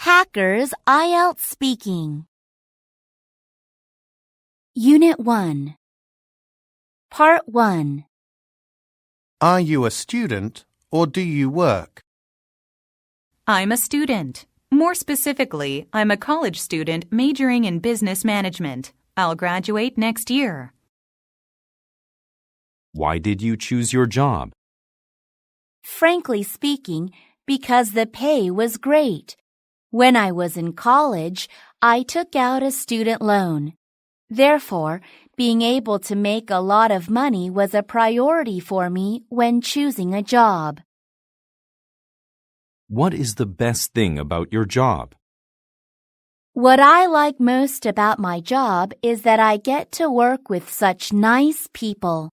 Hackers IELTS Speaking. Unit 1. Part 1. Are you a student or do you work? I'm a student. More specifically, I'm a college student majoring in business management. I'll graduate next year. Why did you choose your job? Frankly speaking, because the pay was great. When I was in college, I took out a student loan. Therefore, being able to make a lot of money was a priority for me when choosing a job. What is the best thing about your job? What I like most about my job is that I get to work with such nice people.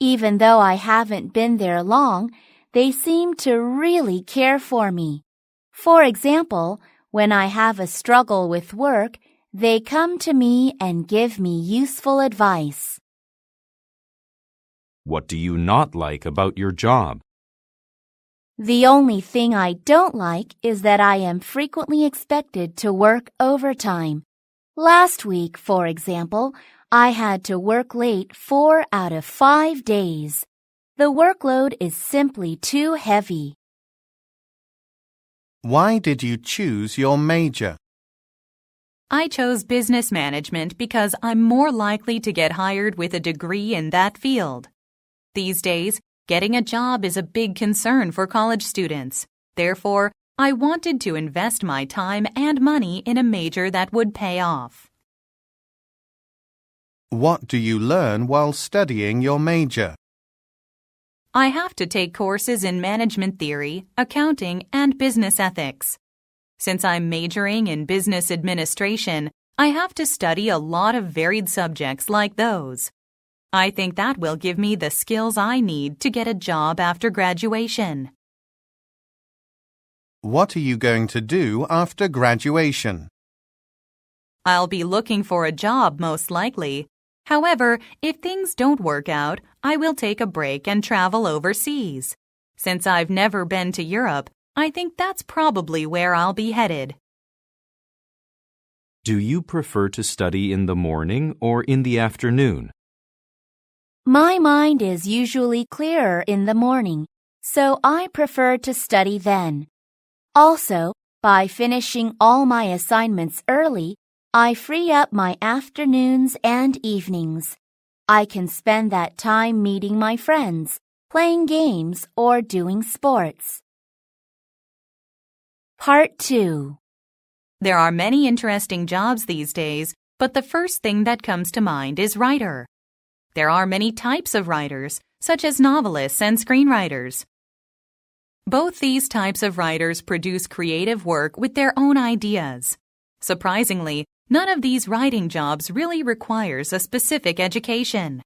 Even though I haven't been there long, they seem to really care for me. For example, when I have a struggle with work, they come to me and give me useful advice. What do you not like about your job? The only thing I don't like is that I am frequently expected to work overtime. Last week, for example, I had to work late 4 out of 5 days. The workload is simply too heavy. Why did you choose your major? I chose business management because I'm more likely to get hired with a degree in that field. These days, getting a job is a big concern for college students. Therefore, I wanted to invest my time and money in a major that would pay off. What do you learn while studying your major? I have to take courses in management theory, accounting, and business ethics. Since I'm majoring in business administration, I have to study a lot of varied subjects like those. I think that will give me the skills I need to get a job after graduation. What are you going to do after graduation? I'll be looking for a job most likely. However, if things don't work out, I will take a break and travel overseas. Since I've never been to Europe, I think that's probably where I'll be headed. Do you prefer to study in the morning or in the afternoon? My mind is usually clearer in the morning, so I prefer to study then. Also, by finishing all my assignments early, I free up my afternoons and evenings. I can spend that time meeting my friends, playing games, or doing sports. Part 2. There are many interesting jobs these days, but the first thing that comes to mind is writer. There are many types of writers, such as novelists and screenwriters. Both these types of writers produce creative work with their own ideas. Surprisingly, none of these writing jobs really requires a specific education.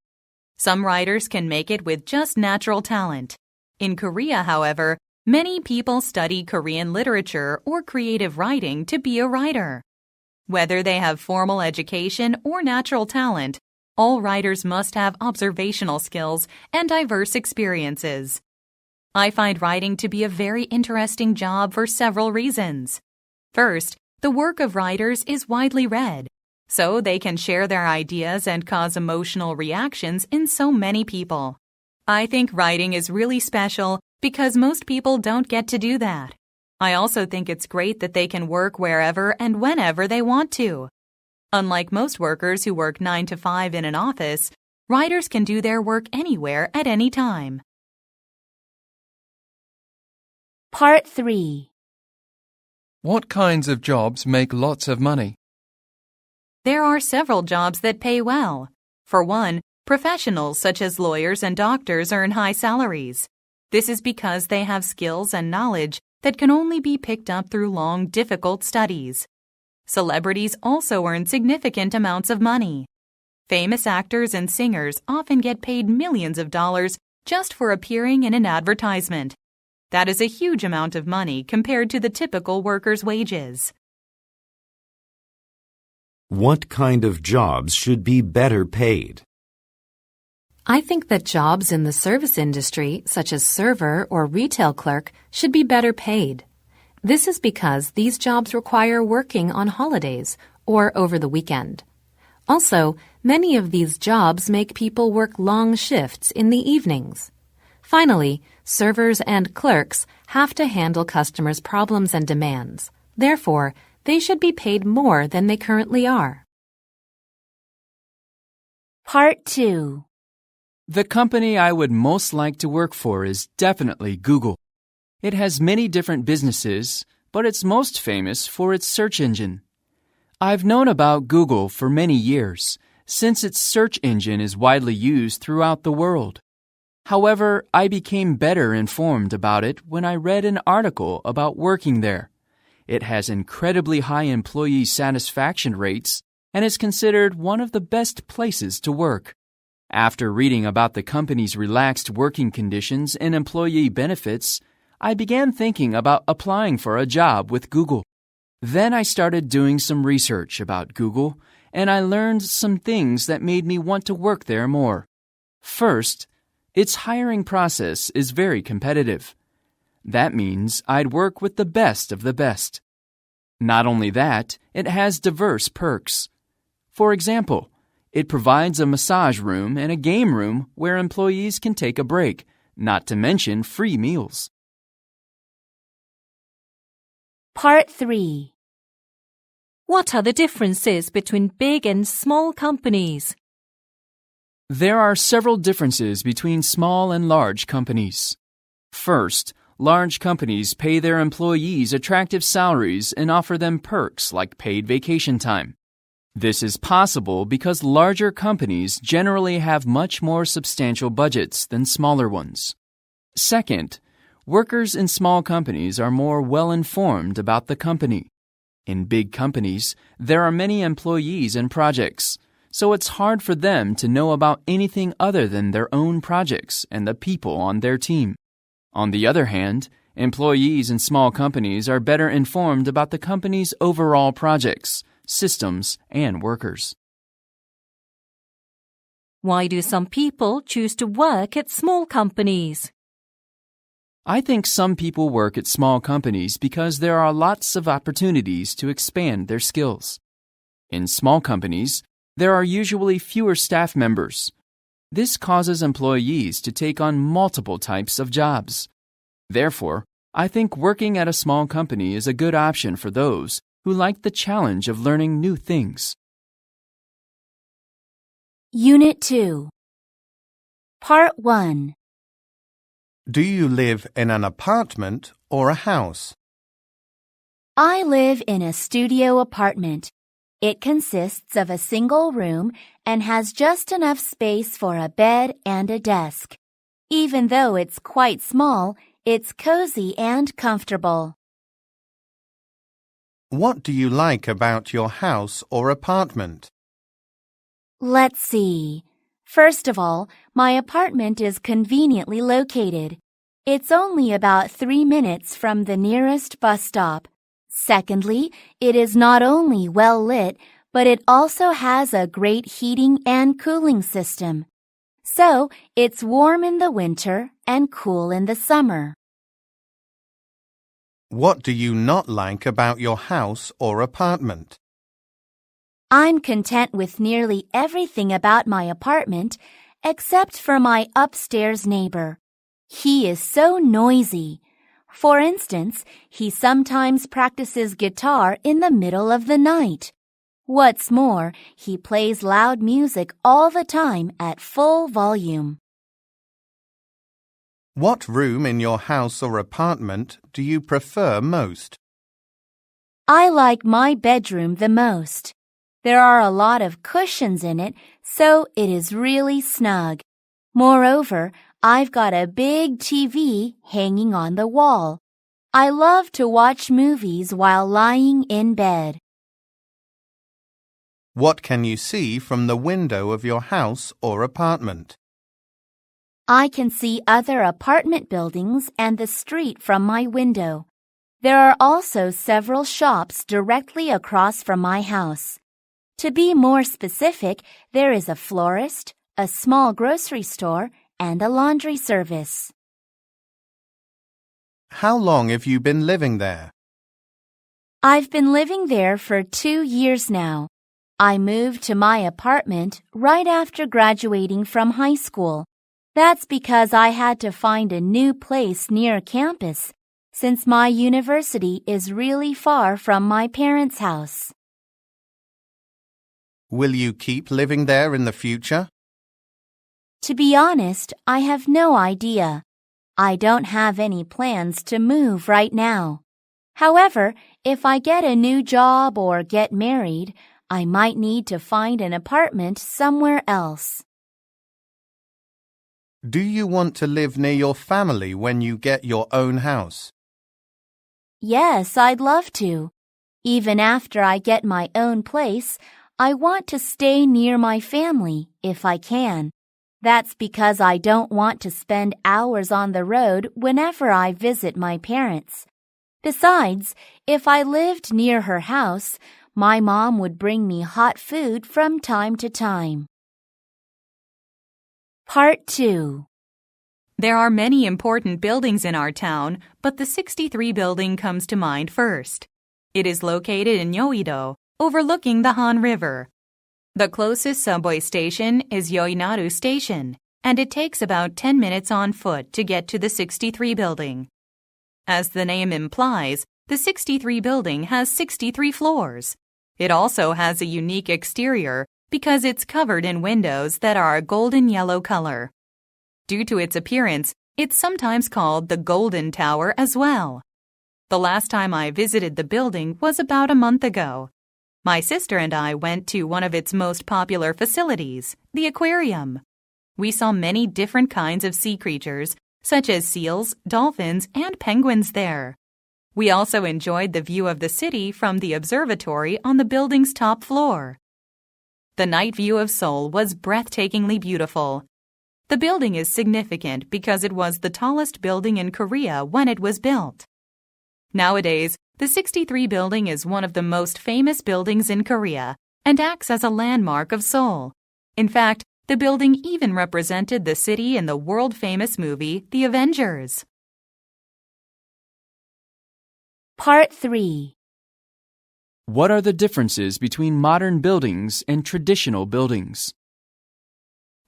Some writers can make it with just natural talent. In Korea, however, many people study Korean literature or creative writing to be a writer. Whether they have formal education or natural talent, all writers must have observational skills and diverse experiences. I find writing to be a very interesting job for several reasons. First, the work of writers is widely read, so they can share their ideas and cause emotional reactions in so many people. I think writing is really special because most people don't get to do that. I also think it's great that they can work wherever and whenever they want to. Unlike most workers who work 9 to 5 in an office, writers can do their work anywhere at any time. Part 3. What kinds of jobs make lots of money? There are several jobs that pay well. For one, professionals such as lawyers and doctors earn high salaries. This is because they have skills and knowledge that can only be picked up through long, difficult studies. Celebrities also earn significant amounts of money. Famous actors and singers often get paid millions of dollars just for appearing in an advertisement. That is a huge amount of money compared to the typical worker's wages. What kind of jobs should be better paid? I think that jobs in the service industry, such as server or retail clerk, should be better paid. This is because these jobs require working on holidays or over the weekend. Also, many of these jobs make people work long shifts in the evenings. Finally, servers and clerks have to handle customers' problems and demands. Therefore, they should be paid more than they currently are. Part 2. The company I would most like to work for is definitely Google. It has many different businesses, but it's most famous for its search engine. I've known about Google for many years, since its search engine is widely used throughout the world. However, I became better informed about it when I read an article about working there. It has incredibly high employee satisfaction rates and is considered one of the best places to work. After reading about the company's relaxed working conditions and employee benefits, I began thinking about applying for a job with Google. Then I started doing some research about Google, and I learned some things that made me want to work there more. First, its hiring process is very competitive. That means I'd work with the best of the best. Not only that, it has diverse perks. For example, it provides a massage room and a game room where employees can take a break, not to mention free meals. Part 3. What are the differences between big and small companies? There are several differences between small and large companies. First, large companies pay their employees attractive salaries and offer them perks like paid vacation time. This is possible because larger companies generally have much more substantial budgets than smaller ones. Second, workers in small companies are more well-informed about the company. In big companies, there are many employees and projects, so it's hard for them to know about anything other than their own projects and the people on their team. On the other hand, employees in small companies are better informed about the company's overall projects, systems, and workers. Why do some people choose to work at small companies? I think some people work at small companies because there are lots of opportunities to expand their skills. In small companies, there are usually fewer staff members. This causes employees to take on multiple types of jobs. Therefore, I think working at a small company is a good option for those who like the challenge of learning new things. Unit 2. Part 1. Do you live in an apartment or a house? I live in a studio apartment. It consists of a single room and has just enough space for a bed and a desk. Even though it's quite small, it's cozy and comfortable. What do you like about your house or apartment? Let's see. First of all, my apartment is conveniently located. It's only about 3 minutes from the nearest bus stop. Secondly, it is not only well lit, but it also has a great heating and cooling system. So, it's warm in the winter and cool in the summer. What do you not like about your house or apartment? I'm content with nearly everything about my apartment, except for my upstairs neighbor. He is so noisy. For instance, he sometimes practices guitar in the middle of the night. What's more, he plays loud music all the time at full volume. What room in your house or apartment do you prefer most? I like my bedroom the most. There are a lot of cushions in it, so it is really snug. Moreover, I've got a big TV hanging on the wall. I love to watch movies while lying in bed. What can you see from the window of your house or apartment? I can see other apartment buildings and the street from my window. There are also several shops directly across from my house. To be more specific, there is a florist, a small grocery store, and a laundry service. How long have you been living there? I've been living there for 2 years now. I moved to my apartment right after graduating from high school. That's because I had to find a new place near campus, since my university is really far from my parents' house. Will you keep living there in the future? To be honest, I have no idea. I don't have any plans to move right now. However, if I get a new job or get married, I might need to find an apartment somewhere else. Do you want to live near your family when you get your own house? Yes, I'd love to. Even after I get my own place, I want to stay near my family if I can. That's because I don't want to spend hours on the road whenever I visit my parents. Besides, if I lived near her house, my mom would bring me hot food from time to time. Part 2. There are many important buildings in our town, but the 63 building comes to mind first. It is located in Yoido, overlooking the Han River. The closest subway station is Yoinaru Station, and it takes about 10 minutes on foot to get to the 63 building. As the name implies, the 63 building has 63 floors. It also has a unique exterior because it's covered in windows that are a golden yellow color. Due to its appearance, it's sometimes called the Golden Tower as well. The last time I visited the building was about a month ago. My sister and I went to one of its most popular facilities, the aquarium. We saw many different kinds of sea creatures, such as seals, dolphins, and penguins there. We also enjoyed the view of the city from the observatory on the building's top floor. The night view of Seoul was breathtakingly beautiful. The building is significant because it was the tallest building in Korea when it was built. Nowadays, the 63 building is one of the most famous buildings in Korea and acts as a landmark of Seoul. In fact, the building even represented the city in the world-famous movie The Avengers. Part 3. What are the differences between modern buildings and traditional buildings?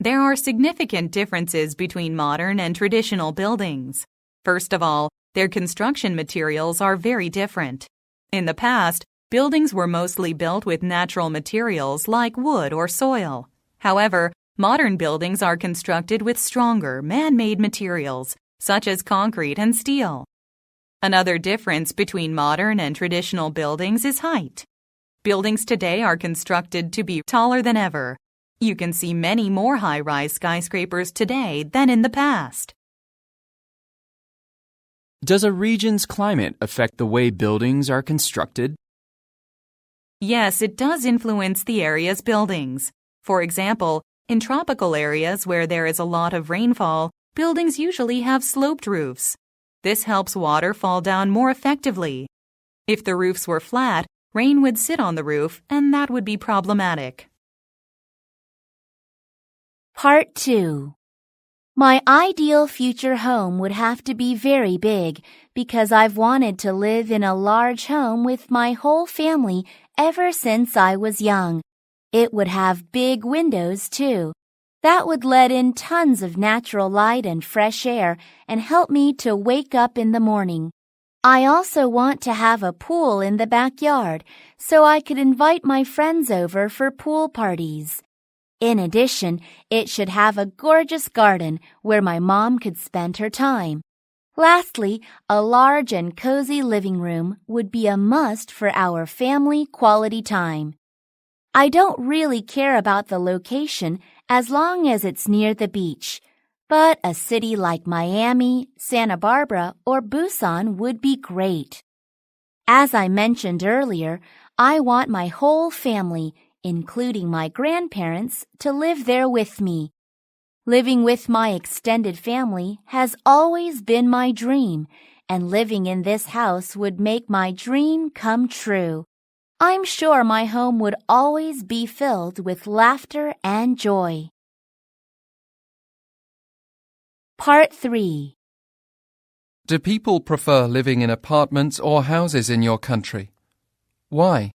There are significant differences between modern and traditional buildings. First of all, their construction materials are very different. In the past, buildings were mostly built with natural materials like wood or soil. However, modern buildings are constructed with stronger, man-made materials, such as concrete and steel. Another difference between modern and traditional buildings is height. Buildings today are constructed to be taller than ever. You can see many more high-rise skyscrapers today than in the past. Does a region's climate affect the way buildings are constructed? Yes, it does influence the area's buildings. For example, in tropical areas where there is a lot of rainfall, buildings usually have sloped roofs. This helps water fall down more effectively. If the roofs were flat, rain would sit on the roof, and that would be problematic. Part 2. My ideal future home would have to be very big because I've wanted to live in a large home with my whole family ever since I was young. It would have big windows too. That would let in tons of natural light and fresh air and help me to wake up in the morning. I also want to have a pool in the backyard so I could invite my friends over for pool parties. In addition, it should have a gorgeous garden where my mom could spend her time. Lastly, a large and cozy living room would be a must for our family quality time. I don't really care about the location as long as it's near the beach, but a city like Miami, Santa Barbara, or Busan would be great. As I mentioned earlier, I want my whole family, including my grandparents, to live there with me. Living with my extended family has always been my dream, and living in this house would make my dream come true. I'm sure my home would always be filled with laughter and joy. Part 3. Do people prefer living in apartments or houses in your country? Why?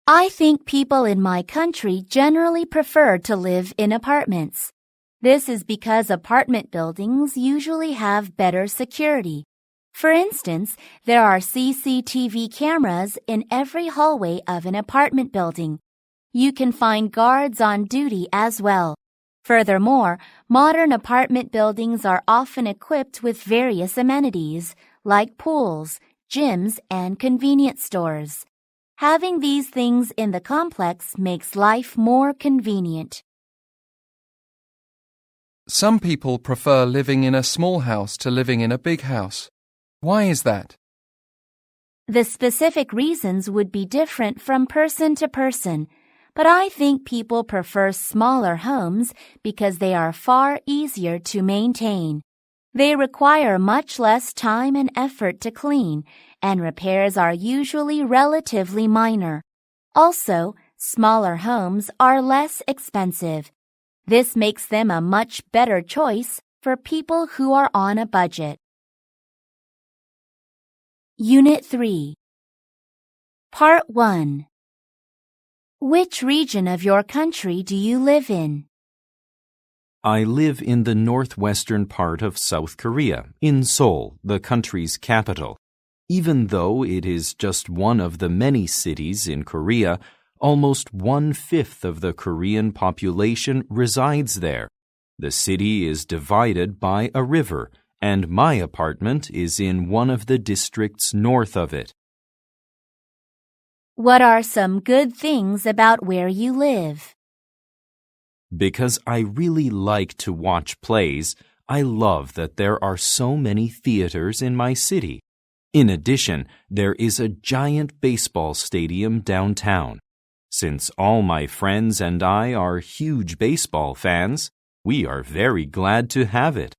I think people in my country generally prefer to live in apartments. This is because apartment buildings usually have better security. For instance, there are CCTV cameras in every hallway of an apartment building. You can find guards on duty as well. Furthermore, modern apartment buildings are often equipped with various amenities, like pools, gyms, and convenience stores. Having these things in the complex makes life more convenient. Some people prefer living in a small house to living in a big house. Why is that? The specific reasons would be different from person to person, but I think people prefer smaller homes because they are far easier to maintain. They require much less time and effort to clean, and repairs are usually relatively minor. Also, smaller homes are less expensive. This makes them a much better choice for people who are on a budget. Unit 3. Part 1. Which region of your country do you live in? I live in the northwestern part of South Korea, in Seoul, the country's capital. Even though it is just one of the many cities in Korea, almost 1/5 of the Korean population resides there. The city is divided by a river, and my apartment is in one of the districts north of it. What are some good things about where you live? Because I really like to watch plays, I love that there are so many theaters in my city. In addition, there is a giant baseball stadium downtown. Since all my friends and I are huge baseball fans, we are very glad to have it.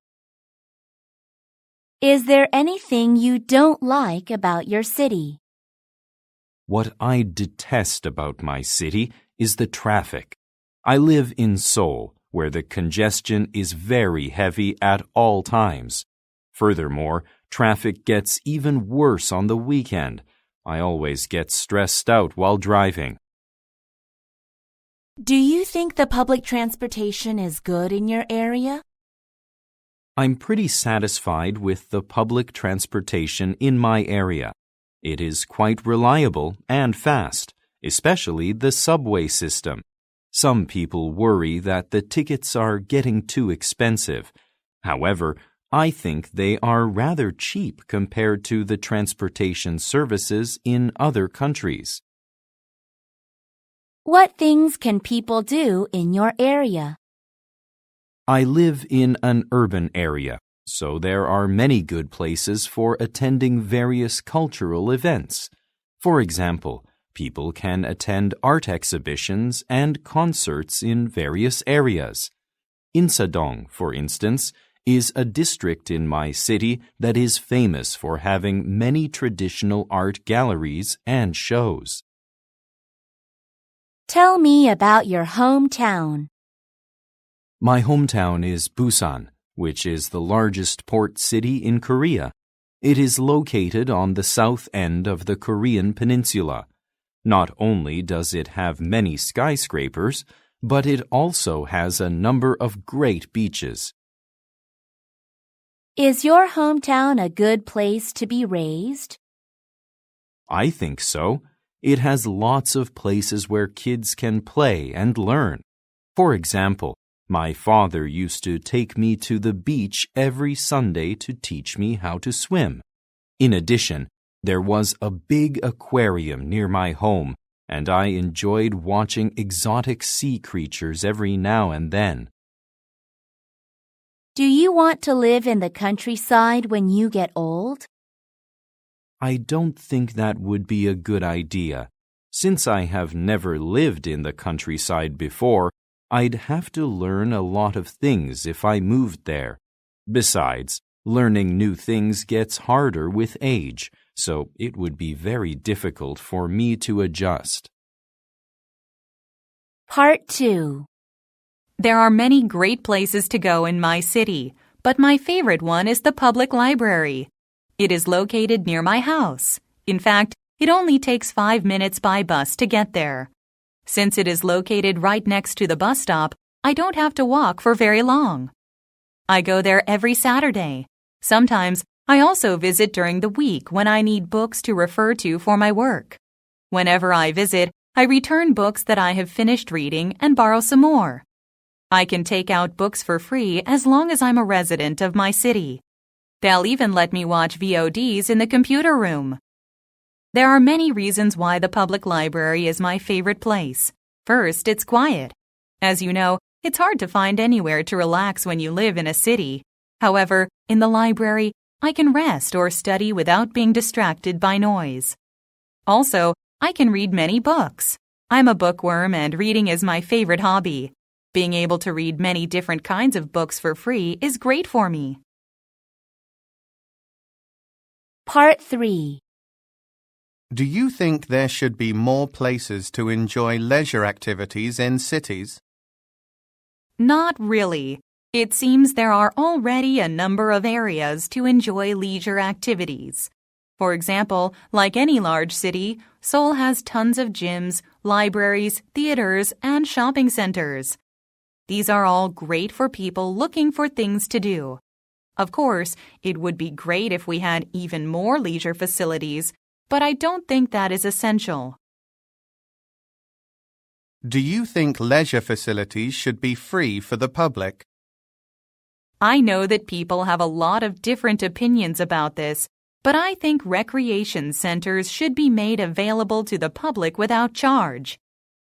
Is there anything you don't like about your city? What I detest about my city is the traffic. I live in Seoul, where the congestion is very heavy at all times. Furthermore, traffic gets even worse on the weekend. I always get stressed out while driving. Do you think the public transportation is good in your area? I'm pretty satisfied with the public transportation in my area. It is quite reliable and fast, especially the subway system. Some people worry that the tickets are getting too expensive. However, I think they are rather cheap compared to the transportation services in other countries. What things can people do in your area? I live in an urban area, so there are many good places for attending various cultural events. For example, people can attend art exhibitions and concerts in various areas. Insadong, for instance, is a district in my city that is famous for having many traditional art galleries and shows. Tell me about your hometown. My hometown is Busan, which is the largest port city in Korea. It is located on the south end of the Korean peninsula. Not only does it have many skyscrapers, but it also has a number of great beaches. Is your hometown a good place to be raised? I think so. It has lots of places where kids can play and learn. For example, my father used to take me to the beach every Sunday to teach me how to swim. In addition, there was a big aquarium near my home, and I enjoyed watching exotic sea creatures every now and then. Do you want to live in the countryside when you get old? I don't think that would be a good idea. Since I have never lived in the countryside before, I'd have to learn a lot of things if I moved there. Besides, learning new things gets harder with age, so it would be very difficult for me to adjust. Part 2. There are many great places to go in my city, but my favorite one is the public library. It is located near my house. In fact, It only takes 5 minutes by bus to get there. Since it is located right next to the bus stop, I don't have to walk for very long. I go there every Saturday. Sometimes I also visit during the week when I need books to refer to for my work. Whenever I visit, I return books that I have finished reading and borrow some more. I can take out books for free as long as I'm a resident of my city. They'll even let me watch VODs in the computer room. There are many reasons why the public library is my favorite place. First, it's quiet. As you know, it's hard to find anywhere to relax when you live in a city. However, in the library, I can rest or study without being distracted by noise. Also, I can read many books. I'm a bookworm and reading is my favorite hobby. Being able to read many different kinds of books for free is great for me. Part 3. Do you think there should be more places to enjoy leisure activities in cities? Not really. It seems there are already a number of areas to enjoy leisure activities. For example, like any large city, Seoul has tons of gyms, libraries, theaters, and shopping centers. These are all great for people looking for things to do. Of course, it would be great if we had even more leisure facilities, but I don't think that is essential. Do you think leisure facilities should be free for the public? I know that people have a lot of different opinions about this, but I think recreation centers should be made available to the public without charge.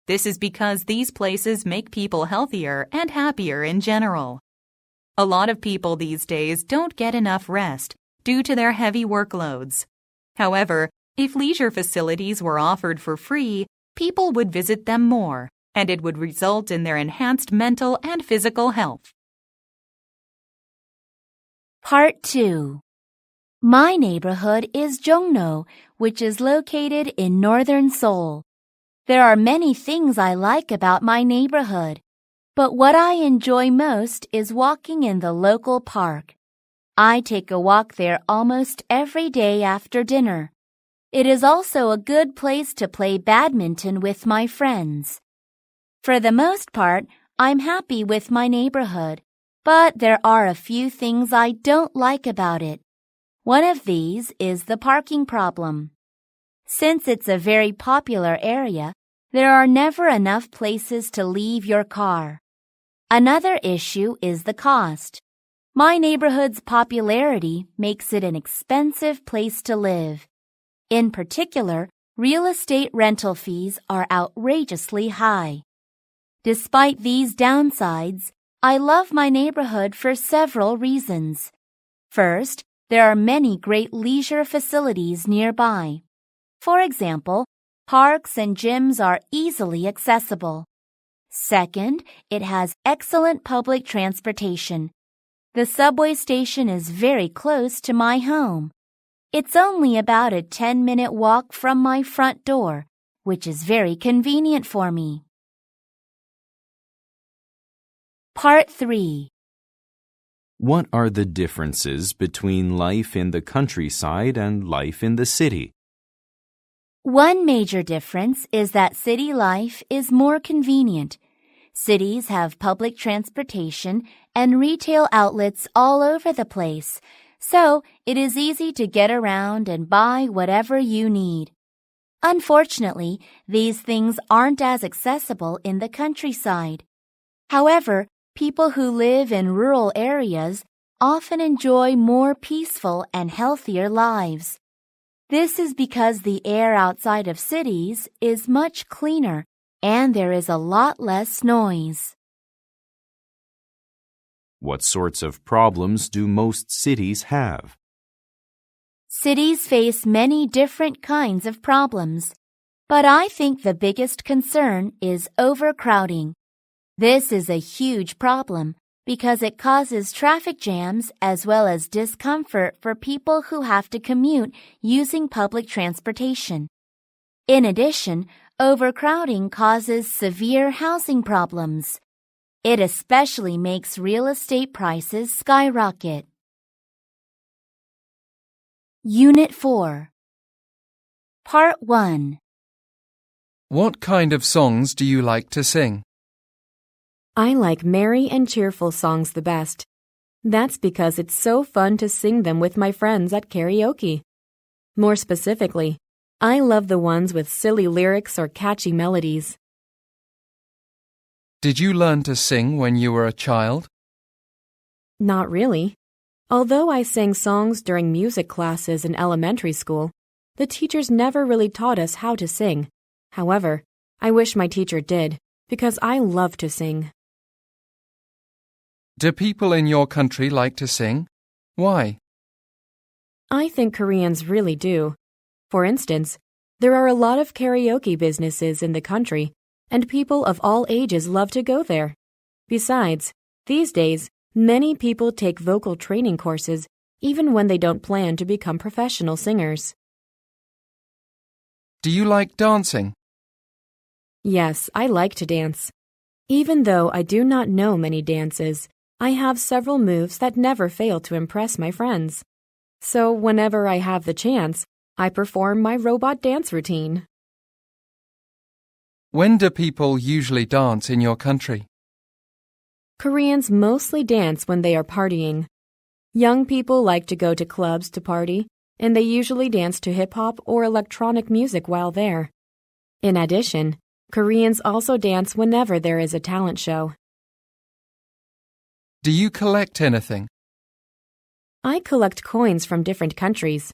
This is because these places make people healthier and happier in general. A lot of people these days don't get enough rest due to their heavy workloads. However, if leisure facilities were offered for free, people would visit them more, and it would result in their enhanced mental and physical health. Part 2. My neighborhood is Jongno, which is located in northern Seoul. There are many things I like about my neighborhood, but what I enjoy most is walking in the local park. I take a walk there almost every day after dinner. It is also a good place to play badminton with my friends. For the most part, I'm happy with my neighborhood, but there are a few things I don't like about it. One of these is the parking problem. Since it's a very popular area, there are never enough places to leave your car. Another issue is the cost. My neighborhood's popularity makes it an expensive place to live. In particular, real estate rental fees are outrageously high. Despite these downsides, I love my neighborhood for several reasons. First, there are many great leisure facilities nearby. For example, parks and gyms are easily accessible. Second, it has excellent public transportation. The subway station is very close to my home. It's only about a 10-minute walk from my front door, which is very convenient for me. Part 3. What are the differences between life in the countryside and life in the city? One major difference is that city life is more convenient. Cities have public transportation and retail outlets all over the place, so it is easy to get around and buy whatever you need. Unfortunately, these things aren't as accessible in the countryside. However, people who live in rural areas often enjoy more peaceful and healthier lives. This is because the air outside of cities is much cleaner and there is a lot less noise. What sorts of problems do most cities have? Cities face many different kinds of problems, but I think the biggest concern is overcrowding. This is a huge problem because it causes traffic jams as well as discomfort for people who have to commute using public transportation. In addition, overcrowding causes severe housing problems. It especially makes real estate prices skyrocket. Unit 4. Part 1. What kind of songs do you like to sing? I like merry and cheerful songs the best. That's because it's so fun to sing them with my friends at karaoke. More specifically, I love the ones with silly lyrics or catchy melodies. Did you learn to sing when you were a child? Not really. Although I sang songs during music classes in elementary school, the teachers never really taught us how to sing. However, I wish my teacher did, because I love to sing. Do people in your country like to sing? Why? I think Koreans really do. For instance, there are a lot of karaoke businesses in the country, and people of all ages love to go there. Besides, these days, many people take vocal training courses even when they don't plan to become professional singers. Do you like dancing? Yes, I like to dance. Even though I do not know many dances, I have several moves that never fail to impress my friends. So whenever I have the chance, I perform my robot dance routine. When do people usually dance in your country? Koreans mostly dance when they are partying. Young people like to go to clubs to party, and they usually dance to hip-hop or electronic music while there. In addition, Koreans also dance whenever there is a talent show. Do you collect anything? I collect coins from different countries.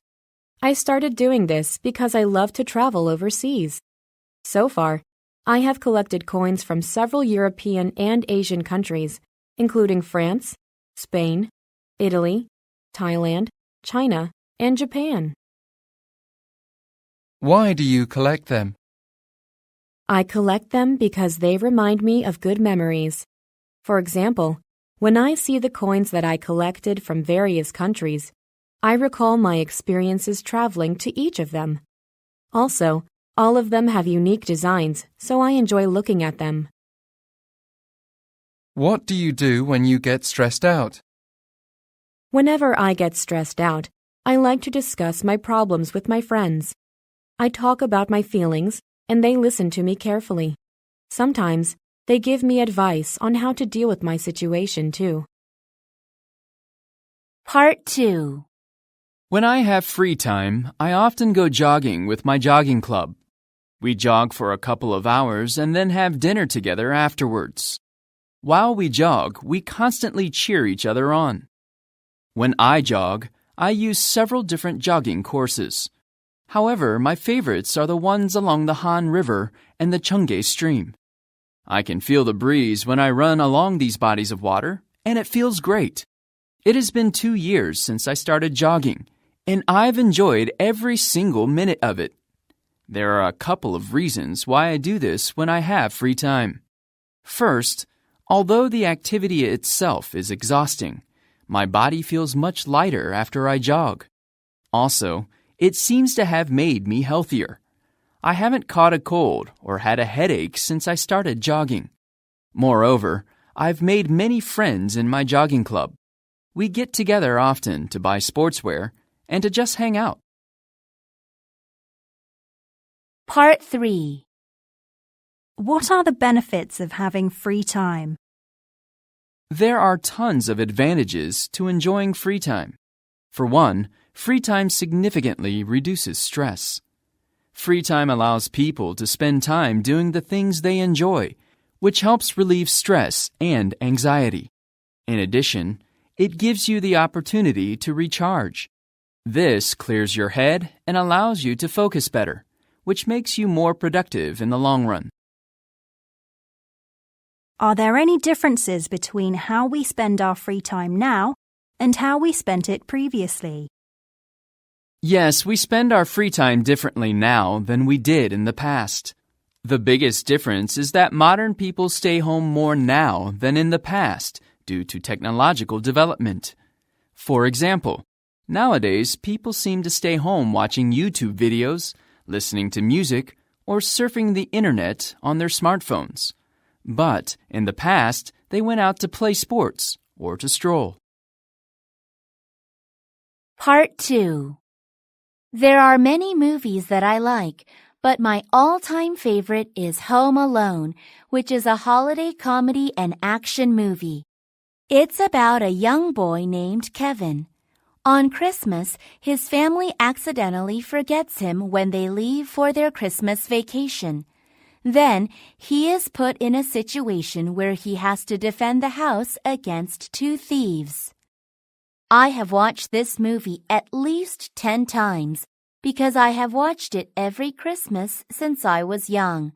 I started doing this because I love to travel overseas. So far, I have collected coins from several European and Asian countries, including France, Spain, Italy, Thailand, China, and Japan. Why do you collect them? I collect them because they remind me of good memories. For example, when I see the coins that I collected from various countries, I recall my experiences traveling to each of them. Also, all of them have unique designs, so I enjoy looking at them. What do you do when you get stressed out? Whenever I get stressed out, I like to discuss my problems with my friends. I talk about my feelings, and they listen to me carefully. Sometimes, they give me advice on how to deal with my situation, too. Part 2. When I have free time, I often go jogging with my jogging club. We jog for a couple of hours and then have dinner together afterwards. While we jog, we constantly cheer each other on. When I jog, I use several different jogging courses. However, my favorites are the ones along the Han River and the Cheonggye Stream. I can feel the breeze when I run along these bodies of water, and it feels great. It has been 2 years since I started jogging, and I've enjoyed every single minute of it. There are a couple of reasons why I do this when I have free time. First, although the activity itself is exhausting, my body feels much lighter after I jog. Also, it seems to have made me healthier. I haven't caught a cold or had a headache since I started jogging. Moreover, I've made many friends in my jogging club. We get together often to buy sportswear and to just hang out. Part 3. What are the benefits of having free time? There are tons of advantages to enjoying free time. For one, free time significantly reduces stress. Free time allows people to spend time doing the things they enjoy, which helps relieve stress and anxiety. In addition, it gives you the opportunity to recharge. This clears your head and allows you to focus better, which makes you more productive in the long run. Are there any differences between how we spend our free time now and how we spent it previously? Yes, we spend our free time differently now than we did in the past. The biggest difference is that modern people stay home more now than in the past due to technological development. For example, nowadays people seem to stay home watching YouTube videos, listening to music, or surfing the internet on their smartphones. But in the past, they went out to play sports or to stroll. Part 2. There are many movies that I like, but my all-time favorite is Home Alone, which is a holiday comedy and action movie. It's about a young boy named Kevin. On Christmas, his family accidentally forgets him when they leave for their Christmas vacation. Then, he is put in a situation where he has to defend the house against two thieves. I have watched this movie at least 10 times because I have watched it every Christmas since I was young.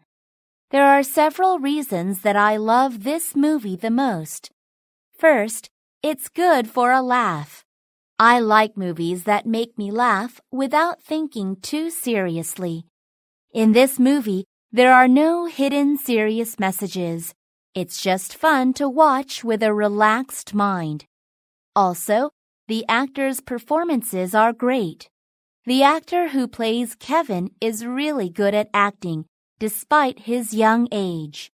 There are several reasons that I love this movie the most. First, it's good for a laugh. I like movies that make me laugh without thinking too seriously. In this movie, there are no hidden serious messages. It's just fun to watch with a relaxed mind. Also, the actors' performances are great. The actor who plays Kevin is really good at acting, despite his young age.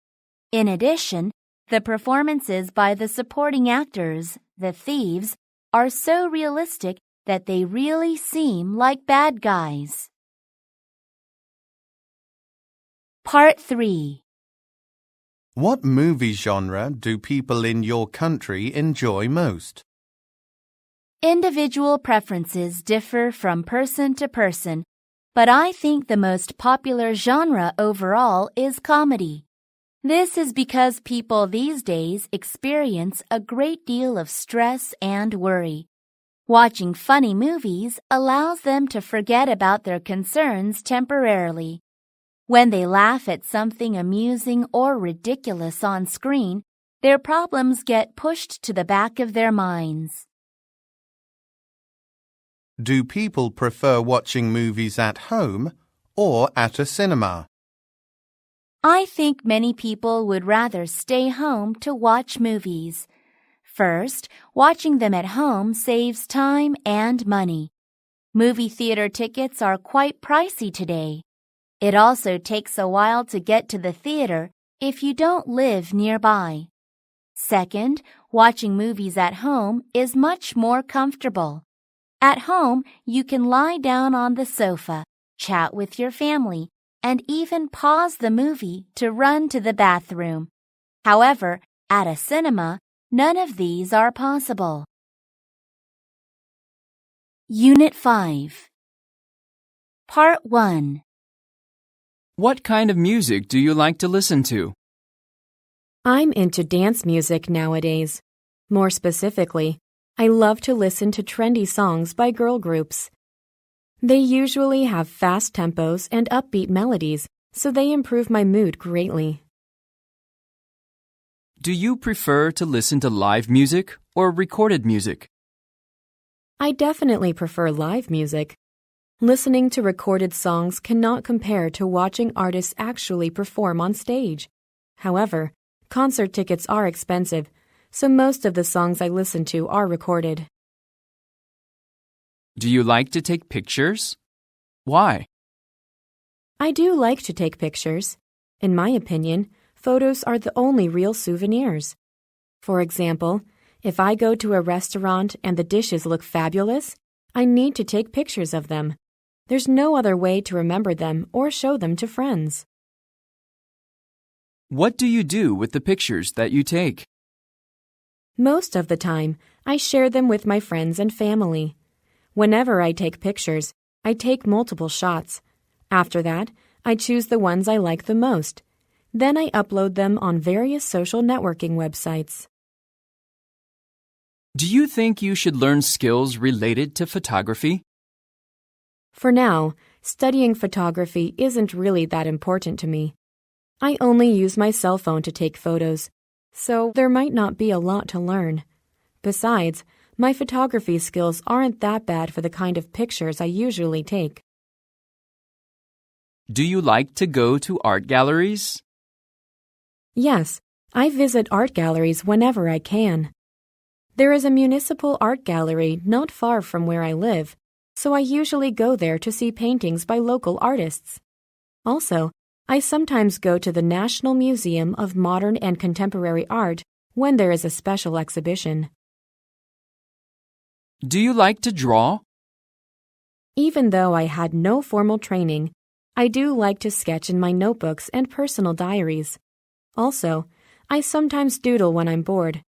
In addition, the performances by the supporting actors, the thieves, are so realistic that they really seem like bad guys. Part 3. What movie genre do people in your country enjoy most? Individual preferences differ from person to person, but I think the most popular genre overall is comedy. This is because people these days experience a great deal of stress and worry. Watching funny movies allows them to forget about their concerns temporarily. When they laugh at something amusing or ridiculous on screen, their problems get pushed to the back of their minds. Do people prefer watching movies at home or at a cinema? I think many people would rather stay home to watch movies. First, watching them at home saves time and money. Movie theater tickets are quite pricey today. It also takes a while to get to the theater if you don't live nearby. Second, watching movies at home is much more comfortable. At home, you can lie down on the sofa, chat with your family, and even pause the movie to run to the bathroom. However, at a cinema, none of these are possible. Unit 5. Part 1. What kind of music do you like to listen to? I'm into dance music nowadays. More specifically, I love to listen to trendy songs by girl groups. They usually have fast tempos and upbeat melodies, so they improve my mood greatly. Do you prefer to listen to live music or recorded music? I definitely prefer live music. Listening to recorded songs cannot compare to watching artists actually perform on stage. However, concert tickets are expensive, so most of the songs I listen to are recorded. Do you like to take pictures? Why? I do like to take pictures. In my opinion, photos are the only real souvenirs. For example, if I go to a restaurant and the dishes look fabulous, I need to take pictures of them. There's no other way to remember them or show them to friends. What do you do with the pictures that you take? Most of the time, I share them with my friends and family. Whenever I take pictures, I take multiple shots. After that, I choose the ones I like the most. Then I upload them on various social networking websites. Do you think you should learn skills related to photography? For now, studying photography isn't really that important to me. I only use my cell phone to take photos, so there might not be a lot to learn. Besides, my photography skills aren't that bad for the kind of pictures I usually take. Do you like to go to art galleries? Yes, I visit art galleries whenever I can. There is a municipal art gallery not far from where I live, so I usually go there to see paintings by local artists. Also, I sometimes go to the National Museum of Modern and Contemporary Art when there is a special exhibition. Do you like to draw? Even though I had no formal training, I do like to sketch in my notebooks and personal diaries. Also, I sometimes doodle when I'm bored.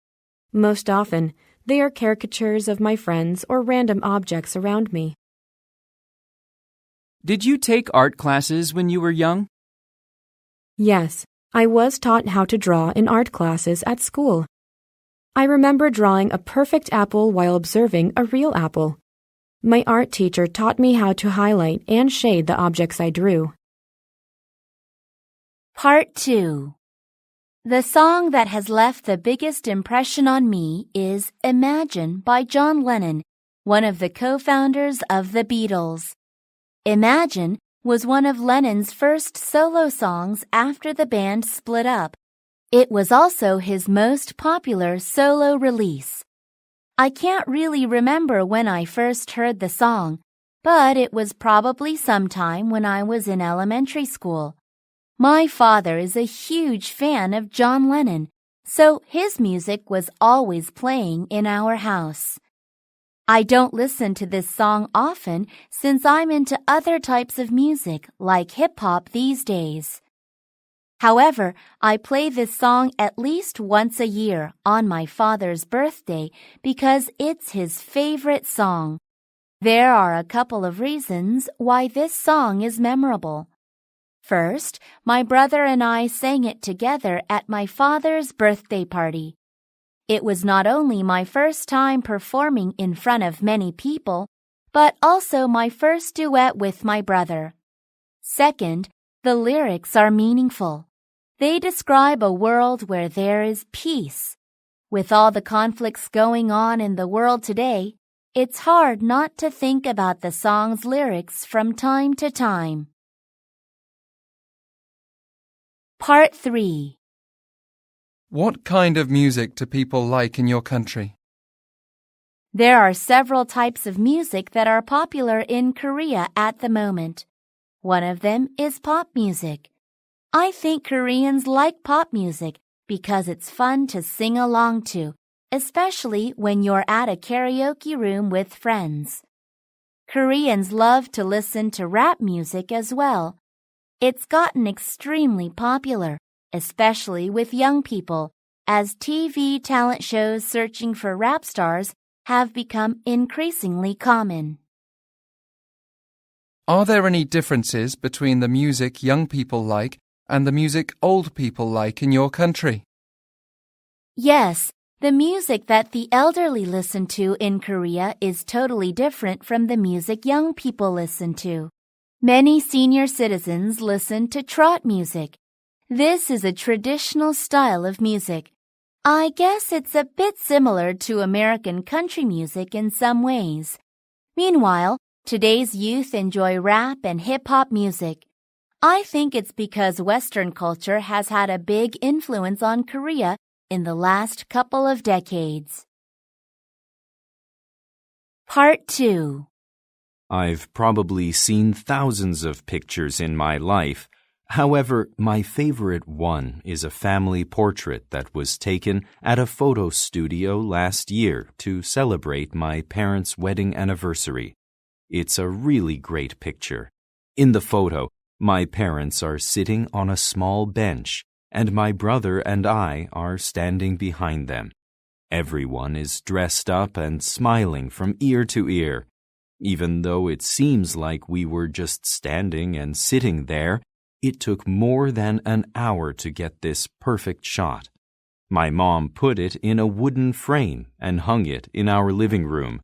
Most often, they are caricatures of my friends or random objects around me. Did you take art classes when you were young? Yes, I was taught how to draw in art classes at school. I remember drawing a perfect apple while observing a real apple. My art teacher taught me how to highlight and shade the objects I drew. Part 2. The song that has left the biggest impression on me is Imagine by John Lennon, one of the co-founders of the Beatles. Imagine was one of Lennon's first solo songs after the band split up. It was also his most popular solo release. I can't really remember when I first heard the song, but it was probably sometime when I was in elementary school. My father is a huge fan of John Lennon, so his music was always playing in our house. I don't listen to this song often since I'm into other types of music like hip-hop these days. However, I play this song at least once a year on my father's birthday because it's his favorite song. There are a couple of reasons why this song is memorable. First, my brother and I sang it together at my father's birthday party. It was not only my first time performing in front of many people, but also my first duet with my brother. Second, the lyrics are meaningful. They describe a world where there is peace. With all the conflicts going on in the world today, it's hard not to think about the song's lyrics from time to time. Part 3. What kind of music do people like in your country? There are several types of music that are popular in Korea at the moment. One of them is pop music. I think Koreans like pop music because it's fun to sing along to, especially when you're at a karaoke room with friends. Koreans love to listen to rap music as well. It's gotten extremely popular, especially with young people, as TV talent shows searching for rap stars have become increasingly common. Are there any differences between the music young people like and the music old people like in your country? Yes, the music that the elderly listen to in Korea is totally different from the music young people listen to. Many senior citizens listen to trot music. This is a traditional style of music. I guess it's a bit similar to American country music in some ways. Meanwhile, today's youth enjoy rap and hip-hop music. I think it's because Western culture has had a big influence on Korea in the last couple of decades. Part 2. I've probably seen thousands of pictures in my life. However, my favorite one is a family portrait that was taken at a photo studio last year to celebrate my parents' wedding anniversary. It's a really great picture. In the photo, my parents are sitting on a small bench, and my brother and I are standing behind them. Everyone is dressed up and smiling from ear to ear. Even though it seems like we were just standing and sitting there, it took more than an hour to get this perfect shot. My mom put it in a wooden frame and hung it in our living room.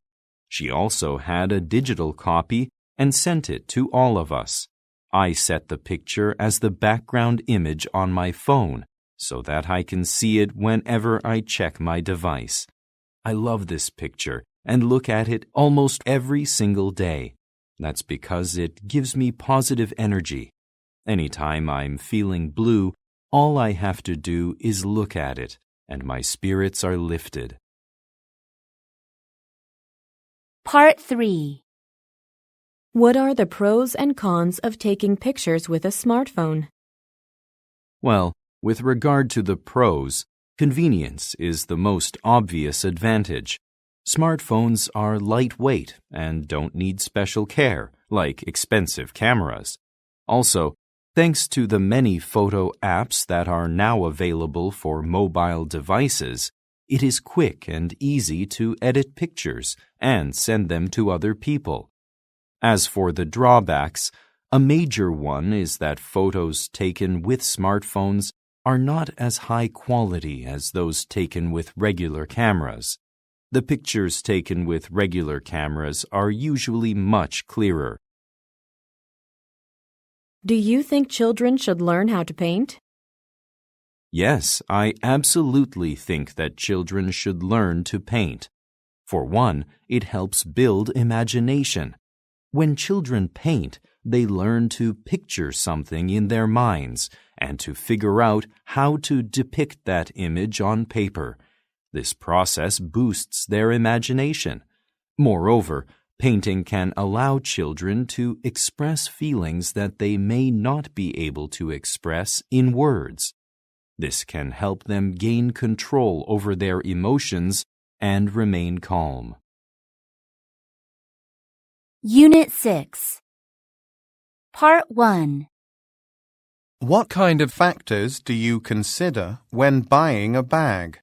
She also had a digital copy and sent it to all of us. I set the picture as the background image on my phone so that I can see it whenever I check my device. I love this picture and look at it almost every single day. That's because it gives me positive energy. Anytime I'm feeling blue, all I have to do is look at it, and my spirits are lifted. Part 3. What are the pros and cons of taking pictures with a smartphone? Well, with regard to the pros, convenience is the most obvious advantage. Smartphones are lightweight and don't need special care, like expensive cameras. Also, thanks to the many photo apps that are now available for mobile devices, it is quick and easy to edit pictures and send them to other people. As for the drawbacks, a major one is that photos taken with smartphones are not as high quality as those taken with regular cameras. The pictures taken with regular cameras are usually much clearer. Do you think children should learn how to paint? Yes, I absolutely think that children should learn to paint. For one, it helps build imagination. When children paint, they learn to picture something in their minds and to figure out how to depict that image on paper. This process boosts their imagination. Moreover, painting can allow children to express feelings that they may not be able to express in words. This can help them gain control over their emotions and remain calm. Unit 6. Part 1. What kind of factors do you consider when buying a bag?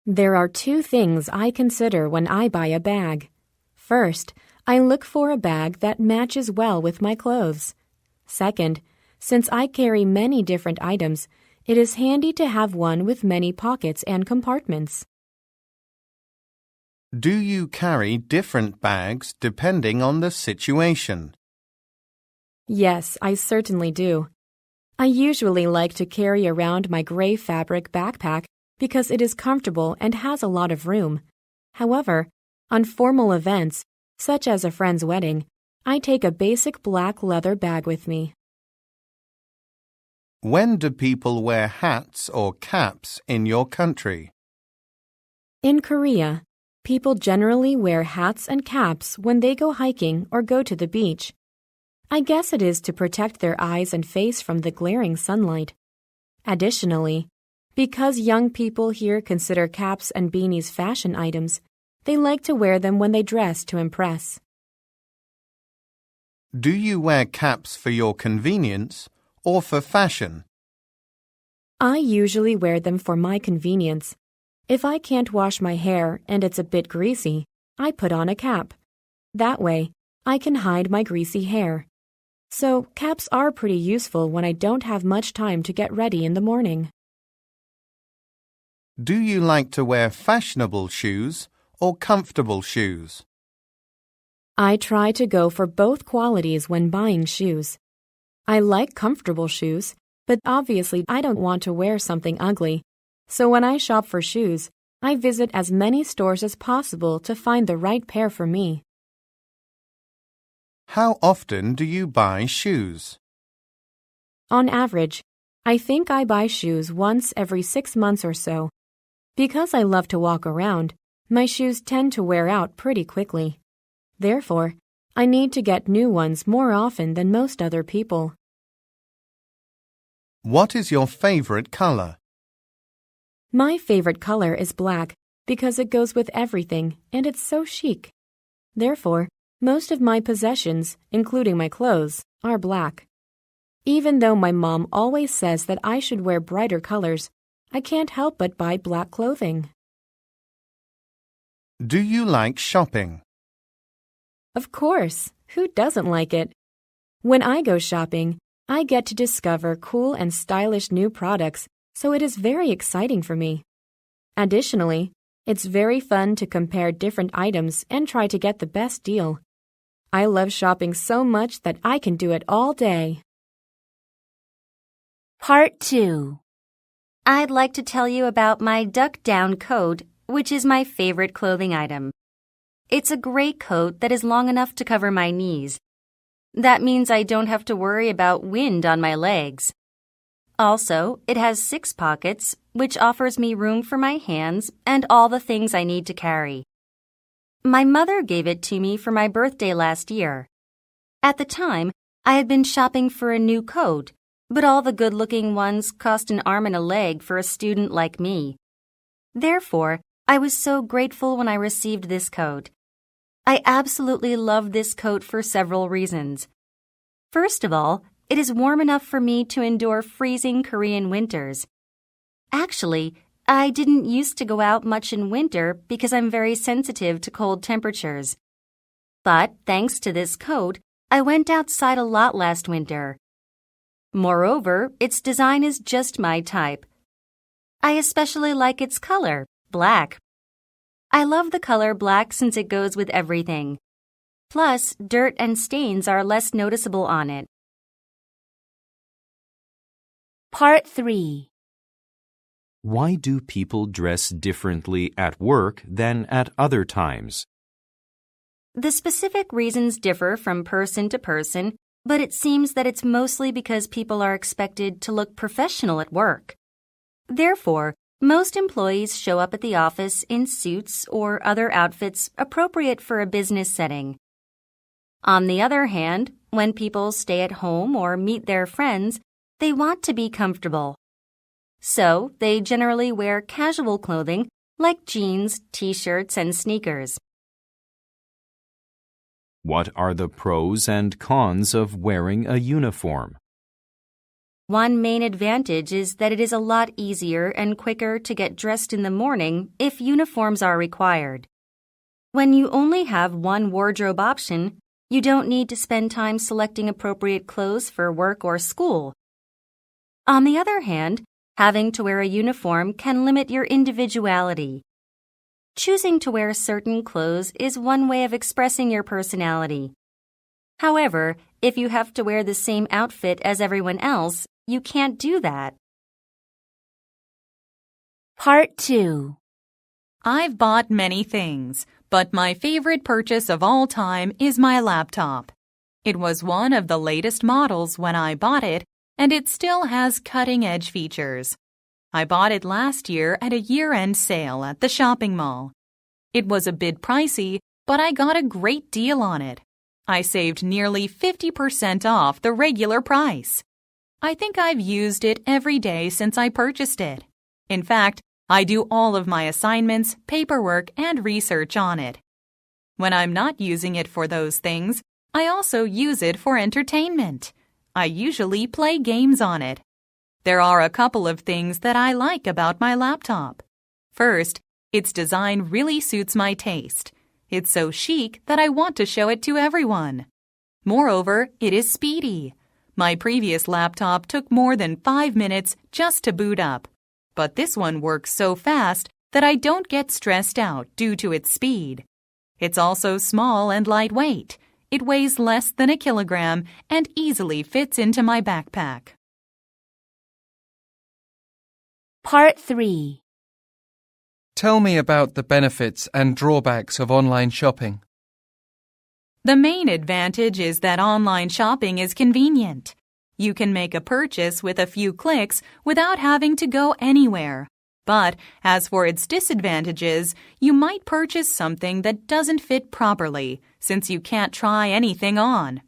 There are two things I consider when I buy a bag. First, I look for a bag that matches well with my clothes. Second, since I carry many different items, it is handy to have one with many pockets and compartments. Do you carry different bags depending on the situation? Yes, I certainly do. I usually like to carry around my gray fabric backpack because it is comfortable and has a lot of room. However, on formal events, such as a friend's wedding, I take a basic black leather bag with me. When do people wear hats or caps in your country? In Korea, people generally wear hats and caps when they go hiking or go to the beach. I guess it is to protect their eyes and face from the glaring sunlight. Additionally, because young people here consider caps and beanies fashion items, they like to wear them when they dress to impress. Do you wear caps for your convenience or for fashion? I usually wear them for my convenience. If I can't wash my hair and it's a bit greasy, I put on a cap. That way, I can hide my greasy hair. So, caps are pretty useful when I don't have much time to get ready in the morning. Do you like to wear fashionable shoes or comfortable shoes? I try to go for both qualities when buying shoes. I like comfortable shoes, but obviously I don't want to wear something ugly. So when I shop for shoes, I visit as many stores as possible to find the right pair for me. How often do you buy shoes? On average, I think I buy shoes once every 6 months or so. Because I love to walk around, my shoes tend to wear out pretty quickly. Therefore, I need to get new ones more often than most other people. What is your favorite color? My favorite color is black because it goes with everything and it's so chic. Therefore, most of my possessions, including my clothes, are black. Even though my mom always says that I should wear brighter colors, I can't help but buy black clothing. Do you like shopping? Of course, who doesn't like it? When I go shopping, I get to discover cool and stylish new products, so it is very exciting for me. Additionally, it's very fun to compare different items and try to get the best deal. I love shopping so much that I can do it all day. Part 2. I'd like to tell you about my duck-down coat, which is my favorite clothing item. It's a gray coat that is long enough to cover my knees. That means I don't have to worry about wind on my legs. Also, it has 6 pockets, which offers me room for my hands and all the things I need to carry. My mother gave it to me for my birthday last year. At the time, I had been shopping for a new coat, but all the good-looking ones cost an arm and a leg for a student like me. Therefore, I was so grateful when I received this coat. I absolutely love this coat for several reasons. First of all, it is warm enough for me to endure freezing Korean winters. Actually, I didn't used to go out much in winter because I'm very sensitive to cold temperatures. But thanks to this coat, I went outside a lot last winter. Moreover, its design is just my type. I especially like its color, black. I love the color black since it goes with everything. Plus, dirt and stains are less noticeable on it. Part 3. Why do people dress differently at work than at other times? The specific reasons differ from person to person, but it seems that it's mostly because people are expected to look professional at work. Therefore, most employees show up at the office in suits or other outfits appropriate for a business setting. On the other hand, when people stay at home or meet their friends, they want to be comfortable. So, they generally wear casual clothing like jeans, t-shirts, and sneakers. What are the pros and cons of wearing a uniform? One main advantage is that it is a lot easier and quicker to get dressed in the morning if uniforms are required. When you only have one wardrobe option, you don't need to spend time selecting appropriate clothes for work or school. On the other hand, having to wear a uniform can limit your individuality. Choosing to wear certain clothes is one way of expressing your personality. However, if you have to wear the same outfit as everyone else, you can't do that. Part 2. I've bought many things, but my favorite purchase of all time is my laptop. It was one of the latest models when I bought it, and it still has cutting-edge features. I bought it last year at a year-end sale at the shopping mall. It was a bit pricey, but I got a great deal on it. I saved nearly 50% off the regular price. I think I've used it every day since I purchased it. In fact, I do all of my assignments, paperwork, and research on it. When I'm not using it for those things, I also use it for entertainment. I usually play games on it. There are a couple of things that I like about my laptop. First, its design really suits my taste. It's so chic that I want to show it to everyone. Moreover, it is speedy. My previous laptop took more than 5 minutes just to boot up. But this one works so fast that I don't get stressed out due to its speed. It's also small and lightweight. It weighs less than a kilogram and easily fits into my backpack. Part 3. Tell me about the benefits and drawbacks of online shopping. The main advantage is that online shopping is convenient. You can make a purchase with a few clicks without having to go anywhere. But as for its disadvantages, you might purchase something that doesn't fit properly, since you can't try anything on.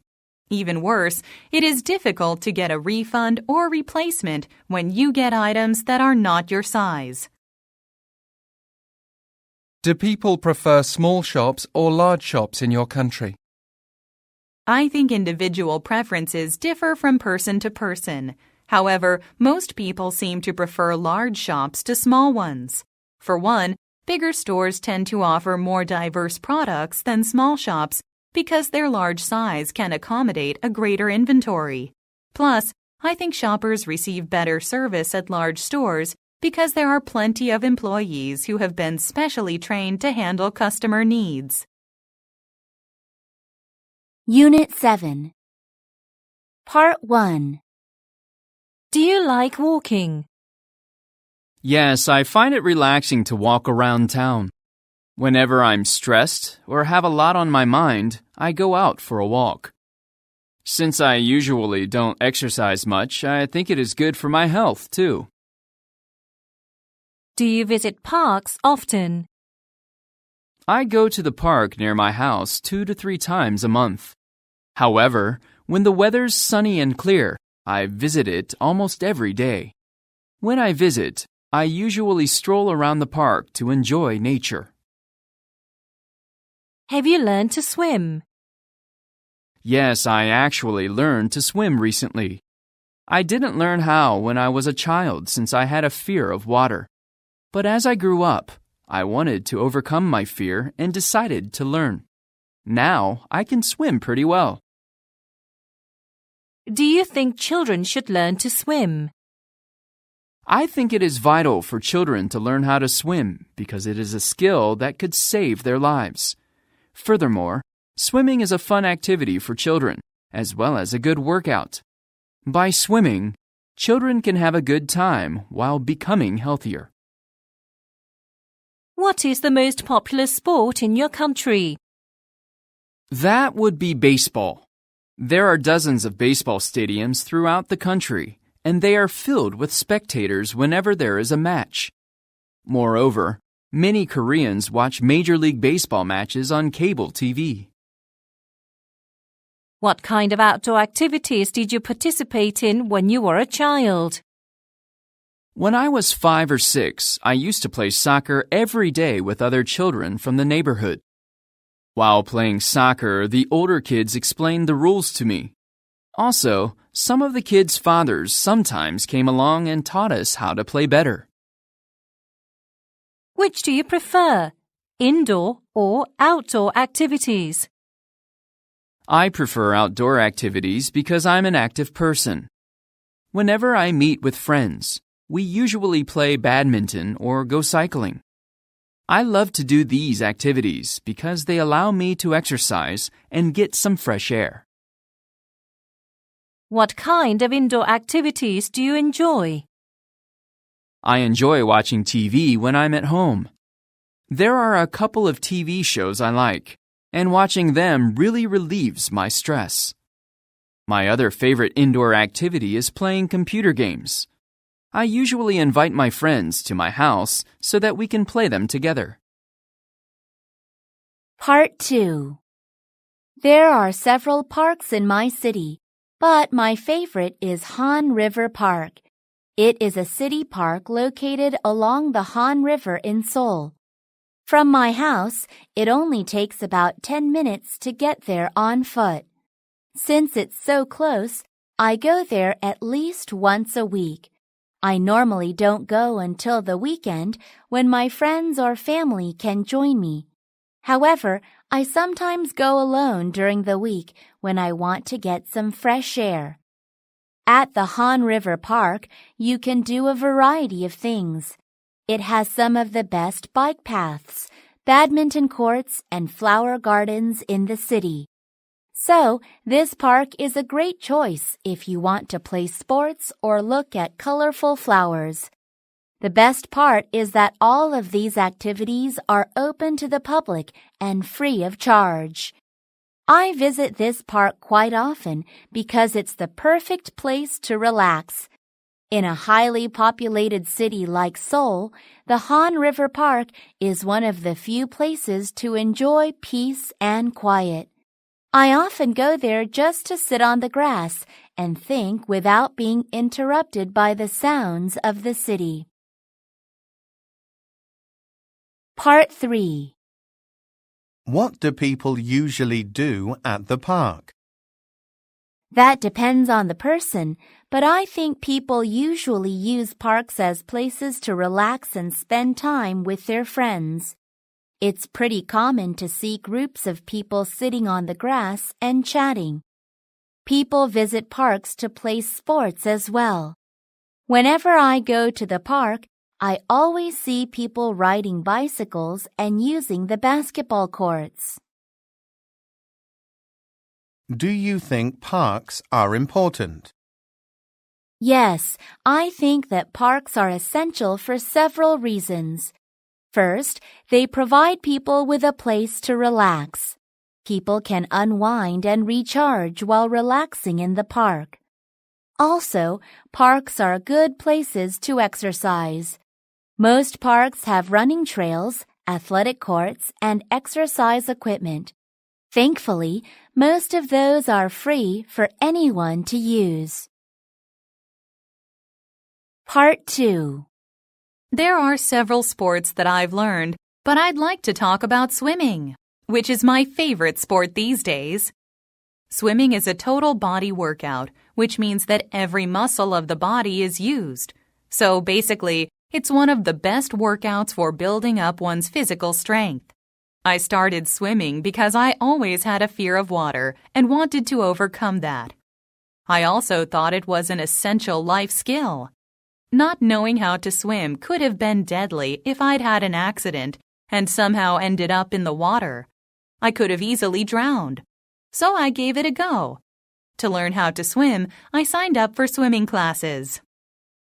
Even worse, it is difficult to get a refund or replacement when you get items that are not your size. Do people prefer small shops or large shops in your country? I think individual preferences differ from person to person. However, most people seem to prefer large shops to small ones. For one, bigger stores tend to offer more diverse products than small shops because their large size can accommodate a greater inventory. Plus, I think shoppers receive better service at large stores because there are plenty of employees who have been specially trained to handle customer needs. Unit 7. Part 1. Do you like walking? Yes, I find it relaxing to walk around town. Whenever I'm stressed or have a lot on my mind, I go out for a walk. Since I usually don't exercise much, I think it is good for my health, too. Do you visit parks often? I go to the park near my house 2 to 3 times a month. However, when the weather's sunny and clear, I visit it almost every day. When I visit, I usually stroll around the park to enjoy nature. Have you learned to swim? Yes, I actually learned to swim recently. I didn't learn how when I was a child since I had a fear of water. But as I grew up, I wanted to overcome my fear and decided to learn. Now I can swim pretty well. Do you think children should learn to swim? I think it is vital for children to learn how to swim because it is a skill that could save their lives. Furthermore, swimming is a fun activity for children, as well as a good workout. By swimming, children can have a good time while becoming healthier. What is the most popular sport in your country? That would be baseball. There are dozens of baseball stadiums throughout the country, and they are filled with spectators whenever there is a match. Moreover, many Koreans watch Major League Baseball matches on cable TV. What kind of outdoor activities did you participate in when you were a child? When I was 5 or 6, I used to play soccer every day with other children from the neighborhood. While playing soccer, the older kids explained the rules to me. Also, some of the kids' fathers sometimes came along and taught us how to play better. Which do you prefer, indoor or outdoor activities? I prefer outdoor activities because I'm an active person. Whenever I meet with friends, we usually play badminton or go cycling. I love to do these activities because they allow me to exercise and get some fresh air. What kind of indoor activities do you enjoy? I enjoy watching TV when I'm at home. There are a couple of TV shows I like, and watching them really relieves my stress. My other favorite indoor activity is playing computer games. I usually invite my friends to my house so that we can play them together. Part 2. There are several parks in my city, but my favorite is Han River Park. It is a city park located along the Han River in Seoul. From my house, it only takes about 10 minutes to get there on foot. Since it's so close, I go there at least once a week. I normally don't go until the weekend when my friends or family can join me. However, I sometimes go alone during the week when I want to get some fresh air. At the Han River Park, you can do a variety of things. It has some of the best bike paths, badminton courts, and flower gardens in the city. So, this park is a great choice if you want to play sports or look at colorful flowers. The best part is that all of these activities are open to the public and free of charge. I visit this park quite often because it's the perfect place to relax. In a highly populated city like Seoul, the Han River Park is one of the few places to enjoy peace and quiet. I often go there just to sit on the grass and think without being interrupted by the sounds of the city. Part 3. What do people usually do at the park? That depends on the person, but I think people usually use parks as places to relax and spend time with their friends. It's pretty common to see groups of people sitting on the grass and chatting. People visit parks to play sports as well. Whenever I go to the park, I always see people riding bicycles and using the basketball courts. Do you think parks are important? Yes, I think that parks are essential for several reasons. First, they provide people with a place to relax. People can unwind and recharge while relaxing in the park. Also, parks are good places to exercise. Most parks have running trails, athletic courts, and exercise equipment. Thankfully, most of those are free for anyone to use. Part 2. There are several sports that I've learned, but I'd like to talk about swimming, which is my favorite sport these days. Swimming is a total body workout, which means that every muscle of the body is used. So basically, it's one of the best workouts for building up one's physical strength. I started swimming because I always had a fear of water and wanted to overcome that. I also thought it was an essential life skill. Not knowing how to swim could have been deadly if I'd had an accident and somehow ended up in the water. I could have easily drowned. So I gave it a go. To learn how to swim, I signed up for swimming classes.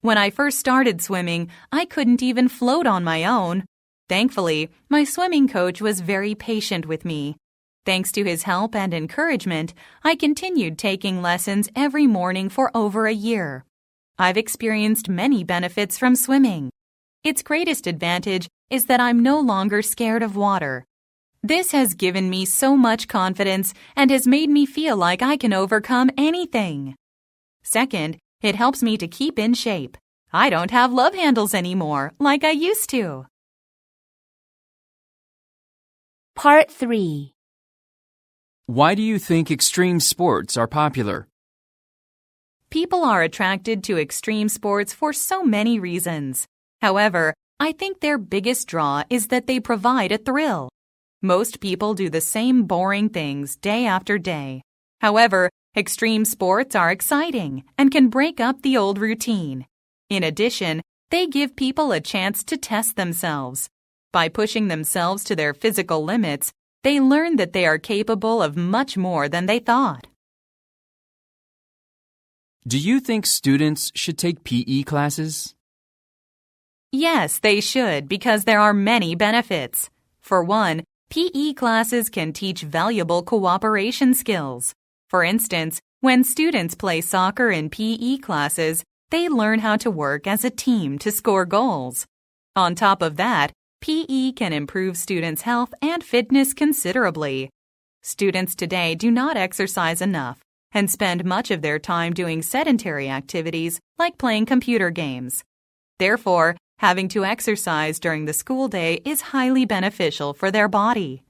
When I first started swimming, I couldn't even float on my own. Thankfully, my swimming coach was very patient with me. Thanks to his help and encouragement, I continued taking lessons every morning for over a year. I've experienced many benefits from swimming. Its greatest advantage is that I'm no longer scared of water. This has given me so much confidence and has made me feel like I can overcome anything. Second, it helps me to keep in shape. I don't have love handles anymore like I used to. Part 3. Why do you think extreme sports are popular? People are attracted to extreme sports for so many reasons. However, I think their biggest draw is that they provide a thrill. Most people do the same boring things day after day. However, extreme sports are exciting and can break up the old routine. In addition, they give people a chance to test themselves. By pushing themselves to their physical limits, they learn that they are capable of much more than they thought. Do you think students should take PE classes? Yes, they should because there are many benefits. For one, PE classes can teach valuable cooperation skills. For instance, when students play soccer in PE classes, they learn how to work as a team to score goals. On top of that, PE can improve students' health and fitness considerably. Students today do not exercise enough and spend much of their time doing sedentary activities like playing computer games. Therefore, having to exercise during the school day is highly beneficial for their body.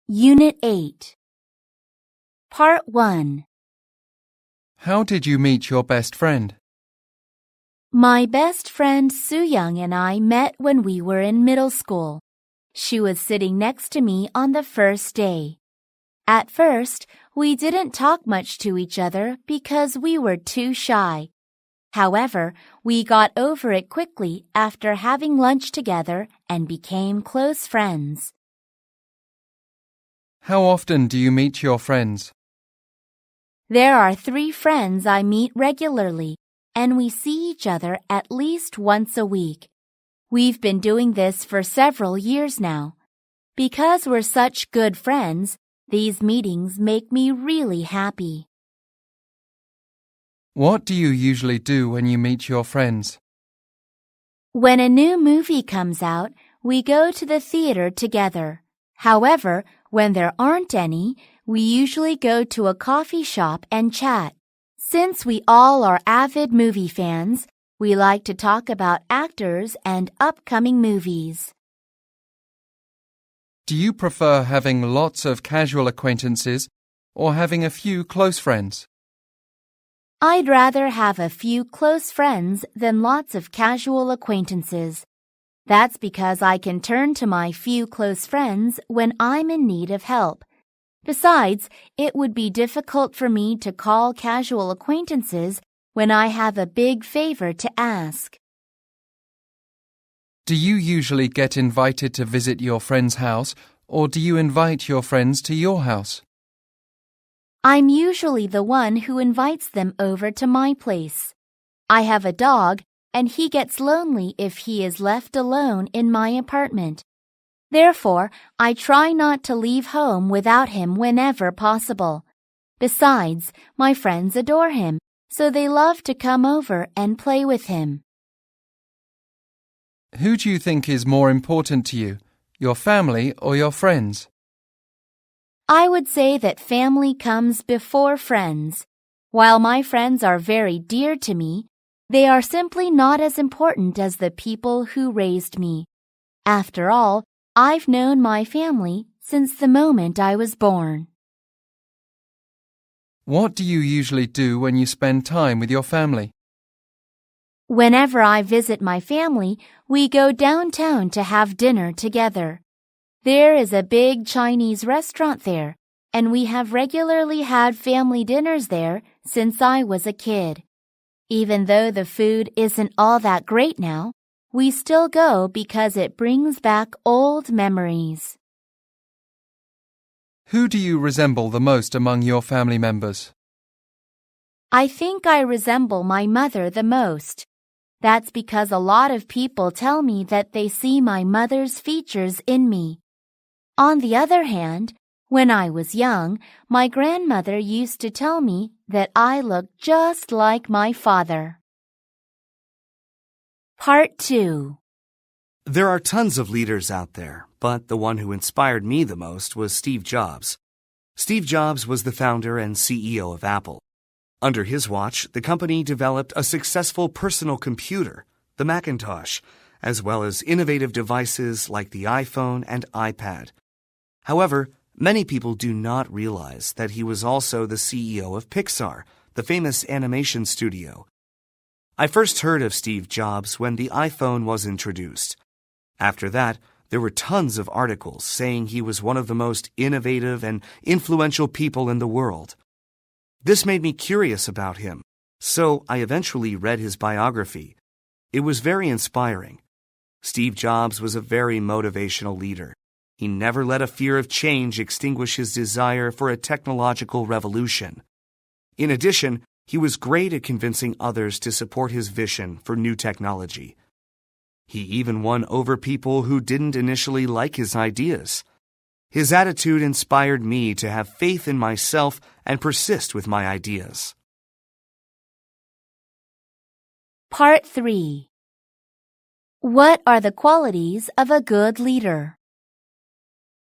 Unit 8. Part 1. How did you meet your best friend? My best friend Soo-young and I met when we were in middle school. She was sitting next to me on the first day. At first, we didn't talk much to each other because we were too shy. However, we got over it quickly after having lunch together and became close friends. How often do you meet your friends? There are 3 friends I meet regularly, and we see each other at least once a week. We've been doing this for several years now. Because we're such good friends, these meetings make me really happy. What do you usually do when you meet your friends? When a new movie comes out, we go to the theater together. However, when there aren't any, we usually go to a coffee shop and chat. Since we all are avid movie fans, we like to talk about actors and upcoming movies. Do you prefer having lots of casual acquaintances or having a few close friends? I'd rather have a few close friends than lots of casual acquaintances. That's because I can turn to my few close friends when I'm in need of help. Besides, it would be difficult for me to call casual acquaintances when I have a big favor to ask. Do you usually get invited to visit your friend's house, or do you invite your friends to your house? I'm usually the one who invites them over to my place. I have a dog, and he gets lonely if he is left alone in my apartment. Therefore, I try not to leave home without him whenever possible. Besides, my friends adore him, so they love to come over and play with him. Who do you think is more important to you, your family or your friends? I would say that family comes before friends. While my friends are very dear to me, They are simply not as important as the people who raised me. After all, I've known my family since the moment I was born. What do you usually do when you spend time with your family? Whenever I visit my family, we go downtown to have dinner together. There is a big Chinese restaurant there, and we have regularly had family dinners there since I was a kid. Even though the food isn't all that great now, we still go because it brings back old memories. Who do you resemble the most among your family members? I think I resemble my mother the most. That's because a lot of people tell me that they see my mother's features in me. On the other hand, when I was young, my grandmother used to tell me that I looked just like my father. Part 2. There are tons of leaders out there, but the one who inspired me the most was Steve Jobs. Steve Jobs was the founder and CEO of Apple. Under his watch, the company developed a successful personal computer, the Macintosh, as well as innovative devices like the iPhone and iPad. However, many people do not realize that he was also the CEO of Pixar, the famous animation studio. I first heard of Steve Jobs when the iPhone was introduced. After that, there were tons of articles saying he was one of the most innovative and influential people in the world. This made me curious about him, so I eventually read his biography. It was very inspiring. Steve Jobs was a very motivational leader. He never let a fear of change extinguish his desire for a technological revolution. In addition, he was great at convincing others to support his vision for new technology. He even won over people who didn't initially like his ideas. His attitude inspired me to have faith in myself and persist with my ideas. Part 3. What are the qualities of a good leader?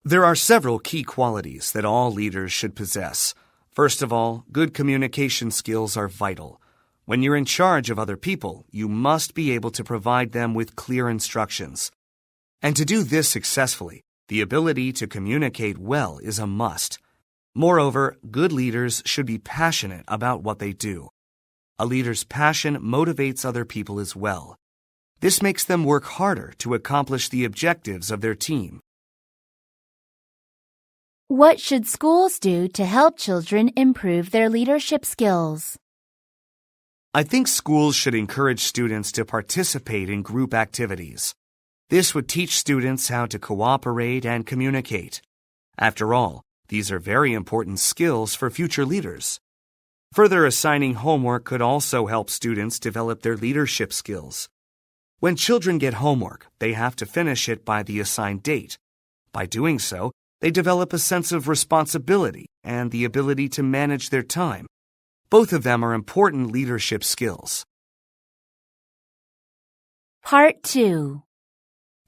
There are several key qualities that all leaders should possess. First of all, good communication skills are vital. When you're in charge of other people, you must be able to provide them with clear instructions. And to do this successfully, the ability to communicate well is a must. Moreover, good leaders should be passionate about what they do. A leader's passion motivates other people as well. This makes them work harder to accomplish the objectives of their team. What should schools do to help children improve their leadership skills? I think schools should encourage students to participate in group activities. This would teach students how to cooperate and communicate. After all, these are very important skills for future leaders. Further assigning homework could also help students develop their leadership skills. When children get homework, they have to finish it by the assigned date. By doing so, they develop a sense of responsibility and the ability to manage their time. Both of them are important leadership skills. Part 2.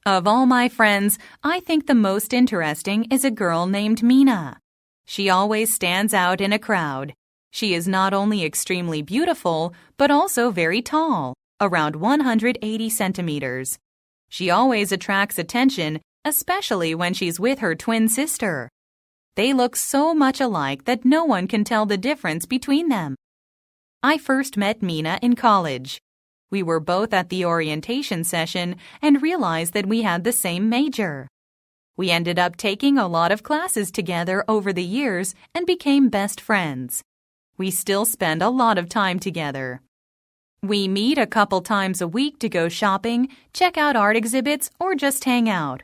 Of all my friends, I think the most interesting is a girl named Mina. She always stands out in a crowd. She is not only extremely beautiful, but also very tall, around 180 centimeters. She always attracts attention, especially when she's with her twin sister. They look so much alike that no one can tell the difference between them. I first met Mina in college. We were both at the orientation session and realized that we had the same major. We ended up taking a lot of classes together over the years and became best friends. We still spend a lot of time together. We meet a couple times a week to go shopping, check out art exhibits, or just hang out.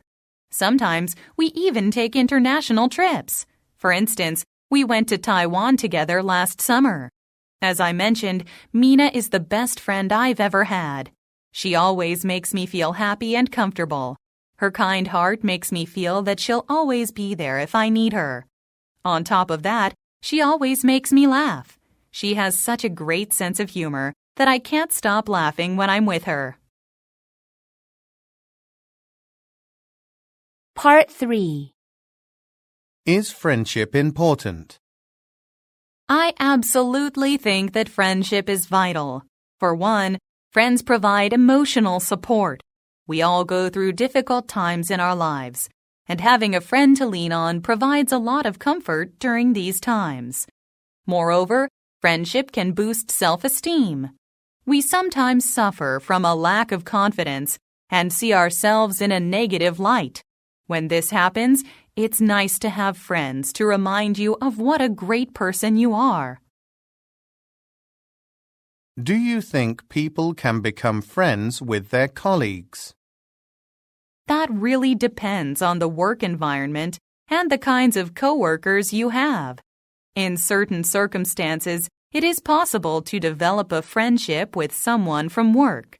Sometimes we even take international trips. For instance, we went to Taiwan together last summer. As I mentioned, Mina is the best friend I've ever had. She always makes me feel happy and comfortable. Her kind heart makes me feel that she'll always be there if I need her. On top of that, she always makes me laugh. She has such a great sense of humor that I can't stop laughing when I'm with her. Part 3. Is friendship important? I absolutely think that friendship is vital. For one, Friends provide emotional support. We all go through difficult times in our lives, and having a friend to lean on provides a lot of comfort during these times. Moreover, friendship can boost self-esteem. We sometimes suffer from a lack of confidence and see ourselves in a negative light. When this happens, it's nice to have friends to remind you of what a great person you are. Do you think people can become friends with their colleagues? That really depends on the work environment and the kinds of coworkers you have. In certain circumstances, it is possible to develop a friendship with someone from work.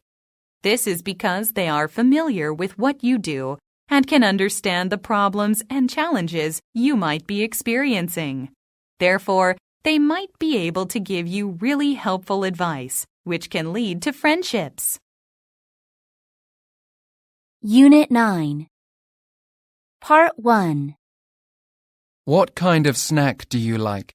This is because they are familiar with what you do and can understand the problems and challenges you might be experiencing. Therefore, they might be able to give you really helpful advice, which can lead to friendships. Unit 9. Part 1. What kind of snack do you like?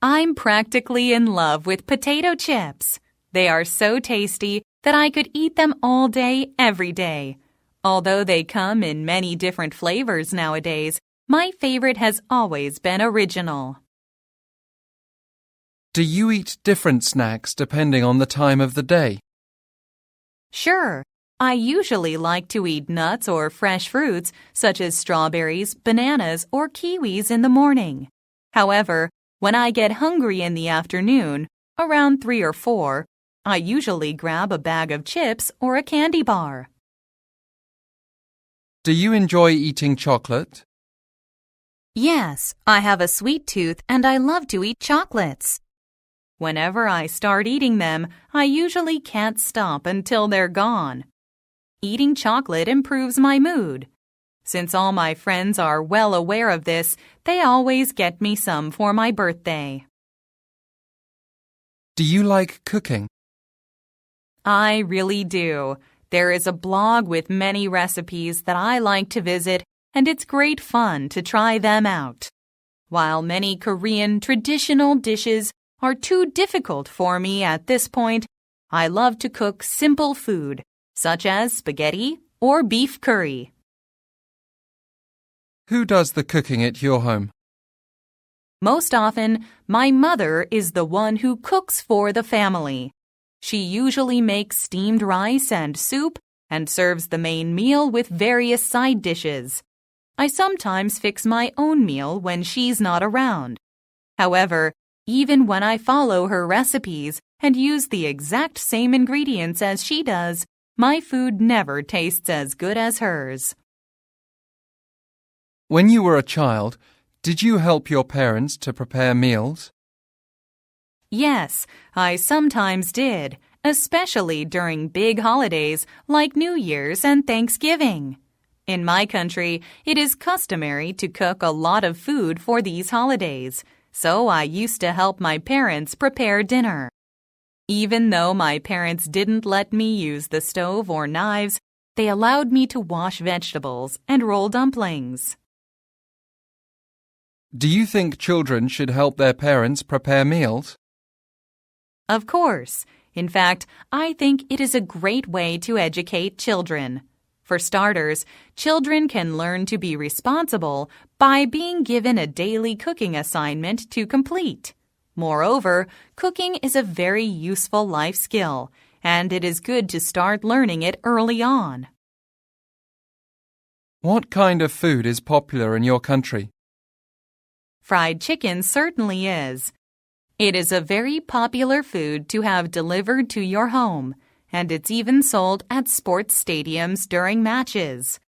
I'm practically in love with potato chips. They are so tasty that I could eat them all day, every day. Although they come in many different flavors nowadays, my favorite has always been original. Do you eat different snacks depending on the time of the day? Sure. I usually like to eat nuts or fresh fruits such as strawberries, bananas, or kiwis in the morning. However, when I get hungry in the afternoon, around 3 or 4, I usually grab a bag of chips or a candy bar. Do you enjoy eating chocolate? Yes, I have a sweet tooth and I love to eat chocolates. Whenever I start eating them, I usually can't stop until they're gone. Eating chocolate improves my mood. Since all my friends are well aware of this, they always get me some for my birthday. Do you like cooking? I really do. There is a blog with many recipes that I like to visit, and it's great fun to try them out. While many Korean traditional dishes are too difficult for me at this point, I love to cook simple food, such as spaghetti or beef curry. Who does the cooking at your home? Most often, my mother is the one who cooks for the family. She usually makes steamed rice and soup and serves the main meal with various side dishes. I sometimes fix my own meal when she's not around. However, even when I follow her recipes and use the exact same ingredients as she does, my food never tastes as good as hers. When you were a child, did you help your parents to prepare meals? Yes, I sometimes did, especially during big holidays like New Year's and Thanksgiving. In my country, it is customary to cook a lot of food for these holidays, so I used to help my parents prepare dinner. Even though my parents didn't let me use the stove or knives, they allowed me to wash vegetables and roll dumplings. Do you think children should help their parents prepare meals? Of course. In fact, I think it is a great way to educate children. For starters, children can learn to be responsible by being given a daily cooking assignment to complete. Moreover, cooking is a very useful life skill, and it is good to start learning it early on. What kind of food is popular in your country? Fried chicken certainly is. It is a very popular food to have delivered to your home, and it's even sold at sports stadiums during matches.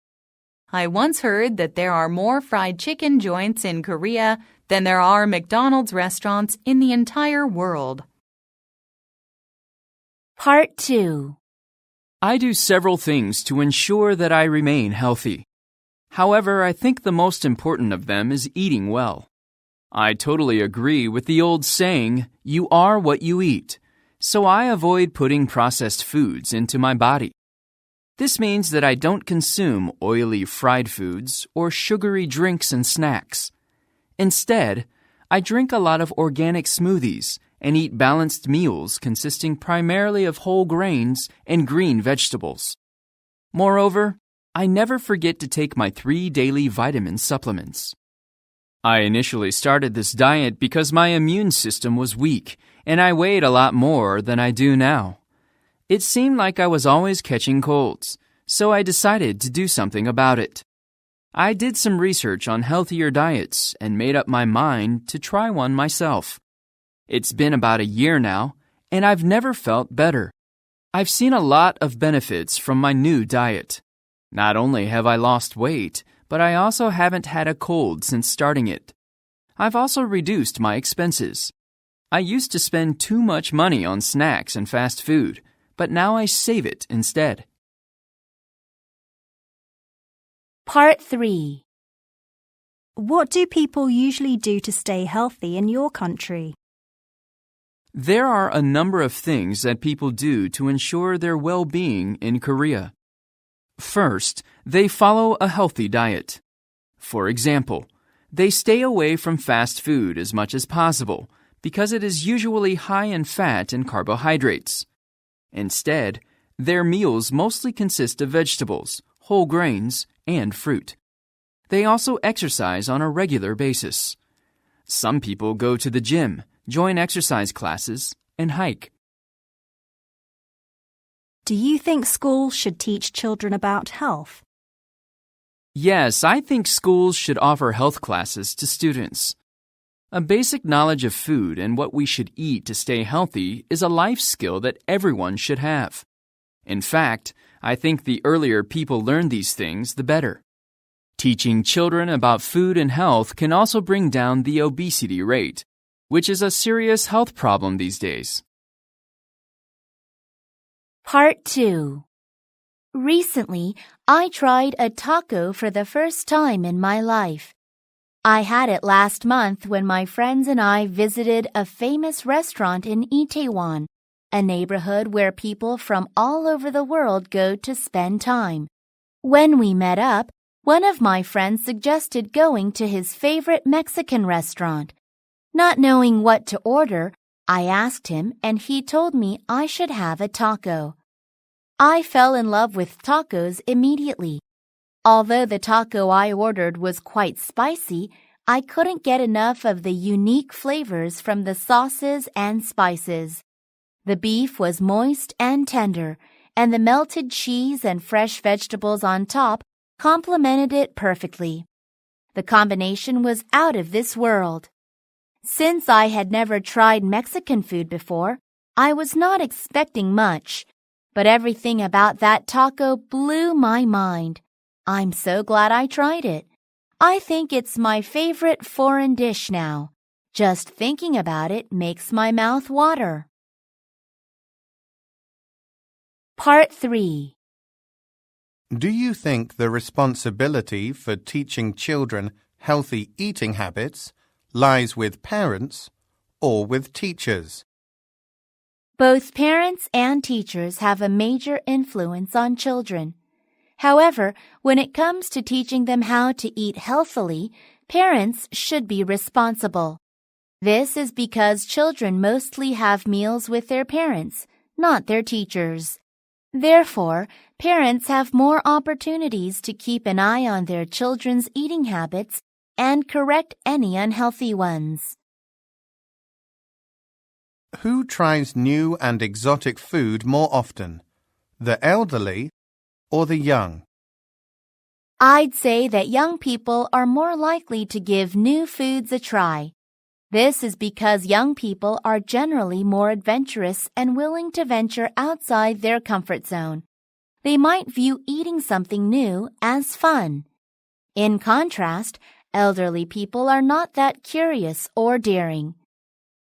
I once heard that there are more fried chicken joints in Korea than there are McDonald's restaurants in the entire world. Part 2. I do several things to ensure that I remain healthy. However, I think the most important of them is eating well. I totally agree with the old saying, "You are what you eat," so I avoid putting processed foods into my body. This means that I don't consume oily fried foods or sugary drinks and snacks. Instead, I drink a lot of organic smoothies and eat balanced meals consisting primarily of whole grains and green vegetables. Moreover, I never forget to take my 3 daily vitamin supplements. I initially started this diet because my immune system was weak and I weighed a lot more than I do now. It seemed like I was always catching colds, so I decided to do something about it. I did some research on healthier diets and made up my mind to try one myself. It's been about a year now, and I've never felt better. I've seen a lot of benefits from my new diet. Not only have I lost weight, but I also haven't had a cold since starting it. I've also reduced my expenses. I used to spend too much money on snacks and fast food, but now I save it instead. Part 3. What do people usually do to stay healthy in your country? There are a number of things that people do to ensure their well-being in Korea. First, they follow a healthy diet. For example, they stay away from fast food as much as possible because it is usually high in fat and carbohydrates. Instead, their meals mostly consist of vegetables, whole grains, and fruit. They also exercise on a regular basis. Some people go to the gym, join exercise classes, and hike. Do you think schools should teach children about health? Yes, I think schools should offer health classes to students. A basic knowledge of food and what we should eat to stay healthy is a life skill that everyone should have. In fact, I think the earlier people learn these things, the better. Teaching children about food and health can also bring down the obesity rate, which is a serious health problem these days. Part 2. Recently, I tried a taco for the first time in my life. I had it last month when my friends and I visited a famous restaurant in Itaewon, a neighborhood where people from all over the world go to spend time. When we met up, one of my friends suggested going to his favorite Mexican restaurant. Not knowing what to order, I asked him and he told me I should have a taco. I fell in love with tacos immediately. Although the taco I ordered was quite spicy, I couldn't get enough of the unique flavors from the sauces and spices. The beef was moist and tender, and the melted cheese and fresh vegetables on top complemented it perfectly. The combination was out of this world. Since I had never tried Mexican food before, I was not expecting much, but everything about that taco blew my mind. I'm so glad I tried it. I think it's my favorite foreign dish now. Just thinking about it makes my mouth water. Part 3. Do you think the responsibility for teaching children healthy eating habits lies with parents or with teachers? Both parents and teachers have a major influence on children. However, when it comes to teaching them how to eat healthily, parents should be responsible. This is because children mostly have meals with their parents, not their teachers. Therefore, parents have more opportunities to keep an eye on their children's eating habits and correct any unhealthy ones. Who tries new and exotic food more often, the elderly or the young? I'd say that young people are more likely to give new foods a try. This is because young people are generally more adventurous and willing to venture outside their comfort zone. They might view eating something new as fun. In contrast, elderly people are not that curious or daring.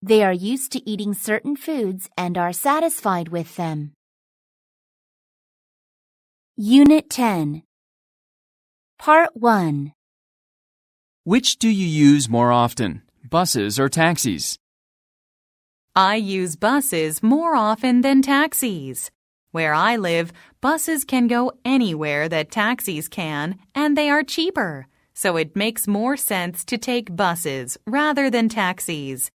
They are used to eating certain foods and are satisfied with them. Unit 10. Part 1. Which do you use more often, buses or taxis? I use buses more often than taxis. Where I live, buses can go anywhere that taxis can, and they are cheaper, so it makes more sense to take buses rather than taxis.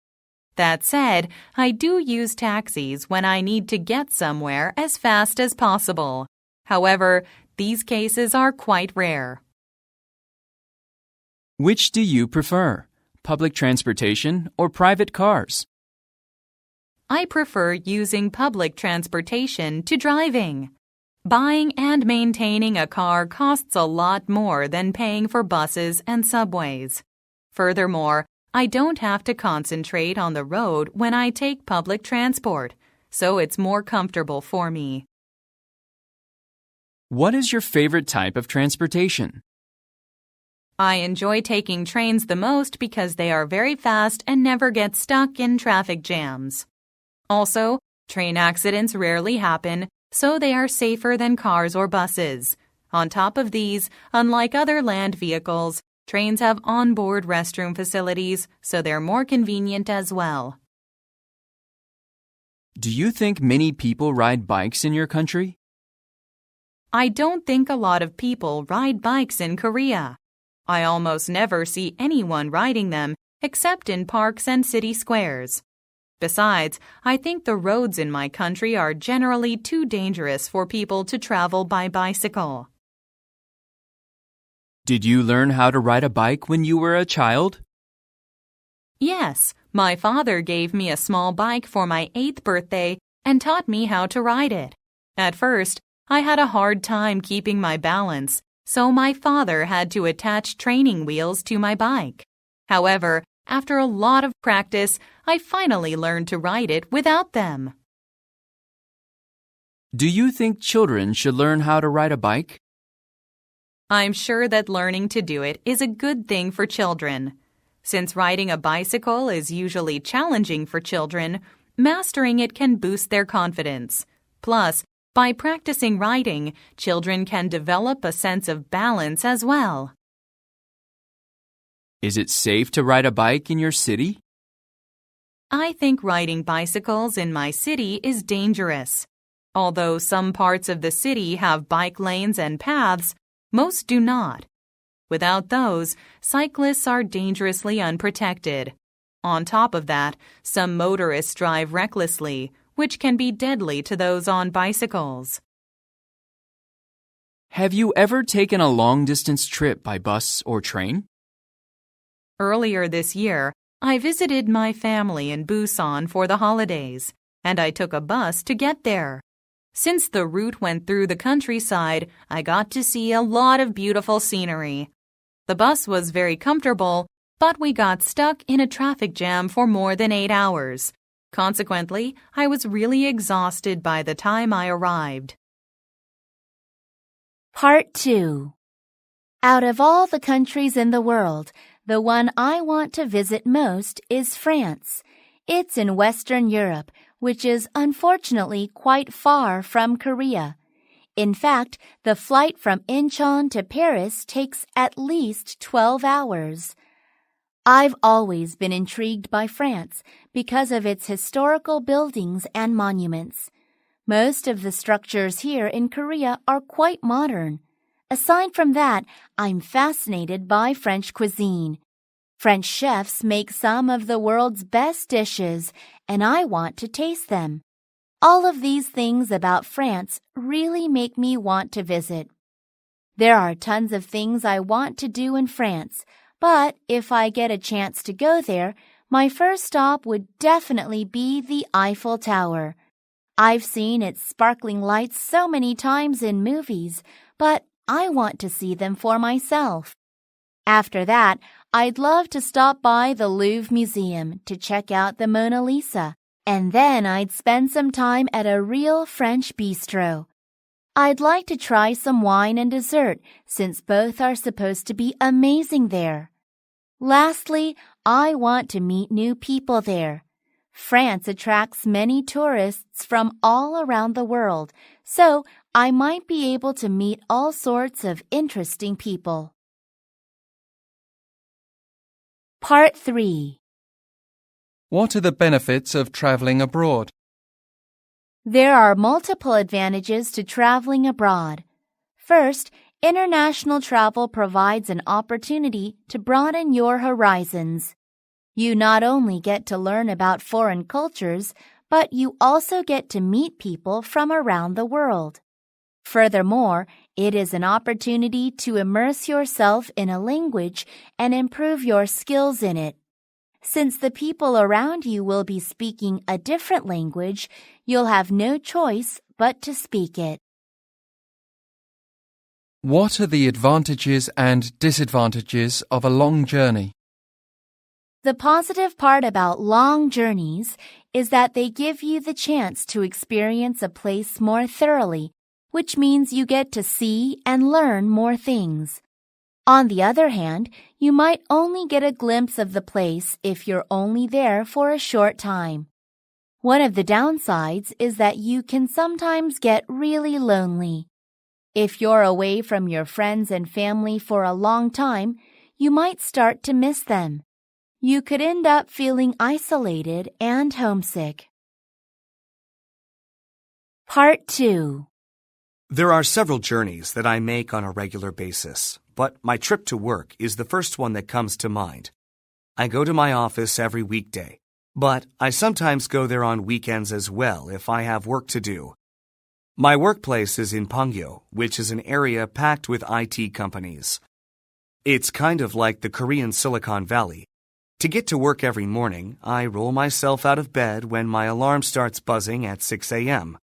That said, I do use taxis when I need to get somewhere as fast as possible. However, these cases are quite rare. Which do you prefer, public transportation or private cars? I prefer using public transportation to driving. Buying and maintaining a car costs a lot more than paying for buses and subways. Furthermore, I don't have to concentrate on the road when I take public transport, so it's more comfortable for me. What is your favorite type of transportation? I enjoy taking trains the most because they are very fast and never get stuck in traffic jams. Also, train accidents rarely happen, so they are safer than cars or buses. On top of these, unlike other land vehicles, trains have onboard restroom facilities, so they're more convenient as well. Do you think many people ride bikes in your country? I don't think a lot of people ride bikes in Korea. I almost never see anyone riding them except in parks and city squares. Besides, I think the roads in my country are generally too dangerous for people to travel by bicycle. Did you learn how to ride a bike when you were a child? Yes, my father gave me a small bike for my 8th birthday and taught me how to ride it. At first, I had a hard time keeping my balance, so my father had to attach training wheels to my bike. However, after a lot of practice, I finally learned to ride it without them. Do you think children should learn how to ride a bike? I'm sure that learning to do it is a good thing for children. Since riding a bicycle is usually challenging for children, mastering it can boost their confidence. Plus, by practicing riding, children can develop a sense of balance as well. Is it safe to ride a bike in your city? I think riding bicycles in my city is dangerous. Although some parts of the city have bike lanes and paths, most do not. Without those, cyclists are dangerously unprotected. On top of that, some motorists drive recklessly, which can be deadly to those on bicycles. Have you ever taken a long-distance trip by bus or train? Earlier this year, I visited my family in Busan for the holidays, and I took a bus to get there. Since the route went through the countryside, I got to see a lot of beautiful scenery. The bus was very comfortable, but we got stuck in a traffic jam for more than 8 hours. Consequently, I was really exhausted by the time I arrived. Part 2. Out of all the countries in the world, the one I want to visit most is France. It's in Western Europe, which is unfortunately quite far from Korea. In fact, the flight from Incheon to Paris takes at least 12 hours. I've always been intrigued by France because of its historical buildings and monuments. Most of the structures here in Korea are quite modern. Aside from that, I'm fascinated by French cuisine. French chefs make some of the world's best dishes, and I want to taste them. All of these things about France really make me want to visit. There are tons of things I want to do in France, but if I get a chance to go there, my first stop would definitely be the Eiffel Tower. I've seen its sparkling lights so many times in movies, but I want to see them for myself. After that, I'd love to stop by the Louvre Museum to check out the Mona Lisa, and then I'd spend some time at a real French bistro. I'd like to try some wine and dessert since both are supposed to be amazing there. Lastly, I want to meet new people there. France attracts many tourists from all around the world, so I might be able to meet all sorts of interesting people. Part 3. What are the benefits of traveling abroad? There are multiple advantages to traveling abroad. First, international travel provides an opportunity to broaden your horizons. You not only get to learn about foreign cultures, but you also get to meet people from around the world. Furthermore, it is an opportunity to immerse yourself in a language and improve your skills in it. Since the people around you will be speaking a different language, you'll have no choice but to speak it. What are the advantages and disadvantages of a long journey? The positive part about long journeys is that they give you the chance to experience a place more thoroughly, which means you get to see and learn more things. On the other hand, you might only get a glimpse of the place if you're only there for a short time. One of the downsides is that you can sometimes get really lonely. If you're away from your friends and family for a long time, you might start to miss them. You could end up feeling isolated and homesick. Part 2. There are several journeys that I make on a regular basis, but my trip to work is the first one that comes to mind. I go to my office every weekday, but I sometimes go there on weekends as well if I have work to do. My workplace is in Pangyo, which is an area packed with IT companies. It's kind of like the Korean Silicon Valley. To get to work every morning, I roll myself out of bed when my alarm starts buzzing at 6 a.m.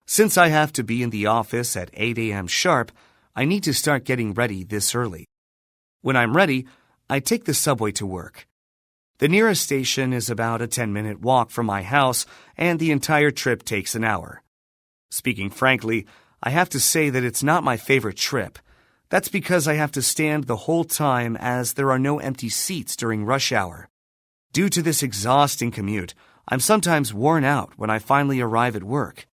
Since I have to be in the office at 8 a.m. sharp, I need to start getting ready this early. When I'm ready, I take the subway to work. The nearest station is about a 10-minute walk from my house, and the entire trip takes an hour. Speaking frankly, I have to say that it's not my favorite trip. That's because I have to stand the whole time as there are no empty seats during rush hour. Due to this exhausting commute, I'm sometimes worn out when I finally arrive at work.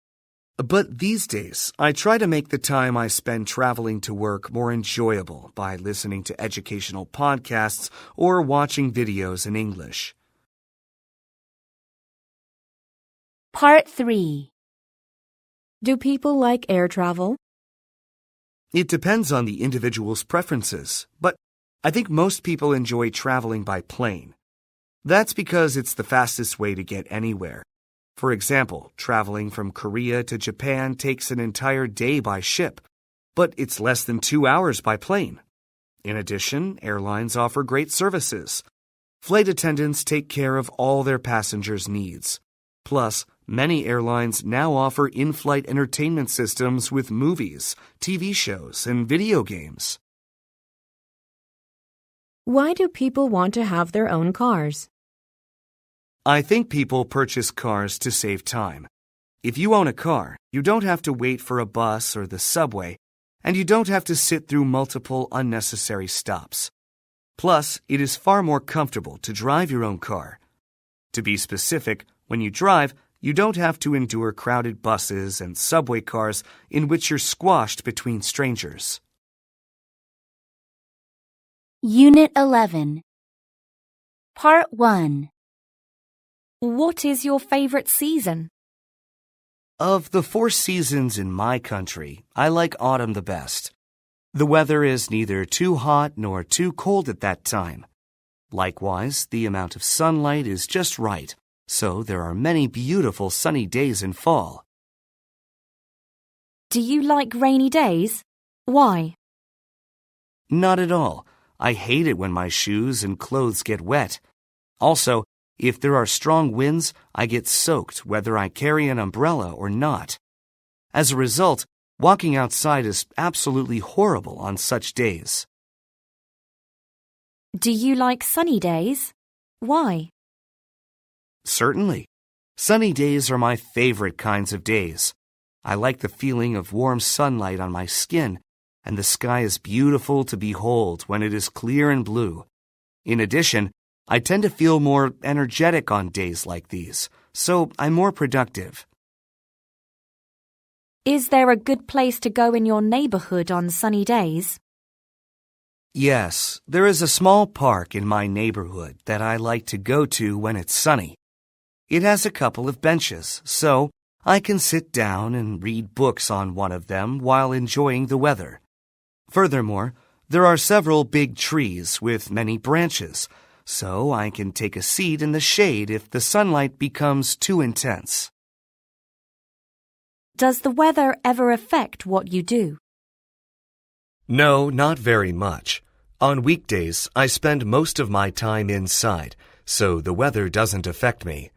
But these days, I try to make the time I spend traveling to work more enjoyable by listening to educational podcasts or watching videos in English. Part 3. Do people like air travel? It depends on the individual's preferences, but I think most people enjoy traveling by plane. That's because it's the fastest way to get anywhere. For example, traveling from Korea to Japan takes an entire day by ship, but it's less than 2 hours by plane. In addition, airlines offer great services. Flight attendants take care of all their passengers' needs. Plus, many airlines now offer in-flight entertainment systems with movies, TV shows, and video games. Why do people want to have their own cars? I think people purchase cars to save time. If you own a car, you don't have to wait for a bus or the subway, and you don't have to sit through multiple unnecessary stops. Plus, it is far more comfortable to drive your own car. To be specific, when you drive, you don't have to endure crowded buses and subway cars in which you're squashed between strangers. Unit 11. Part 1. What is your favorite season? Of the 4 seasons in my country, I like autumn the best. The weather is neither too hot nor too cold at that time. Likewise, the amount of sunlight is just right, so there are many beautiful sunny days in fall. Do you like rainy days? Why? Not at all. I hate it when my shoes and clothes get wet. Also, if there are strong winds, I get soaked whether I carry an umbrella or not. As a result, walking outside is absolutely horrible on such days. Do you like sunny days? Why? Certainly. Sunny days are my favorite kinds of days. I like the feeling of warm sunlight on my skin, and the sky is beautiful to behold when it is clear and blue. In addition, I tend to feel more energetic on days like these, so I'm more productive. Is there a good place to go in your neighborhood on sunny days? Yes, there is a small park in my neighborhood that I like to go to when it's sunny. It has a couple of benches, so I can sit down and read books on one of them while enjoying the weather. Furthermore, there are several big trees with many branches, so I can take a seat in the shade if the sunlight becomes too intense. Does the weather ever affect what you do? No, not very much. On weekdays, I spend most of my time inside, so the weather doesn't affect me.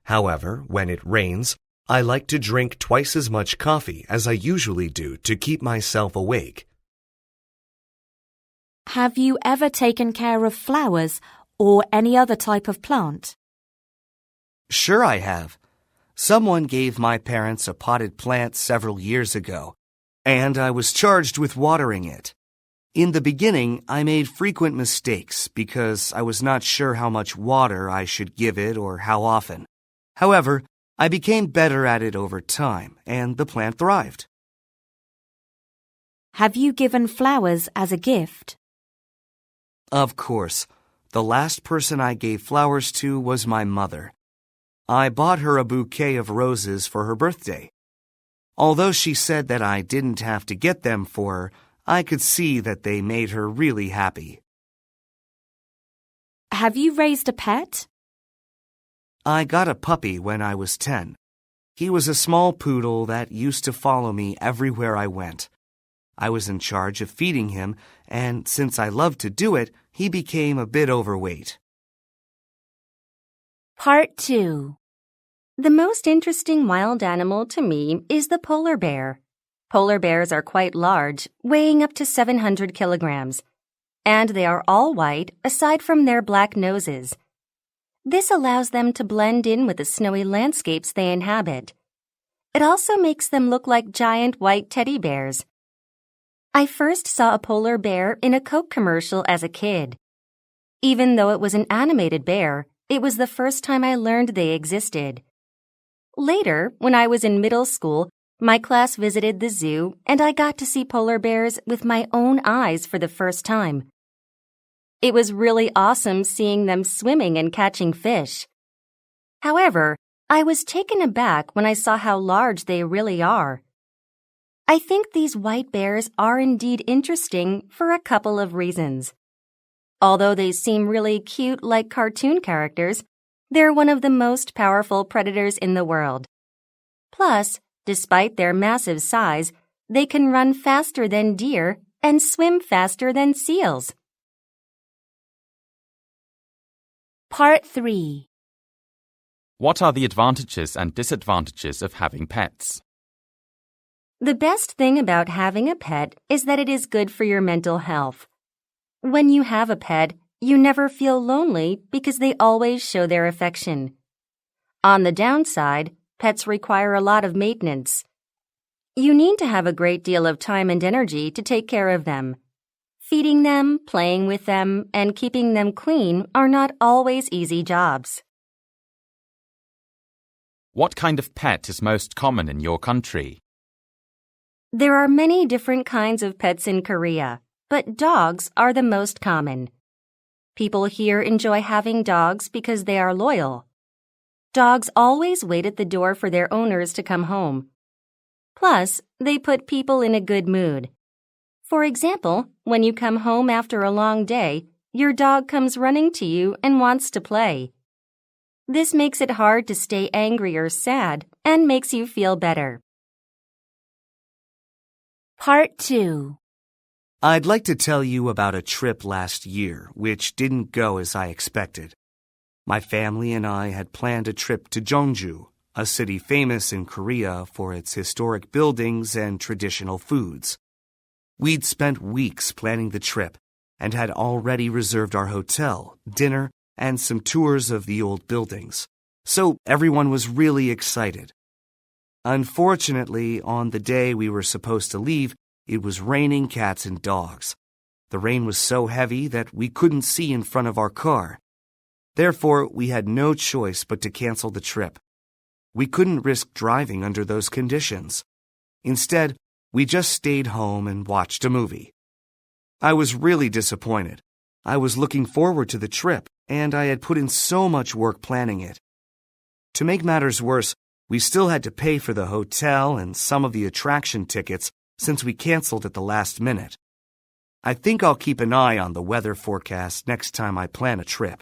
However, when it rains, I like to drink twice as much coffee as I usually do to keep myself awake. Have you ever taken care of flowers or any other type of plant? Sure I have. Someone gave my parents a potted plant several years ago, and I was charged with watering it. In the beginning, I made frequent mistakes because I was not sure how much water I should give it or how often. However, I became better at it over time, and the plant thrived. Have you given flowers as a gift? Of course. The last person I gave flowers to was my mother. I bought her a bouquet of roses for her birthday. Although she said that I didn't have to get them for her, I could see that they made her really happy. Have you raised a pet? I got a puppy when I was 10. He was a small poodle that used to follow me everywhere I went. I was in charge of feeding him, and since I loved to do it, he became a bit overweight. Part 2. The most interesting wild animal to me is the polar bear. Polar bears are quite large, weighing up to 700 kilograms, and they are all white aside from their black noses. This allows them to blend in with the snowy landscapes they inhabit. It also makes them look like giant white teddy bears. I first saw a polar bear in a Coke commercial as a kid. Even though it was an animated bear, it was the first time I learned they existed. Later, when I was in middle school, my class visited the zoo and I got to see polar bears with my own eyes for the first time. It was really awesome seeing them swimming and catching fish. However, I was taken aback when I saw how large they really are. I think these white bears are indeed interesting for a couple of reasons. Although they seem really cute like cartoon characters, they're one of the most powerful predators in the world. Plus, despite their massive size, they can run faster than deer and swim faster than seals. Part 3. What are the advantages and disadvantages of having pets? The best thing about having a pet is that it is good for your mental health. When you have a pet, you never feel lonely because they always show their affection. On the downside, pets require a lot of maintenance. You need to have a great deal of time and energy to take care of them. Feeding them, playing with them, and keeping them clean are not always easy jobs. What kind of pet is most common in your country? There are many different kinds of pets in Korea, but dogs are the most common. People here enjoy having dogs because they are loyal. Dogs always wait at the door for their owners to come home. Plus, they put people in a good mood. For example, when you come home after a long day, your dog comes running to you and wants to play. This makes it hard to stay angry or sad and makes you feel better. Part 2. I'd like to tell you about a trip last year, which didn't go as I expected. My family and I had planned a trip to Jeonju, a city famous in Korea for its historic buildings and traditional foods. We'd spent weeks planning the trip and had already reserved our hotel, dinner, and some tours of the old buildings, so everyone was really excited. Unfortunately, on the day we were supposed to leave, it was raining cats and dogs. The rain was so heavy that we couldn't see in front of our car. Therefore, we had no choice but to cancel the trip. We couldn't risk driving under those conditions. Instead, we just stayed home and watched a movie. I was really disappointed. I was looking forward to the trip, and I had put in so much work planning it. To make matters worse, we still had to pay for the hotel and some of the attraction tickets since we canceled at the last minute. I think I'll keep an eye on the weather forecast next time I plan a trip.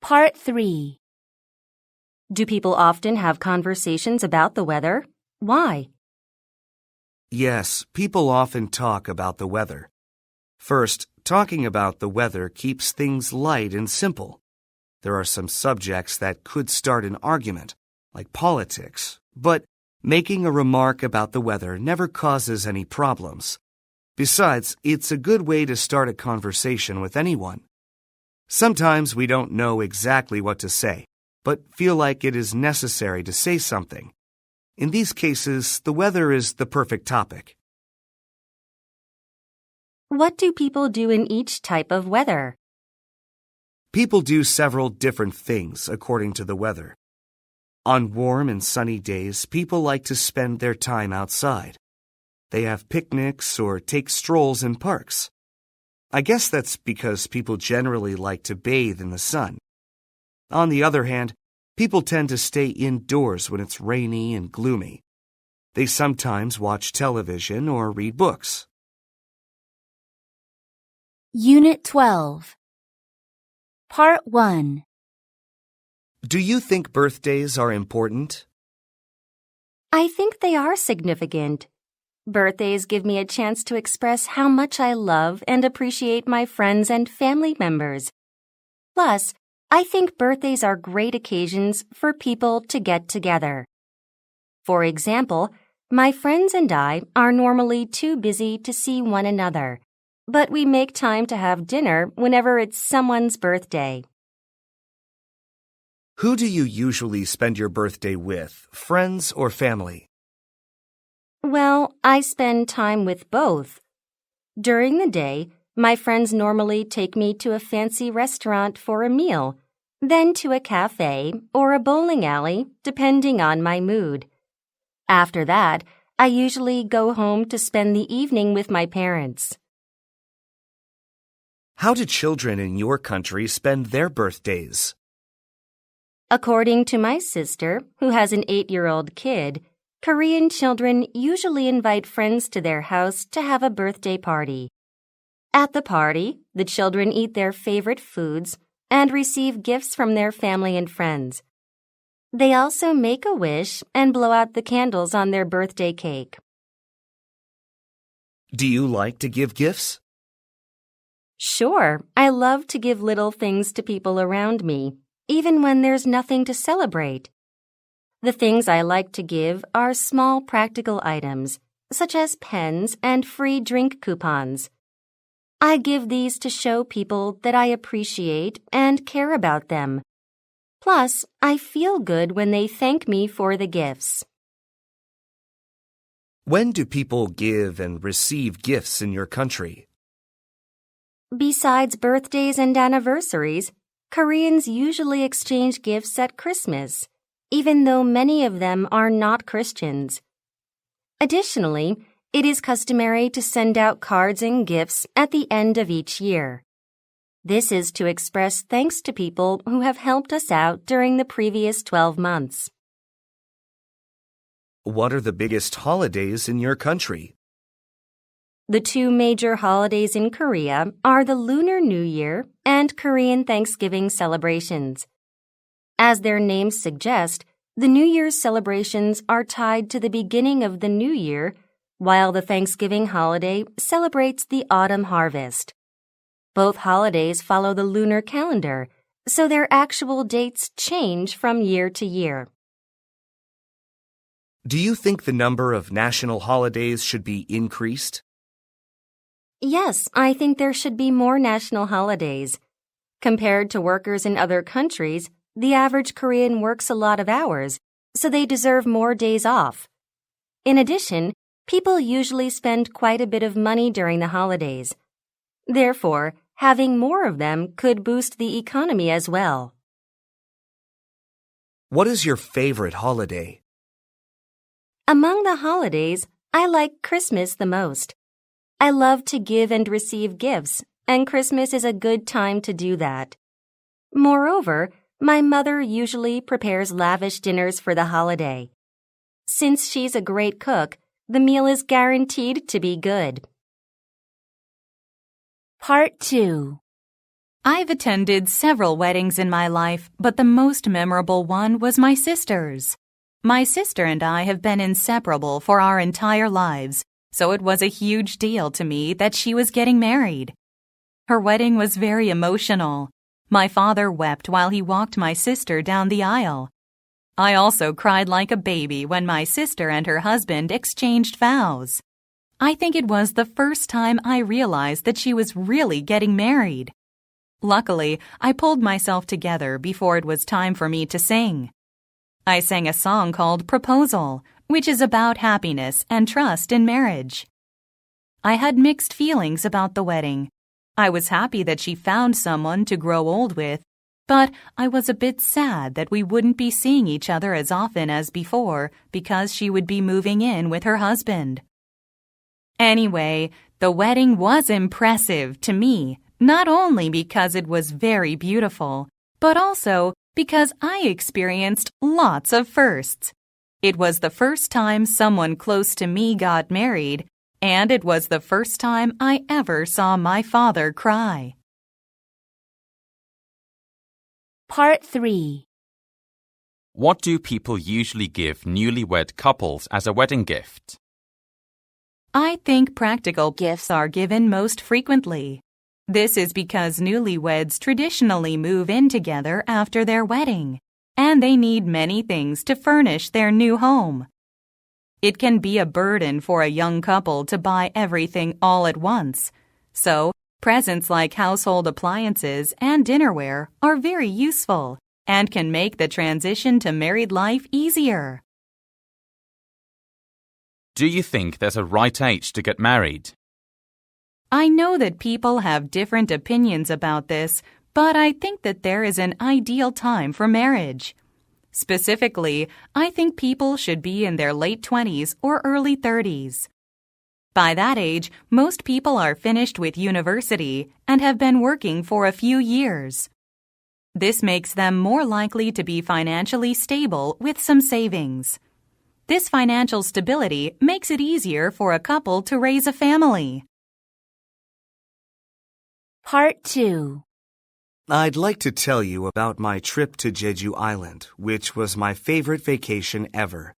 Part 3. Do people often have conversations about the weather? Why? Yes, people often talk about the weather. First, talking about the weather keeps things light and simple. There are some subjects that could start an argument, like politics, but making a remark about the weather never causes any problems. Besides, it's a good way to start a conversation with anyone. Sometimes we don't know exactly what to say, but feel like it is necessary to say something. In these cases, the weather is the perfect topic. What do people do in each type of weather? People do several different things according to the weather. On warm and sunny days, people like to spend their time outside. They have picnics or take strolls in parks. I guess that's because people generally like to bathe in the sun. On the other hand, people tend to stay indoors when it's rainy and gloomy. They sometimes watch television or read books. Unit 12. Part 1. Do you think birthdays are important? I think they are significant. Birthdays give me a chance to express how much I love and appreciate my friends and family members. Plus, I think birthdays are great occasions for people to get together. For example, my friends and I are normally too busy to see one another, but we make time to have dinner whenever it's someone's birthday. Who do you usually spend your birthday with, friends or family? Well, I spend time with both. During the day, my friends normally take me to a fancy restaurant for a meal, then to a cafe or a bowling alley, depending on my mood. After that, I usually go home to spend the evening with my parents. How do children in your country spend their birthdays? According to my sister, who has an 8-year-old kid, Korean children usually invite friends to their house to have a birthday party. At the party, the children eat their favorite foods and receive gifts from their family and friends. They also make a wish and blow out the candles on their birthday cake. Do you like to give gifts? Sure, I love to give little things to people around me, even when there's nothing to celebrate. The things I like to give are small practical items, such as pens and free drink coupons. I give these to show people that I appreciate and care about them. Plus, I feel good when they thank me for the gifts. When do people give and receive gifts in your country? Besides birthdays and anniversaries, Koreans usually exchange gifts at Christmas, even though many of them are not Christians. Additionally, it is customary to send out cards and gifts at the end of each year. This is to express thanks to people who have helped us out during the previous 12 months. What are the biggest holidays in your country? The two major holidays in Korea are the Lunar New Year and Korean Thanksgiving celebrations. As their names suggest, the New Year's celebrations are tied to the beginning of the new year, while the Thanksgiving holiday celebrates the autumn harvest. Both holidays follow the lunar calendar, so their actual dates change from year to year. Do you think the number of national holidays should be increased? Yes, I think there should be more national holidays. Compared to workers in other countries, the average Korean works a lot of hours, so they deserve more days off. In addition, people usually spend quite a bit of money during the holidays. Therefore, having more of them could boost the economy as well. What is your favorite holiday? Among the holidays, I like Christmas the most. I love to give and receive gifts, and Christmas is a good time to do that. Moreover, my mother usually prepares lavish dinners for the holiday. Since she's a great cook, the meal is guaranteed to be good. Part 2. I've attended several weddings in my life, but the most memorable one was my sister's. My sister and I have been inseparable for our entire lives, so it was a huge deal to me that she was getting married. Her wedding was very emotional. My father wept while he walked my sister down the aisle. I also cried like a baby when my sister and her husband exchanged vows. I think it was the first time I realized that she was really getting married. Luckily, I pulled myself together before it was time for me to sing. I sang a song called Proposal, which is about happiness and trust in marriage. I had mixed feelings about the wedding. I was happy that she found someone to grow old with, but I was a bit sad that we wouldn't be seeing each other as often as before because she would be moving in with her husband. Anyway, the wedding was impressive to me, not only because it was very beautiful, but also because I experienced lots of firsts. It was the first time someone close to me got married, and it was the first time I ever saw my father cry. Part 3. What do people usually give newlywed couples as a wedding gift? I think practical gifts are given most frequently. This is because newlyweds traditionally move in together after their wedding, and they need many things to furnish their new home. It can be a burden for a young couple to buy everything all at once, so presents like household appliances and dinnerware are very useful and can make the transition to married life easier. Do you think there's a right age to get married? I know that people have different opinions about this, but I think that there is an ideal time for marriage. Specifically, I think people should be in their late 20s or early 30s. By that age, most people are finished with university and have been working for a few years. This makes them more likely to be financially stable with some savings. This financial stability makes it easier for a couple to raise a family. Part 2. I'd like to tell you about my trip to Jeju Island, which was my favorite vacation ever.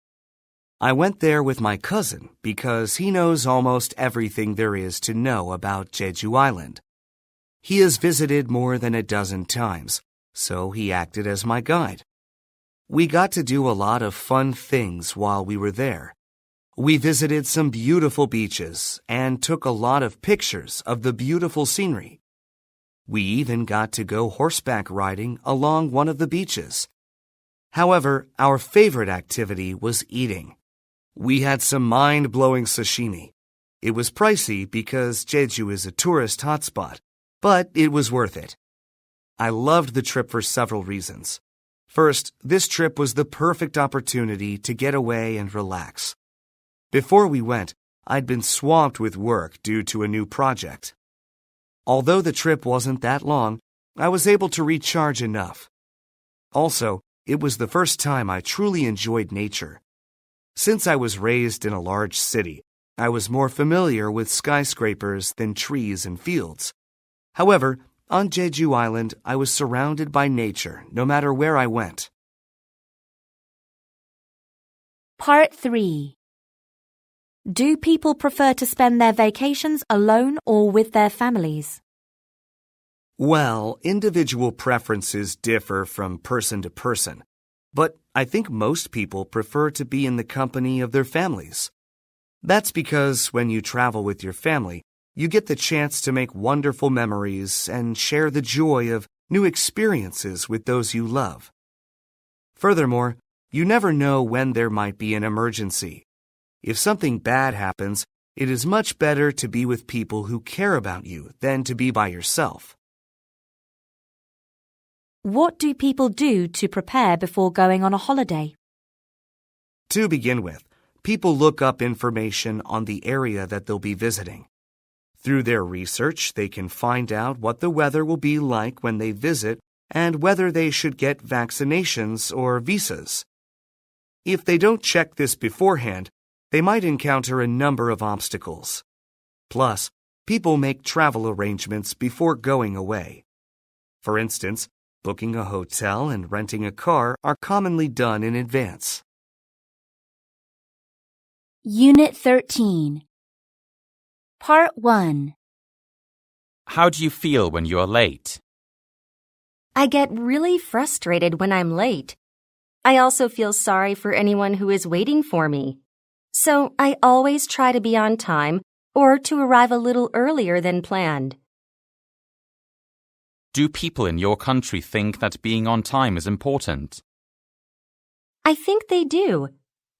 I went there with my cousin because he knows almost everything there is to know about Jeju Island. He has visited more than a dozen times, so he acted as my guide. We got to do a lot of fun things while we were there. We visited some beautiful beaches and took a lot of pictures of the beautiful scenery. We even got to go horseback riding along one of the beaches. However, our favorite activity was eating. We had some mind-blowing sashimi. It was pricey because Jeju is a tourist hotspot, but it was worth it. I loved the trip for several reasons. First, this trip was the perfect opportunity to get away and relax. Before we went, I'd been swamped with work due to a new project. Although the trip wasn't that long, I was able to recharge enough. Also, it was the first time I truly enjoyed nature. Since I was raised in a large city, I was more familiar with skyscrapers than trees and fields. However, on Jeju Island, I was surrounded by nature no matter where I went. Part 3. Do people prefer to spend their vacations alone or with their families? Well, individual preferences differ from person to person, but I think most people prefer to be in the company of their families. That's because when you travel with your family, you get the chance to make wonderful memories and share the joy of new experiences with those you love. Furthermore, you never know when there might be an emergency. If something bad happens, it is much better to be with people who care about you than to be by yourself. What do people do to prepare before going on a holiday? To begin with, people look up information on the area that they'll be visiting. Through their research, they can find out what the weather will be like when they visit and whether they should get vaccinations or visas. If they don't check this beforehand, they might encounter a number of obstacles. Plus, people make travel arrangements before going away. For instance, booking a hotel and renting a car are commonly done in advance. Unit 13. Part 1. How do you feel when you are late? I get really frustrated when I'm late. I also feel sorry for anyone who is waiting for me. So I always try to be on time or to arrive a little earlier than planned. Do people in your country think that being on time is important? I think they do.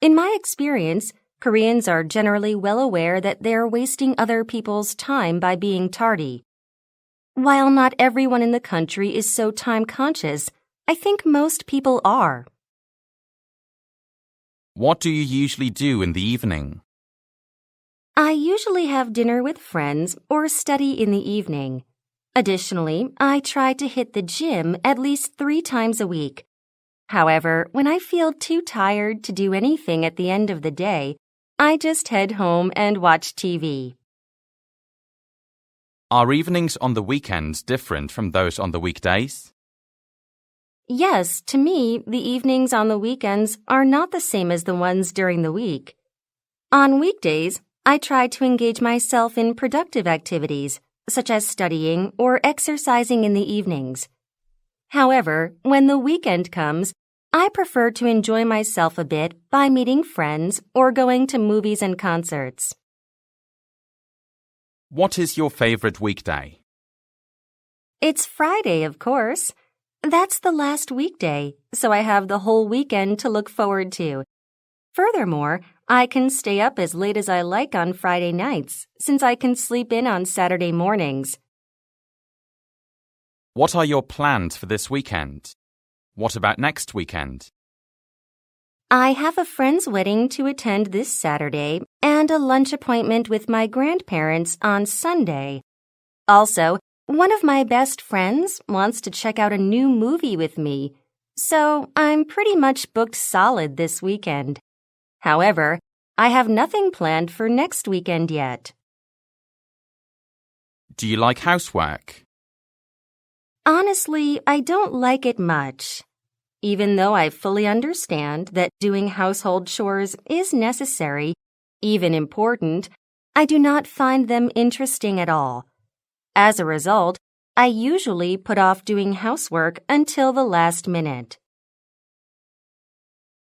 In my experience, Koreans are generally well aware that they're wasting other people's time by being tardy. While not everyone in the country is so time conscious, I think most people are. What do you usually do in the evening? I usually have dinner with friends or study in the evening. Additionally, I try to hit the gym at least 3 times a week. However, when I feel too tired to do anything at the end of the day, I just head home and watch TV. Are evenings on the weekends different from those on the weekdays? Yes, to me, the evenings on the weekends are not the same as the ones during the week. On weekdays, I try to engage myself in productive activities, such as studying or exercising in the evenings. However, when the weekend comes, I prefer to enjoy myself a bit by meeting friends or going to movies and concerts. What is your favorite weekday? It's Friday, of course. That's the last weekday, so I have the whole weekend to look forward to. Furthermore, I can stay up as late as I like on Friday nights, since I can sleep in on Saturday mornings. What are your plans for this weekend? What about next weekend? I have a friend's wedding to attend this Saturday and a lunch appointment with my grandparents on Sunday. Also, one of my best friends wants to check out a new movie with me, so I'm pretty much booked solid this weekend. However, I have nothing planned for next weekend yet. Do you like housework? Honestly, I don't like it much. Even though I fully understand that doing household chores is necessary, even important, I do not find them interesting at all. As a result, I usually put off doing housework until the last minute.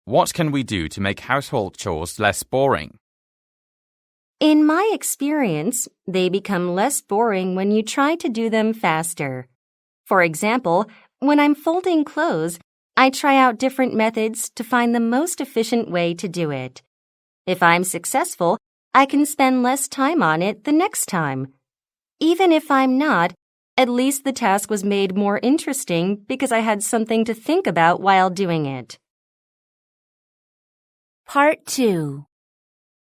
What can we do to make household chores less boring? In my experience, they become less boring when you try to do them faster. For example, when I'm folding clothes, I try out different methods to find the most efficient way to do it. If I'm successful, I can spend less time on it the next time. Even if I'm not, at least the task was made more interesting because I had something to think about while doing it. Part 2.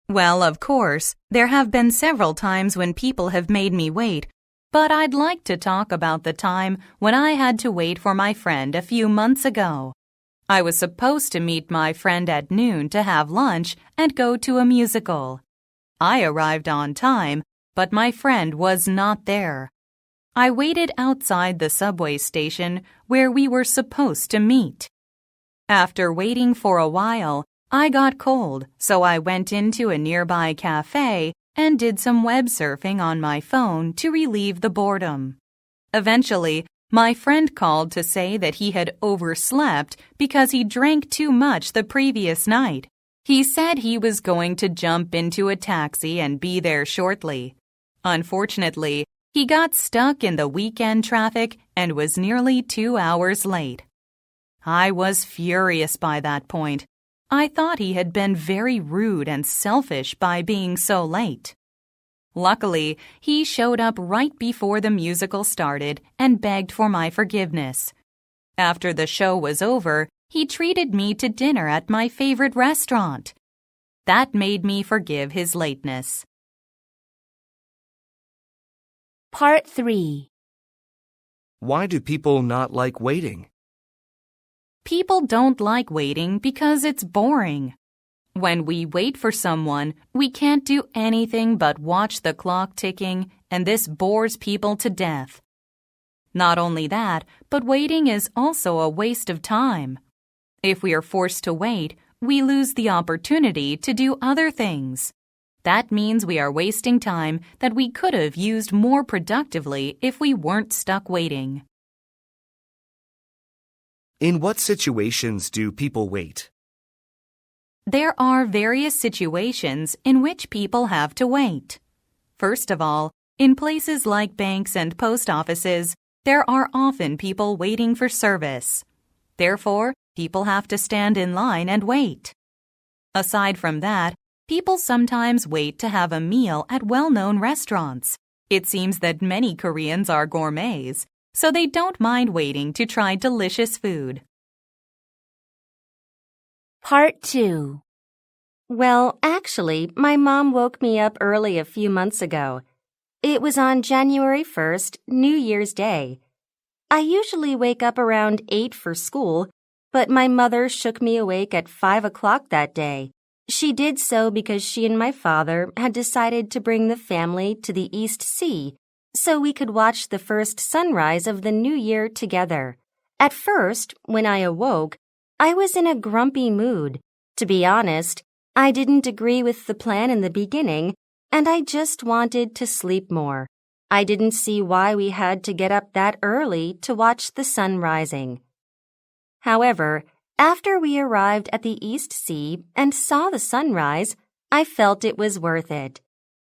Well, of course, there have been several times when people have made me wait, but I'd like to talk about the time when I had to wait for my friend a few months ago. I was supposed to meet my friend at noon to have lunch and go to a musical. I arrived on time, but my friend was not there. I waited outside the subway station where we were supposed to meet. After waiting for a while, I got cold, so I went into a nearby cafe and did some web surfing on my phone to relieve the boredom. Eventually, my friend called to say that he had overslept because he drank too much the previous night. He said he was going to jump into a taxi and be there shortly. Unfortunately, he got stuck in the weekend traffic and was nearly 2 hours late. I was furious by that point. I thought he had been very rude and selfish by being so late. Luckily, he showed up right before the musical started and begged for my forgiveness. After the show was over, he treated me to dinner at my favorite restaurant. That made me forgive his lateness. Part 3. Why do people not like waiting? People don't like waiting because it's boring. When we wait for someone, we can't do anything but watch the clock ticking, and this bores people to death. Not only that, but waiting is also a waste of time. If we are forced to wait, we lose the opportunity to do other things. That means we are wasting time that we could have used more productively if we weren't stuck waiting. In what situations do people wait? There are various situations in which people have to wait. First of all, in places like banks and post offices, there are often people waiting for service. Therefore, people have to stand in line and wait. Aside from that, people sometimes wait to have a meal at well-known restaurants. It seems that many Koreans are gourmets, so they don't mind waiting to try delicious food. Part 2. Well, actually, my mom woke me up early a few months ago. It was on January 1st, New Year's Day. I usually wake up around 8 for school, but my mother shook me awake at 5 o'clock that day. She did so because she and my father had decided to bring the family to the East Sea so we could watch the first sunrise of the new year together. At first, when I awoke, I was in a grumpy mood. To be honest, I didn't agree with the plan in the beginning, and I just wanted to sleep more. I didn't see why we had to get up that early to watch the sun rising. However, after we arrived at the East Sea and saw the sunrise, I felt it was worth it.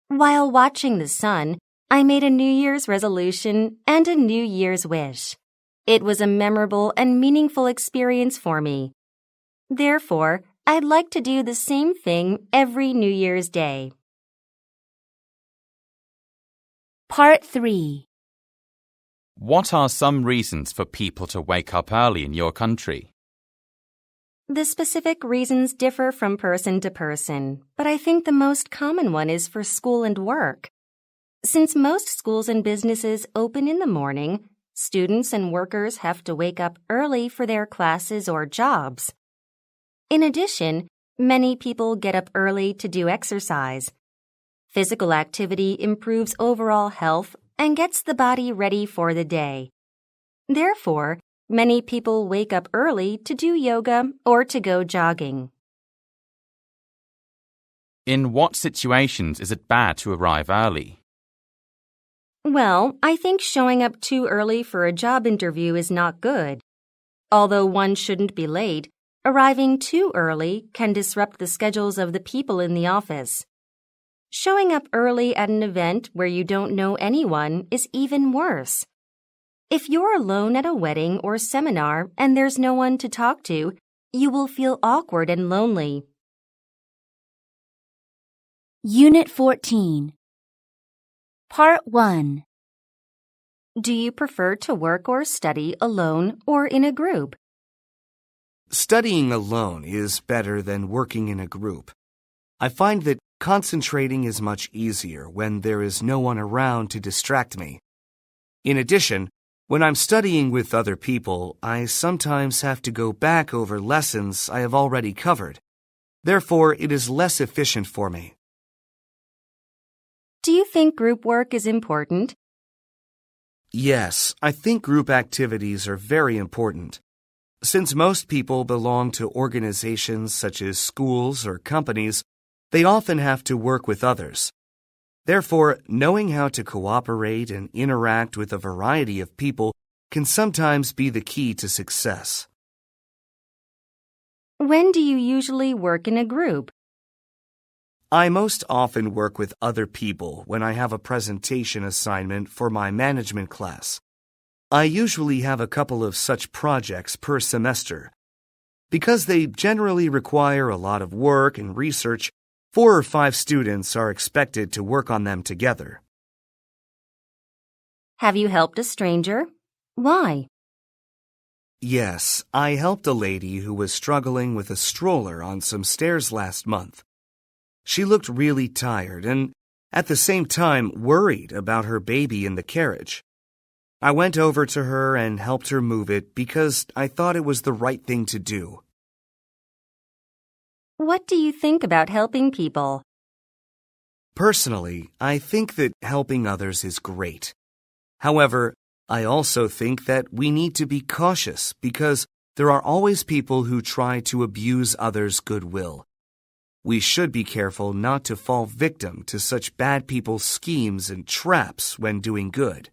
While watching the sun, I made a New Year's resolution and a New Year's wish. It was a memorable and meaningful experience for me. Therefore, I'd like to do the same thing every New Year's Day. Part 3. What are some reasons for people to wake up early in your country? The specific reasons differ from person to person, but I think the most common one is for school and work. Since most schools and businesses open in the morning, students and workers have to wake up early for their classes or jobs. In addition, many people get up early to do exercise. Physical activity improves overall health and gets the body ready for the day. Therefore, many people wake up early to do yoga or to go jogging. In what situations is it bad to arrive early? Well, I think showing up too early for a job interview is not good. Although one shouldn't be late, arriving too early can disrupt the schedules of the people in the office. Showing up early at an event where you don't know anyone is even worse. If you're alone at a wedding or seminar and there's no one to talk to, you will feel awkward and lonely. Unit 14. Part 1. Do you prefer to work or study alone or in a group? Studying alone is better than working in a group. I find that concentrating is much easier when there is no one around to distract me. In addition, when I'm studying with other people, I sometimes have to go back over lessons I have already covered. Therefore, it is less efficient for me. Do you think group work is important? Yes, I think group activities are very important. Since most people belong to organizations such as schools or companies, they often have to work with others. Therefore, knowing how to cooperate and interact with a variety of people can sometimes be the key to success. When do you usually work in a group? I most often work with other people when I have a presentation assignment for my management class. I usually have a couple of such projects per semester. Because they generally require a lot of work and research, 4 or 5 students are expected to work on them together. Have you helped a stranger? Why? Yes, I helped a lady who was struggling with a stroller on some stairs last month. She looked really tired and, at the same time, worried about her baby in the carriage. I went over to her and helped her move it because I thought it was the right thing to do. What do you think about helping people? Personally, I think that helping others is great. However, I also think that we need to be cautious because there are always people who try to abuse others' goodwill. We should be careful not to fall victim to such bad people's schemes and traps when doing good.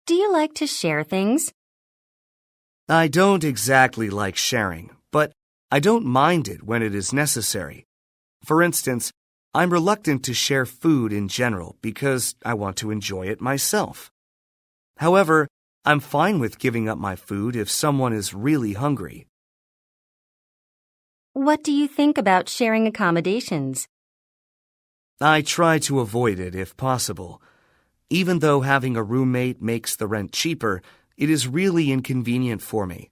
Do you like to share things? I don't exactly like sharing, but I don't mind it when it is necessary. For instance, I'm reluctant to share food in general because I want to enjoy it myself. However, I'm fine with giving up my food if someone is really hungry. What do you think about sharing accommodations? I try to avoid it if possible. Even though having a roommate makes the rent cheaper, it is really inconvenient for me.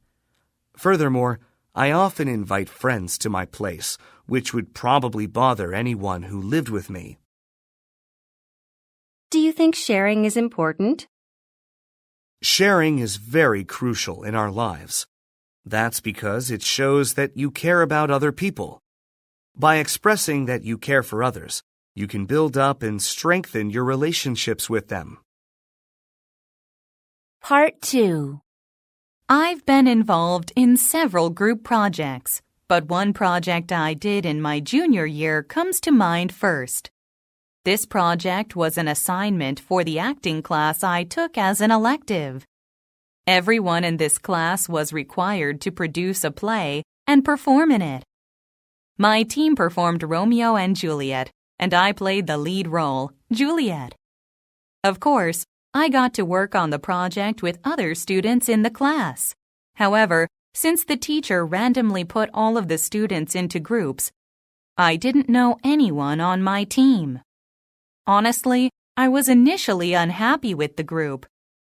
Furthermore, I often invite friends to my place, which would probably bother anyone who lived with me. Do you think sharing is important? Sharing is very crucial in our lives. That's because it shows that you care about other people. By expressing that you care for others, you can build up and strengthen your relationships with them. Part 2. I've been involved in several group projects, but one project I did in my junior year comes to mind first. This project was an assignment for the acting class I took as an elective. Everyone in this class was required to produce a play and perform in it. My team performed Romeo and Juliet, and I played the lead role, Juliet. Of course, I got to work on the project with other students in the class. However, since the teacher randomly put all of the students into groups, I didn't know anyone on my team. Honestly, I was initially unhappy with the group.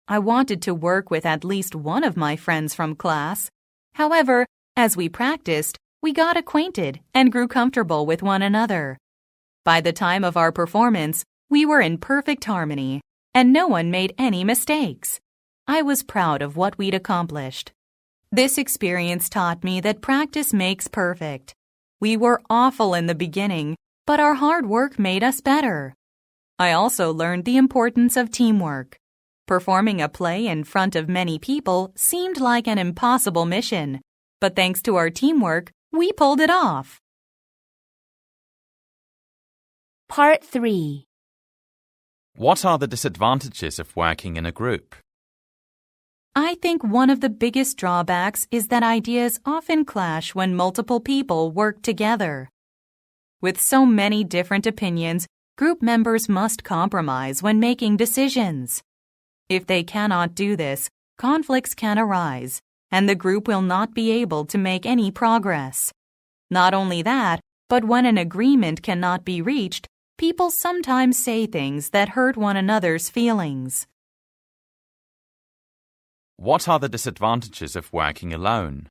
I wanted to work with at least one of my friends from class. However, as we practiced, we got acquainted and grew comfortable with one another. By the time of our performance, we were in perfect harmony, and no one made any mistakes. I was proud of what we'd accomplished. This experience taught me that practice makes perfect. We were awful in the beginning, but our hard work made us better. I also learned the importance of teamwork. Performing a play in front of many people seemed like an impossible mission, but thanks to our teamwork, we pulled it off. Part 3. What are the disadvantages of working in a group? I think one of the biggest drawbacks is that ideas often clash when multiple people work together. With so many different opinions, group members must compromise when making decisions. If they cannot do this, conflicts can arise, and the group will not be able to make any progress. Not only that, but when an agreement cannot be reached, people sometimes say things that hurt one another's feelings. What are the disadvantages of working alone?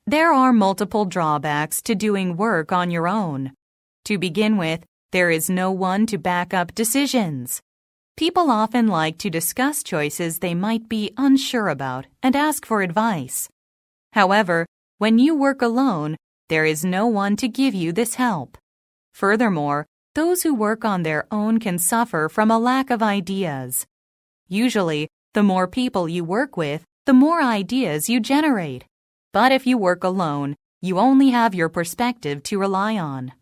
There are multiple drawbacks to doing work on your own. To begin with, there is no one to back up decisions. People often like to discuss choices they might be unsure about and ask for advice. However, when you work alone, there is no one to give you this help. Furthermore, those who work on their own can suffer from a lack of ideas. Usually, the more people you work with, the more ideas you generate. But if you work alone, you only have your perspective to rely on.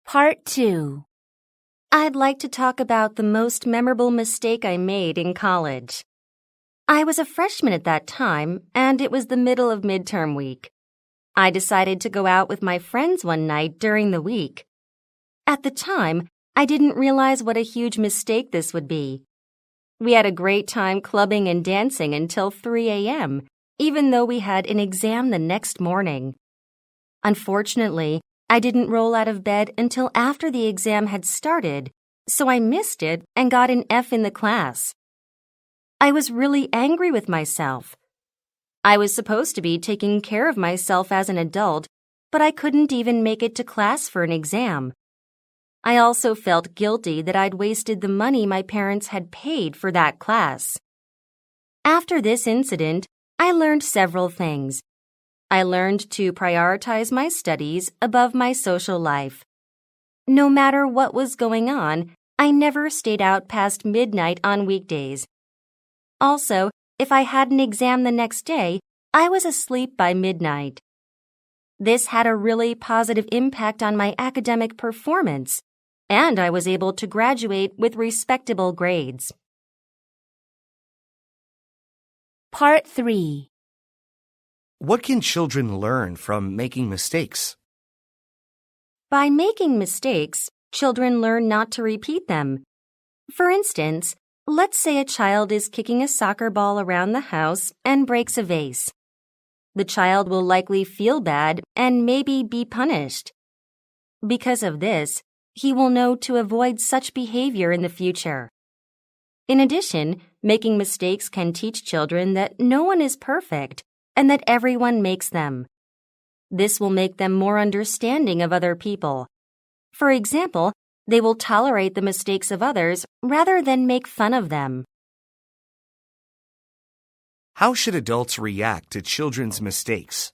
Part 2. I'd like to talk about the most memorable mistake I made in college. I was a freshman at that time, and it was the middle of midterm week. I decided to go out with my friends one night during the week. At the time, I didn't realize what a huge mistake this would be. We had a great time clubbing and dancing until 3 a.m., even though we had an exam the next morning. Unfortunately, I didn't roll out of bed until after the exam had started, so I missed it and got an F in the class. I was really angry with myself. I was supposed to be taking care of myself as an adult, but I couldn't even make it to class for an exam. I also felt guilty that I'd wasted the money my parents had paid for that class. After this incident, I learned several things. I learned to prioritize my studies above my social life. No matter what was going on, I never stayed out past midnight on weekdays. Also, if I had an exam the next day, I was asleep by midnight. This had a really positive impact on my academic performance, and I was able to graduate with respectable grades. Part 3. What can children learn from making mistakes? By making mistakes, children learn not to repeat them. For instance, let's say a child is kicking a soccer ball around the house and breaks a vase. The child will likely feel bad and maybe be punished. Because of this, he will know to avoid such behavior in the future. In addition, making mistakes can teach children that no one is perfect and that everyone makes them. This will make them more understanding of other people. For example, they will tolerate the mistakes of others rather than make fun of them. How should adults react to children's mistakes?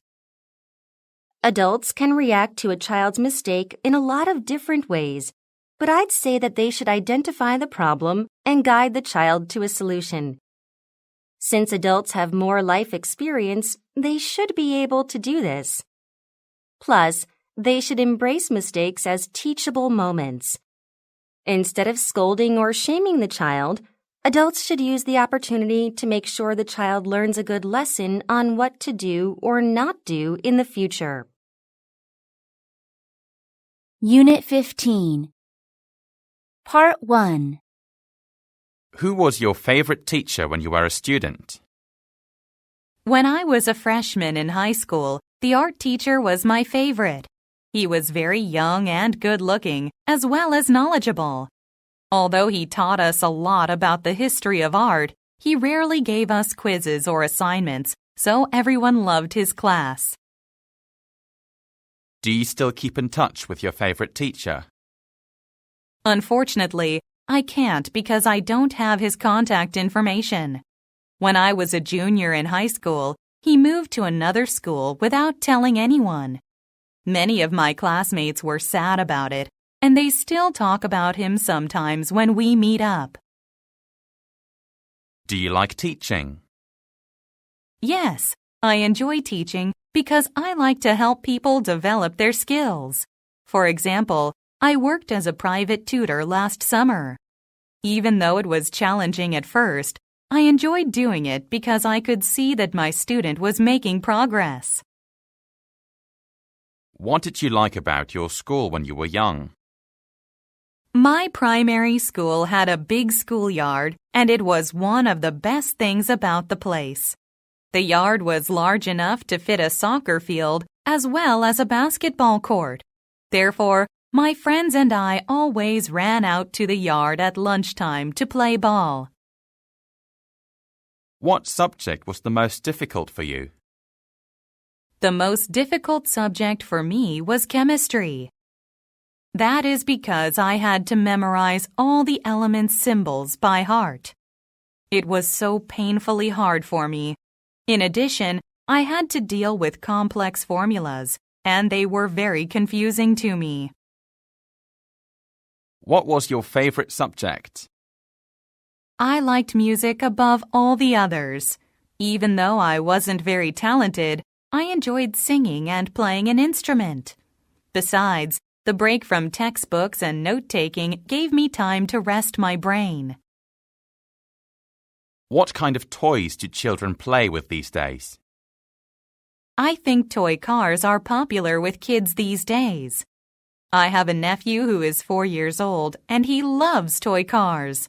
Adults can react to a child's mistake in a lot of different ways, but I'd say that they should identify the problem and guide the child to a solution. Since adults have more life experience, they should be able to do this. Plus, they should embrace mistakes as teachable moments. Instead of scolding or shaming the child, adults should use the opportunity to make sure the child learns a good lesson on what to do or not do in the future. Unit 15. Part 1. Who was your favorite teacher when you were a student? When I was a freshman in high school, the art teacher was my favorite. He was very young and good-looking, as well as knowledgeable. Although he taught us a lot about the history of art, he rarely gave us quizzes or assignments, so everyone loved his class. Do you still keep in touch with your favorite teacher? Unfortunately, I can't because I don't have his contact information. When I was a junior in high school, he moved to another school without telling anyone. Many of my classmates were sad about it, and they still talk about him sometimes when we meet up. Do you like teaching? Yes, I enjoy teaching because I like to help people develop their skills. For example, I worked as a private tutor last summer. Even though it was challenging at first, I enjoyed doing it because I could see that my student was making progress. What did you like about your school when you were young? My primary school had a big schoolyard, and it was one of the best things about the place. The yard was large enough to fit a soccer field as well as a basketball court. Therefore, my friends and I always ran out to the yard at lunchtime to play ball. What subject was the most difficult for you? The most difficult subject for me was chemistry. That is because I had to memorize all the element symbols by heart. It was so painfully hard for me. In addition, I had to deal with complex formulas, and they were very confusing to me. What was your favorite subject? I liked music above all the others. Even though I wasn't very talented, I enjoyed singing and playing an instrument. Besides, the break from textbooks and note-taking gave me time to rest my brain. What kind of toys do children play with these days? I think toy cars are popular with kids these days. I have a nephew who is 4 years old, and he loves toy cars.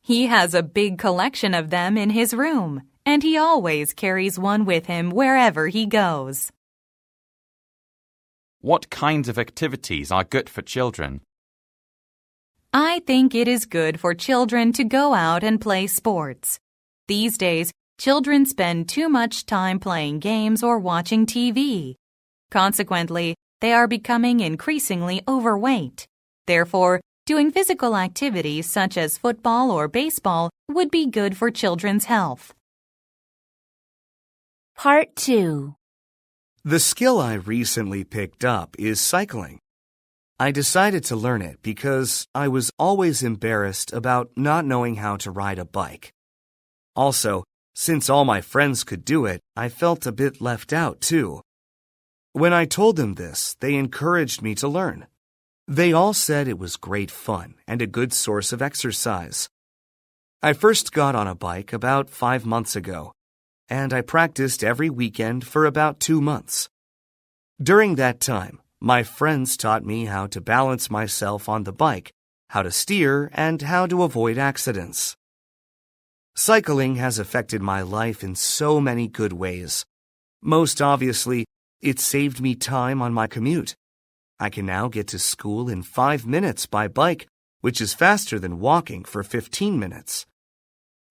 He has a big collection of them in his room, and he always carries one with him wherever he goes. What kinds of activities are good for children? I think it is good for children to go out and play sports. These days, children spend too much time playing games or watching TV. Consequently, they are becoming increasingly overweight. Therefore, doing physical activities such as football or baseball would be good for children's health. Part 2. The skill I recently picked up is cycling. I decided to learn it because I was always embarrassed about not knowing how to ride a bike. Also, since all my friends could do it, I felt a bit left out too. When I told them this, they encouraged me to learn. They all said it was great fun and a good source of exercise. I first got on a bike about 5 months ago, and I practiced every weekend for about 2 months. During that time, my friends taught me how to balance myself on the bike, how to steer, and how to avoid accidents. Cycling has affected my life in so many good ways. Most obviously, it saved me time on my commute. I can now get to school in 5 minutes by bike, which is faster than walking for 15 minutes.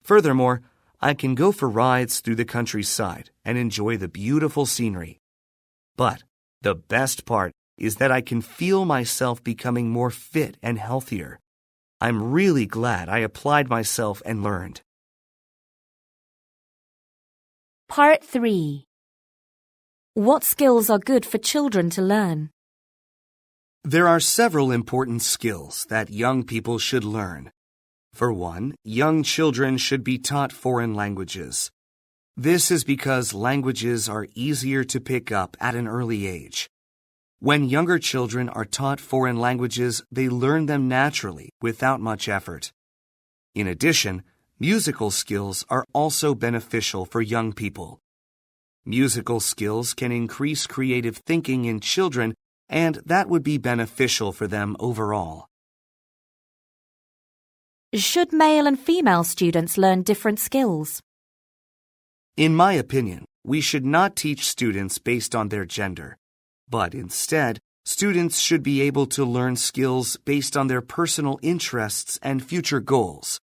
Furthermore, I can go for rides through the countryside and enjoy the beautiful scenery. But the best part is that I can feel myself becoming more fit and healthier. I'm really glad I applied myself and learned. Part 3. What skills are good for children to learn? There are several important skills that young people should learn. For one, young children should be taught foreign languages. This is because languages are easier to pick up at an early age. When younger children are taught foreign languages, they learn them naturally without much effort. In addition, musical skills are also beneficial for young people. Musical skills can increase creative thinking in children, and that would be beneficial for them overall. Should male and female students learn different skills? In my opinion, we should not teach students based on their gender, but instead, students should be able to learn skills based on their personal interests and future goals.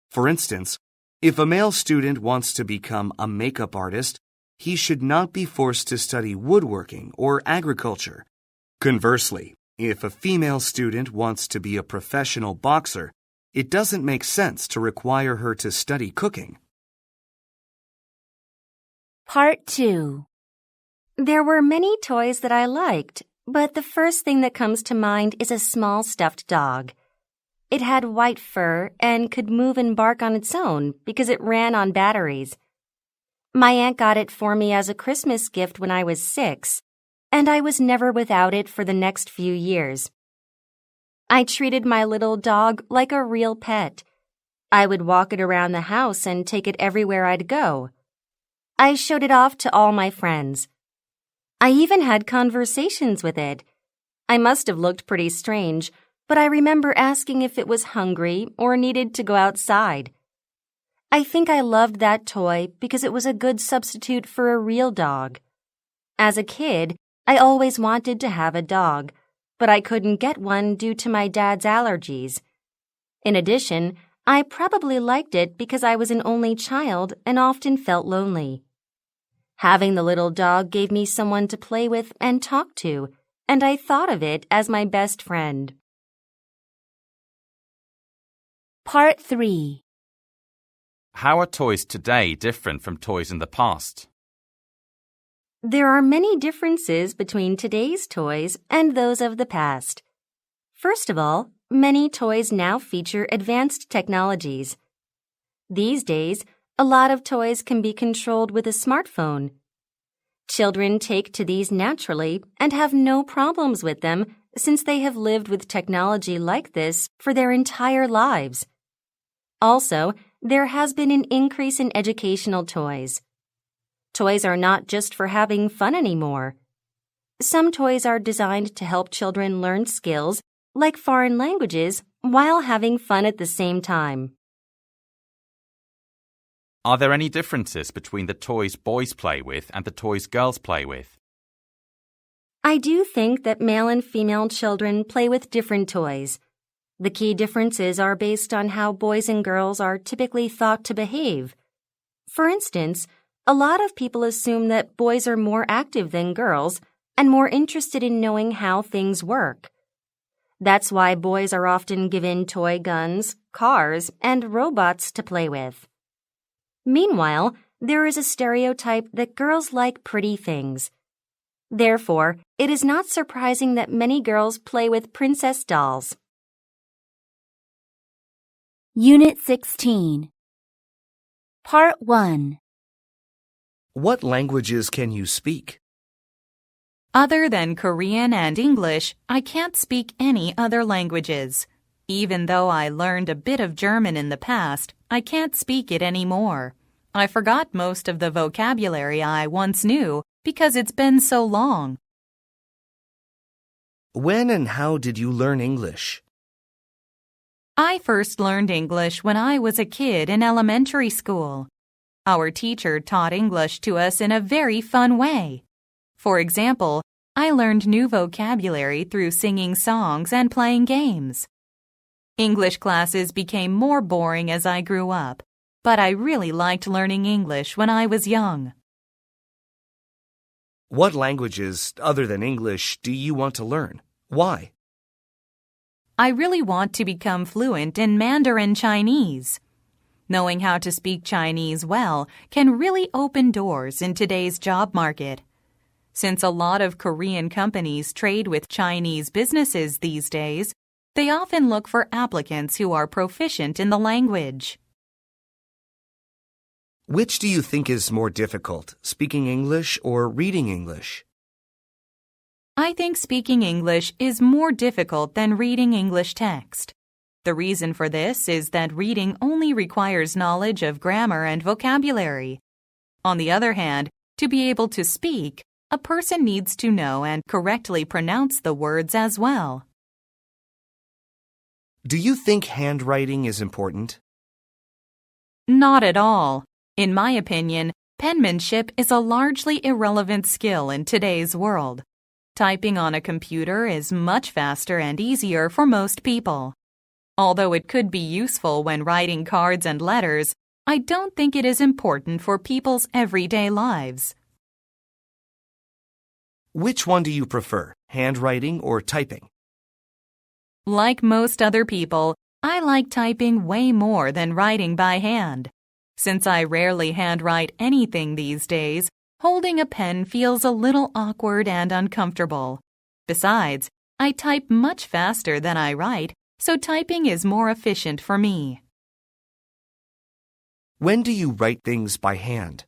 For instance, if a male student wants to become a makeup artist, he should not be forced to study woodworking or agriculture. Conversely, if a female student wants to be a professional boxer, it doesn't make sense to require her to study cooking. Part 2. There were many toys that I liked, but the first thing that comes to mind is a small stuffed dog. It had white fur and could move and bark on its own because it ran on batteries. My aunt got it for me as a Christmas gift when I was 6, and I was never without it for the next few years. I treated my little dog like a real pet. I would walk it around the house and take it everywhere I'd go. I showed it off to all my friends. I even had conversations with it. I must have looked pretty strange, but I remember asking if it was hungry or needed to go outside. I think I loved that toy because it was a good substitute for a real dog. As a kid, I always wanted to have a dog, but I couldn't get one due to my dad's allergies. In addition, I probably liked it because I was an only child and often felt lonely. Having the little dog gave me someone to play with and talk to, and I thought of it as my best friend. Part 3. How are toys today different from toys in the past? There are many differences between today's toys and those of the past. First of all, many toys now feature advanced technologies. These days, a lot of toys can be controlled with a smartphone. Children take to these naturally and have no problems with them since they have lived with technology like this for their entire lives. Also, there has been an increase in educational toys. Toys are not just for having fun anymore. Some toys are designed to help children learn skills, like foreign languages, while having fun at the same time. Are there any differences between the toys boys play with and the toys girls play with? I do think that male and female children play with different toys. The key differences are based on how boys and girls are typically thought to behave. For instance, a lot of people assume that boys are more active than girls and more interested in knowing how things work. That's why boys are often given toy guns, cars, and robots to play with. Meanwhile, there is a stereotype that girls like pretty things. Therefore, it is not surprising that many girls play with princess dolls. Unit 16. Part 1. What languages can you speak? Other than Korean and English, I can't speak any other languages. Even though I learned a bit of German in the past, I can't speak it anymore. I forgot most of the vocabulary I once knew because it's been so long. When and how did you learn English? I first learned English when I was a kid in elementary school. Our teacher taught English to us in a very fun way. For example, I learned new vocabulary through singing songs and playing games. English classes became more boring as I grew up, but I really liked learning English when I was young. What languages, other than English, do you want to learn? Why? I really want to become fluent in Mandarin Chinese. Knowing how to speak Chinese well can really open doors in today's job market. Since a lot of Korean companies trade with Chinese businesses these days, they often look for applicants who are proficient in the language. Which do you think is more difficult, speaking English or reading English? I think speaking English is more difficult than reading English text. The reason for this is that reading only requires knowledge of grammar and vocabulary. On the other hand, to be able to speak, a person needs to know and correctly pronounce the words as well. Do you think handwriting is important? Not at all. In my opinion, penmanship is a largely irrelevant skill in today's world. Typing on a computer is much faster and easier for most people. Although it could be useful when writing cards and letters, I don't think it is important for people's everyday lives. Which one do you prefer, handwriting or typing? Like most other people, I like typing way more than writing by hand. Since I rarely handwrite anything these days, holding a pen feels a little awkward and uncomfortable. Besides, I type much faster than I write, so typing is more efficient for me. When do you write things by hand?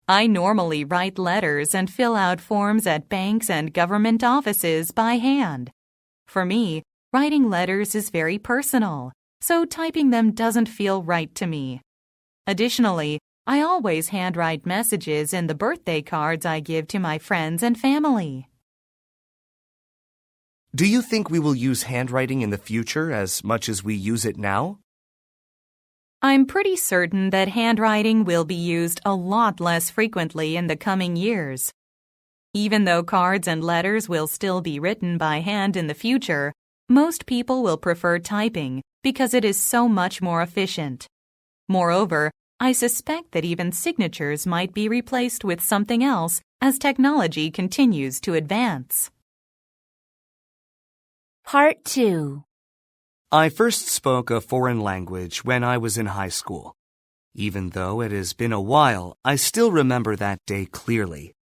I normally write letters and fill out forms at banks and government offices by hand. For me, writing letters is very personal, so typing them doesn't feel right to me. Additionally, I always handwrite messages in the birthday cards I give to my friends and family. Do you think we will use handwriting in the future as much as we use it now? I'm pretty certain that handwriting will be used a lot less frequently in the coming years. Even though cards and letters will still be written by hand in the future, most people will prefer typing because it is so much more efficient. Moreover, I suspect that even signatures might be replaced with something else as technology continues to advance. Part 2. I first spoke a foreign language when I was in high school. Even though it has been a while, I still remember that day clearly.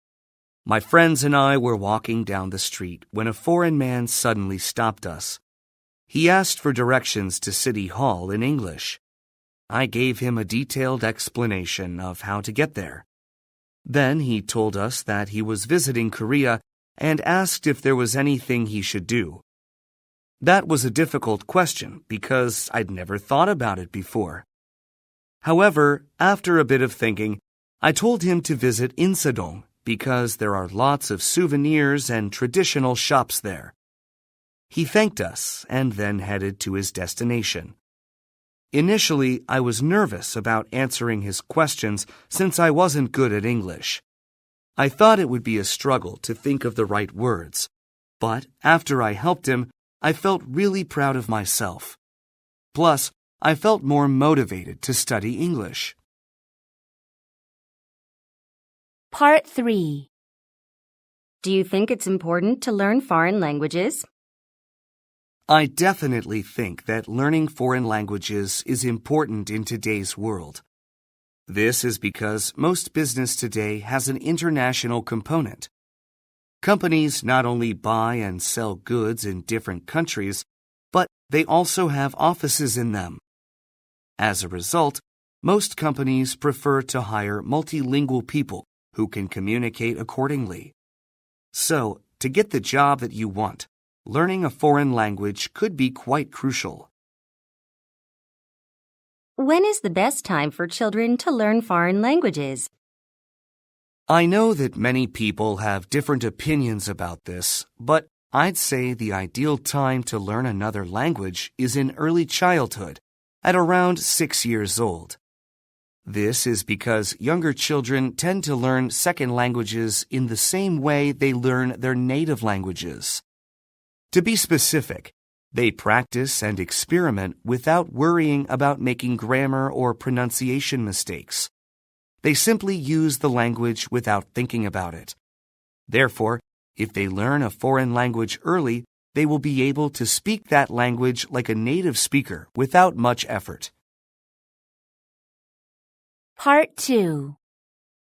My friends and I were walking down the street when a foreign man suddenly stopped us. He asked for directions to City Hall in English. I gave him a detailed explanation of how to get there. Then he told us that he was visiting Korea and asked if there was anything he should do. That was a difficult question because I'd never thought about it before. However, after a bit of thinking, I told him to visit Insadong because there are lots of souvenirs and traditional shops there. He thanked us and then headed to his destination. Initially, I was nervous about answering his questions since I wasn't good at English. I thought it would be a struggle to think of the right words, but after I helped him, I felt really proud of myself. Plus, I felt more motivated to study English. Part 3. Do you think it's important to learn foreign languages? I definitely think that learning foreign languages is important in today's world. This is because most business today has an international component. Companies not only buy and sell goods in different countries, but they also have offices in them. As a result, most companies prefer to hire multilingual people who can communicate accordingly. So, to get the job that you want, learning a foreign language could be quite crucial. When is the best time for children to learn foreign languages? I know that many people have different opinions about this, but I'd say the ideal time to learn another language is in early childhood, at around 6 years old. This is because younger children tend to learn second languages in the same way they learn their native languages. To be specific, they practice and experiment without worrying about making grammar or pronunciation mistakes. They simply use the language without thinking about it. Therefore, if they learn a foreign language early, they will be able to speak that language like a native speaker without much effort. Part 2.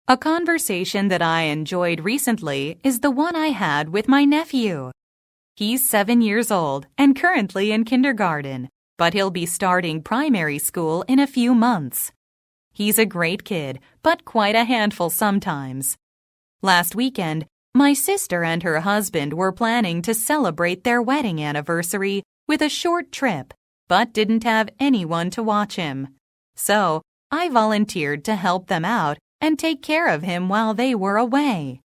A conversation that I enjoyed recently is the one I had with my nephew. He's 7 years old and currently in kindergarten, but he'll be starting primary school in a few months. He's a great kid, but quite a handful sometimes. Last weekend, my sister and her husband were planning to celebrate their wedding anniversary with a short trip, but didn't have anyone to watch him. So, I volunteered to help them out and take care of him while they were away.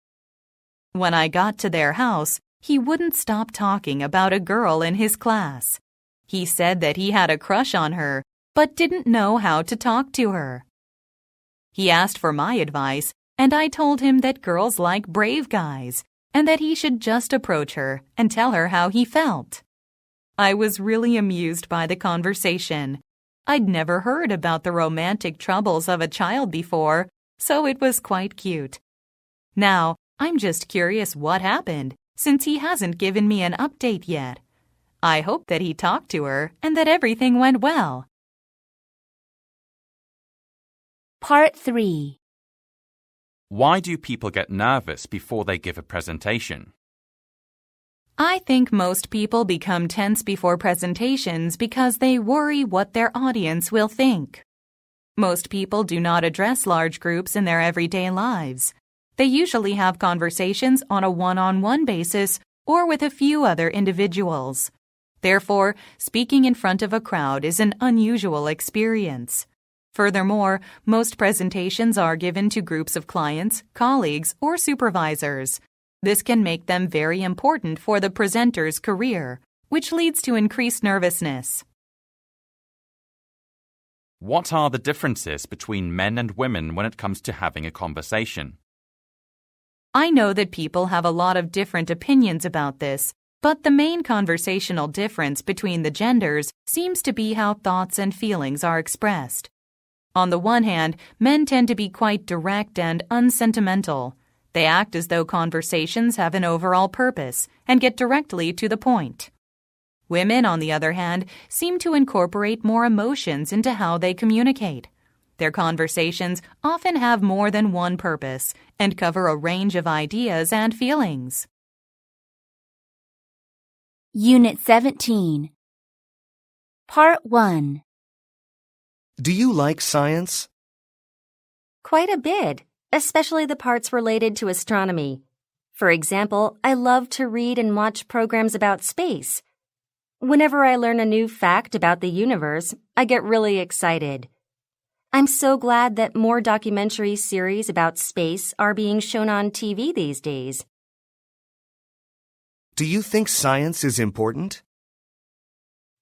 When I got to their house, he wouldn't stop talking about a girl in his class. He said that he had a crush on her, but didn't know how to talk to her. He asked for my advice, and I told him that girls like brave guys, and that he should just approach her and tell her how he felt. I was really amused by the conversation. I'd never heard about the romantic troubles of a child before, so it was quite cute. Now, I'm just curious what happened, since he hasn't given me an update yet. I hope that he talked to her and that everything went well. Part 3. Why do people get nervous before they give a presentation? I think most people become tense before presentations because they worry what their audience will think. Most people do not address large groups in their everyday lives. They usually have conversations on a one-on-one basis or with a few other individuals. Therefore, speaking in front of a crowd is an unusual experience. Furthermore, most presentations are given to groups of clients, colleagues, or supervisors. This can make them very important for the presenter's career, which leads to increased nervousness. What are the differences between men and women when it comes to having a conversation? I know that people have a lot of different opinions about this, but the main conversational difference between the genders seems to be how thoughts and feelings are expressed. On the one hand, men tend to be quite direct and unsentimental. They act as though conversations have an overall purpose and get directly to the point. Women, on the other hand, seem to incorporate more emotions into how they communicate. Their conversations often have more than one purpose and cover a range of ideas and feelings. Unit 17. Part 1. Do you like science? Quite a bit, especially the parts related to astronomy. For example, I love to read and watch programs about space. Whenever I learn a new fact about the universe, I get really excited. I'm so glad that more documentary series about space are being shown on TV these days. Do you think science is important?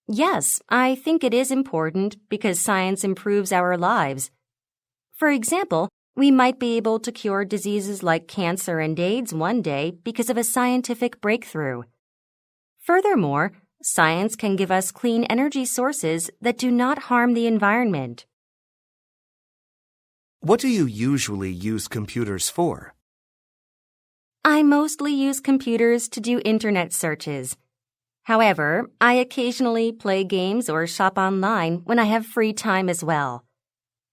Yes, I think it is important because science improves our lives. For example, we might be able to cure diseases like cancer and AIDS one day because of a scientific breakthrough. Furthermore, science can give us clean energy sources that do not harm the environment. What do you usually use computers for? I mostly use computers to do internet searches. However, I occasionally play games or shop online when I have free time as well.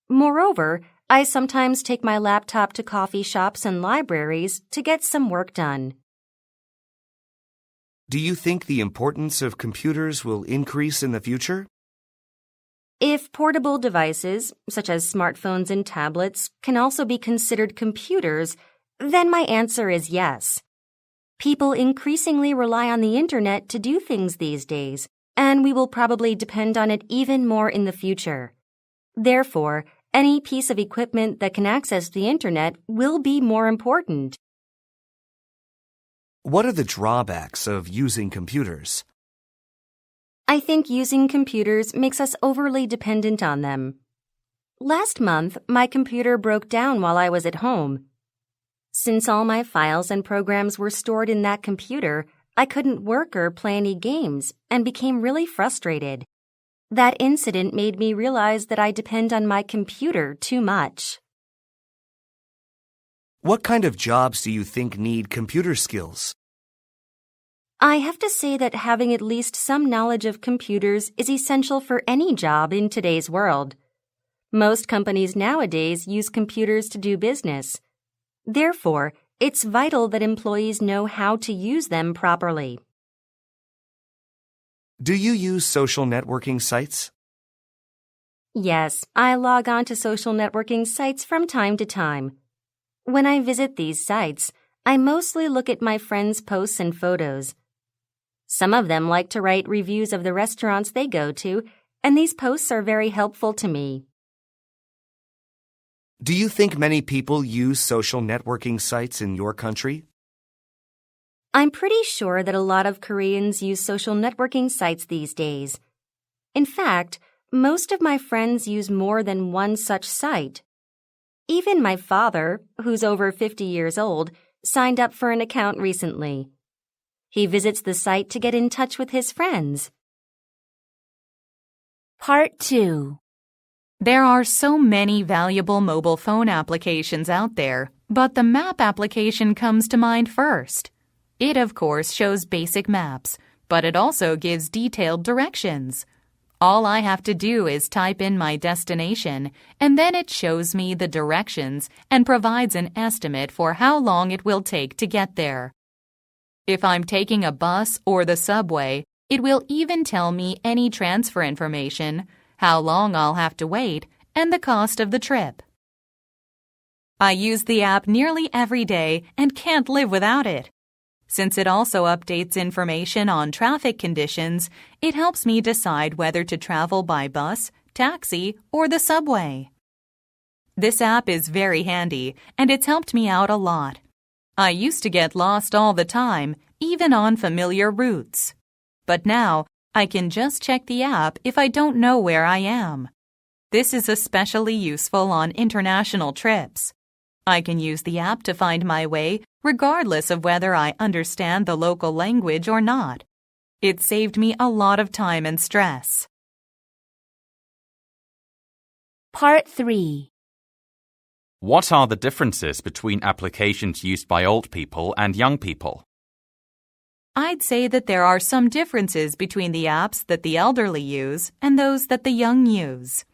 Moreover, I sometimes take my laptop to coffee shops and libraries to get some work done. Do you think the importance of computers will increase in the future? If portable devices, such as smartphones and tablets, can also be considered computers, then my answer is yes. People increasingly rely on the internet to do things these days, and we will probably depend on it even more in the future. Therefore, any piece of equipment that can access the internet will be more important. What are the drawbacks of using computers? I think using computers makes us overly dependent on them. Last month, my computer broke down while I was at home. Since all my files and programs were stored in that computer, I couldn't work or play any games and became really frustrated. That incident made me realize that I depend on my computer too much. What kind of jobs do you think need computer skills? I have to say that having at least some knowledge of computers is essential for any job in today's world. Most companies nowadays use computers to do business. Therefore, it's vital that employees know how to use them properly. Do you use social networking sites? Yes, I log on to social networking sites from time to time. When I visit these sites, I mostly look at my friends' posts and photos. Some of them like to write reviews of the restaurants they go to, and these posts are very helpful to me. Do you think many people use social networking sites in your country? I'm pretty sure that a lot of Koreans use social networking sites these days. In fact, most of my friends use more than one such site. Even my father, who's over 50 years old, signed up for an account recently. He visits the site to get in touch with his friends. Part 2. There are so many valuable mobile phone applications out there, but the map application comes to mind first. It, of course, shows basic maps, but it also gives detailed directions. All I have to do is type in my destination, and then it shows me the directions and provides an estimate for how long it will take to get there. If I'm taking a bus or the subway, it will even tell me any transfer information, how long I'll have to wait, and the cost of the trip. I use the app nearly every day and can't live without it. Since it also updates information on traffic conditions, it helps me decide whether to travel by bus, taxi, or the subway. This app is very handy, and it's helped me out a lot. I used to get lost all the time, even on familiar routes. But now, I can just check the app if I don't know where I am. This is especially useful on international trips. I can use the app to find my way regardless of whether I understand the local language or not. It saved me a lot of time and stress. Part 3. What are the differences between applications used by old people and young people? I'd say that there are some differences between the apps that the elderly use and those that the young use.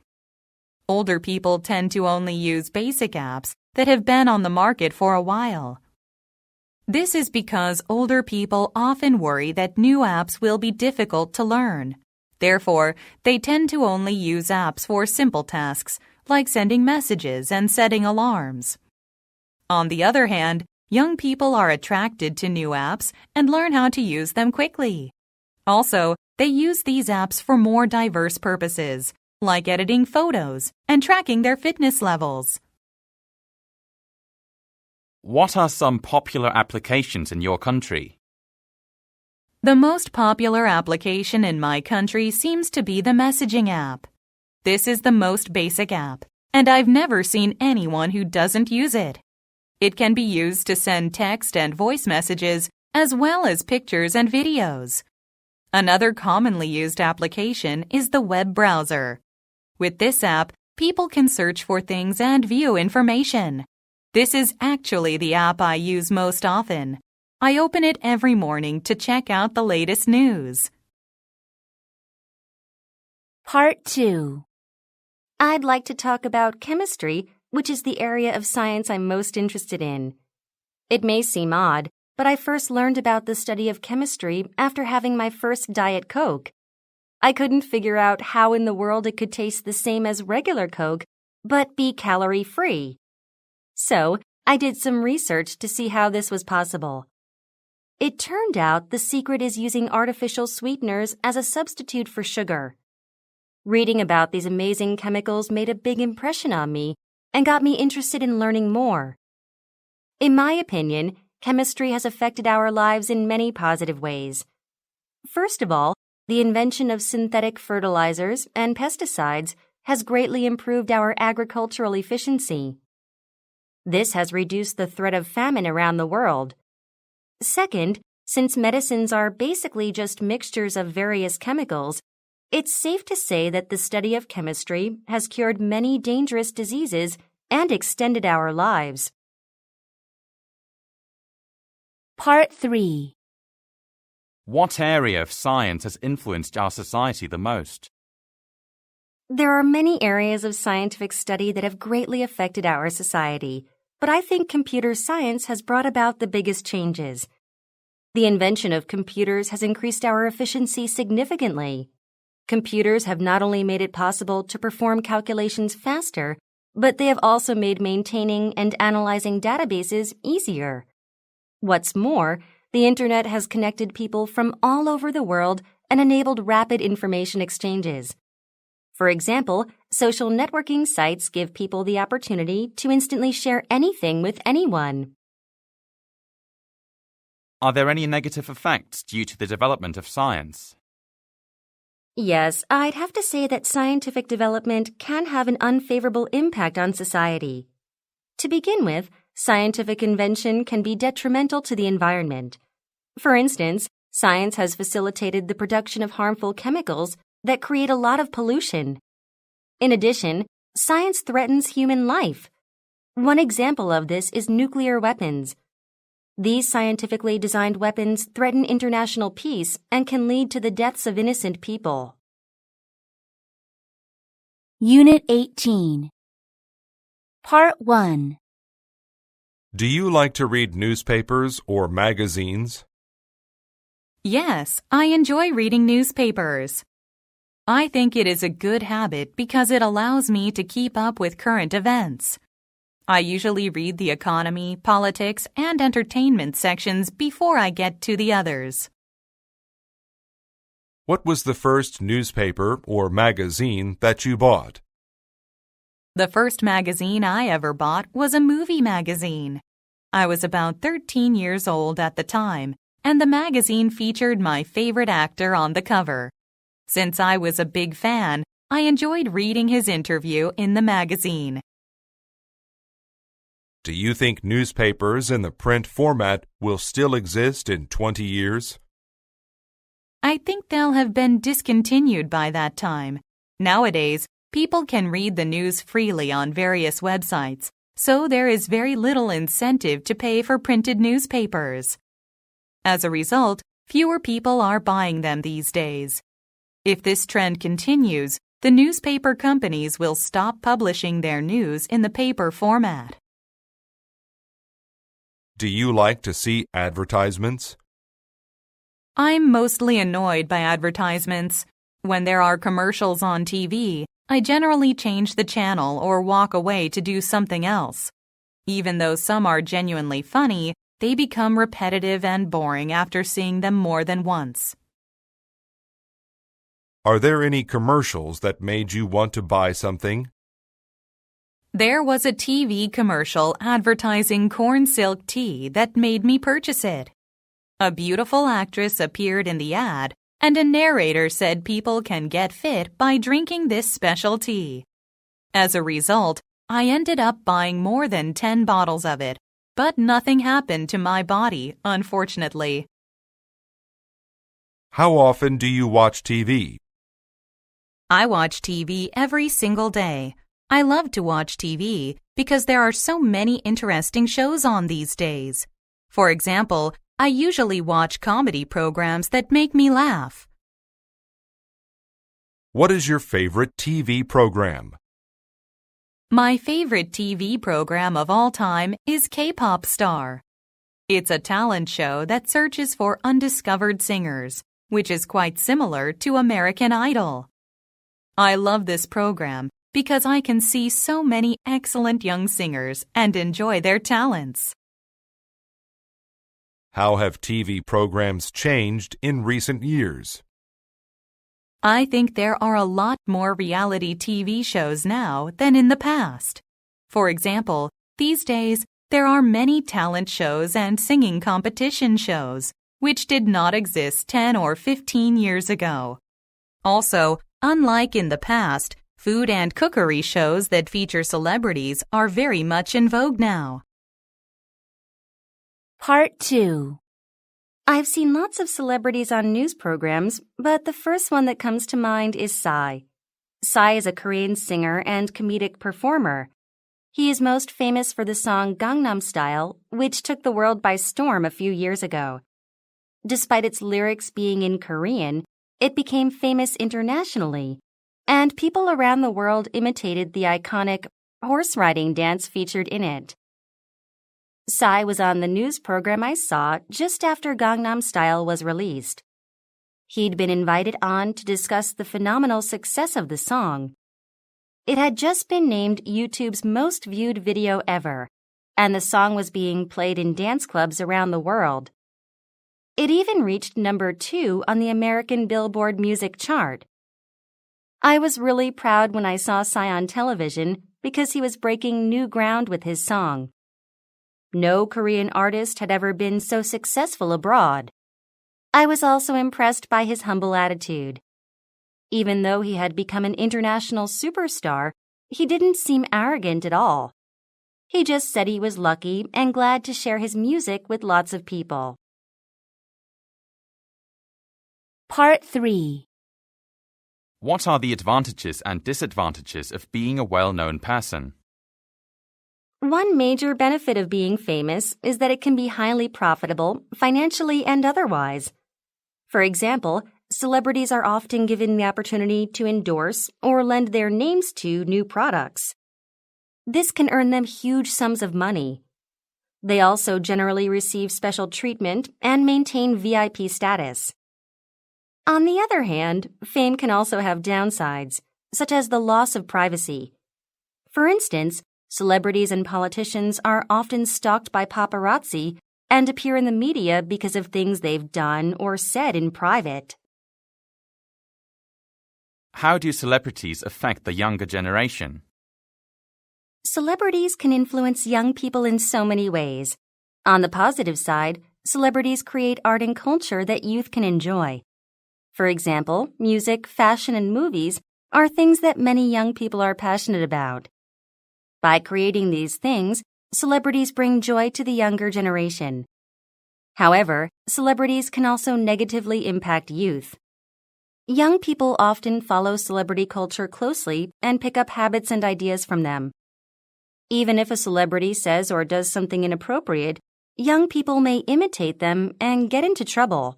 Older people tend to only use basic apps that have been on the market for a while. This is because older people often worry that new apps will be difficult to learn. Therefore, they tend to only use apps for simple tasks, like sending messages and setting alarms. On the other hand, young people are attracted to new apps and learn how to use them quickly. Also, they use these apps for more diverse purposes, like editing photos and tracking their fitness levels. What are some popular applications in your country? The most popular application in my country seems to be the messaging app. This is the most basic app, and I've never seen anyone who doesn't use it. It can be used to send text and voice messages, as well as pictures and videos. Another commonly used application is the web browser. With this app, people can search for things and view information. This is actually the app I use most often. I open it every morning to check out the latest news. Part 2. I'd like to talk about chemistry which is the area of science I'm most interested in. It may seem odd, but I first learned about the study of chemistry after having my first Diet Coke. I couldn't figure out how in the world it could taste the same as regular Coke, but be calorie-free. So, I did some research to see how this was possible. It turned out the secret is using artificial sweeteners as a substitute for sugar. Reading about these amazing chemicals made a big impression on me and got me interested in learning more. In my opinion, chemistry has affected our lives in many positive ways. First of all, the invention of synthetic fertilizers and pesticides has greatly improved our agricultural efficiency. This has reduced the threat of famine around the world. Second, since medicines are basically just mixtures of various chemicals, it's safe to say that the study of chemistry has cured many dangerous diseases and extended our lives. Part 3. What area of science has influenced our society the most? There are many areas of scientific study that have greatly affected our society, but I think computer science has brought about the biggest changes. The invention of computers has increased our efficiency significantly. Computers have not only made it possible to perform calculations faster, but they have also made maintaining and analyzing databases easier. What's more, the Internet has connected people from all over the world and enabled rapid information exchanges. For example, social networking sites give people the opportunity to instantly share anything with anyone. Are there any negative effects due to the development of science? Yes, I'd have to say that scientific development can have an unfavorable impact on society. To begin with, scientific invention can be detrimental to the environment. For instance, science has facilitated the production of harmful chemicals that create a lot of pollution. In addition, science threatens human life. One example of this is nuclear weapons. These scientifically designed weapons threaten international peace and can lead to the deaths of innocent people. Unit 18. Part 1. Do you like to read newspapers or magazines? Yes, I enjoy reading newspapers. I think it is a good habit because it allows me to keep up with current events. I usually read the economy, politics, and entertainment sections before I get to the others. What was the first newspaper or magazine that you bought? The first magazine I ever bought was a movie magazine. I was about 13 years old at the time, and the magazine featured my favorite actor on the cover. Since I was a big fan, I enjoyed reading his interview in the magazine. Do you think newspapers in the print format will still exist in 20 years? I think they'll have been discontinued by that time. Nowadays, people can read the news freely on various websites, so there is very little incentive to pay for printed newspapers. As a result, fewer people are buying them these days. If this trend continues, the newspaper companies will stop publishing their news in the paper format. Do you like to see advertisements? I'm mostly annoyed by advertisements. When there are commercials on TV, I generally change the channel or walk away to do something else. Even though some are genuinely funny, they become repetitive and boring after seeing them more than once. Are there any commercials that made you want to buy something? There was a TV commercial advertising corn silk tea that made me purchase it. A beautiful actress appeared in the ad, and a narrator said people can get fit by drinking this special tea. As a result, I ended up buying more than 10 bottles of it, but nothing happened to my body, unfortunately. How often do you watch TV? I watch TV every single day. I love to watch TV because there are so many interesting shows on these days. For example, I usually watch comedy programs that make me laugh. What is your favorite TV program? My favorite TV program of all time is K-Pop Star. It's a talent show that searches for undiscovered singers, which is quite similar to American Idol. I love this program because I can see so many excellent young singers and enjoy their talents. How have TV programs changed in recent years? I think there are a lot more reality TV shows now than in the past. For example, these days, there are many talent shows and singing competition shows, which did not exist 10 or 15 years ago. Also, unlike in the past, food and cookery shows that feature celebrities are very much in vogue now. Part 2. I've seen lots of celebrities on news programs, but the first one that comes to mind is Psy. Psy is a Korean singer and comedic performer. He is most famous for the song Gangnam Style, which took the world by storm a few years ago. Despite its lyrics being in Korean, it became famous internationally, and people around the world imitated the iconic horse riding dance featured in it. Psy was on the news program I saw just after Gangnam Style was released. He'd been invited on to discuss the phenomenal success of the song. It had just been named YouTube's most viewed video ever, and the song was being played in dance clubs around the world. It even reached number 2 on the American Billboard music chart. I was really proud when I saw Psy on television because he was breaking new ground with his song. No Korean artist had ever been so successful abroad. I was also impressed by his humble attitude. Even though he had become an international superstar, he didn't seem arrogant at all. He just said he was lucky and glad to share his music with lots of people. Part 3. What are the advantages and disadvantages of being a well-known person? One major benefit of being famous is that it can be highly profitable, financially and otherwise. For example, celebrities are often given the opportunity to endorse or lend their names to new products. This can earn them huge sums of money. They also generally receive special treatment and maintain VIP status. On the other hand, fame can also have downsides, such as the loss of privacy. For instance, celebrities and politicians are often stalked by paparazzi and appear in the media because of things they've done or said in private. How do celebrities affect the younger generation? Celebrities can influence young people in so many ways. On the positive side, celebrities create art and culture that youth can enjoy. For example, music, fashion, and movies are things that many young people are passionate about. By creating these things, celebrities bring joy to the younger generation. However, celebrities can also negatively impact youth. Young people often follow celebrity culture closely and pick up habits and ideas from them. Even if a celebrity says or does something inappropriate, young people may imitate them and get into trouble.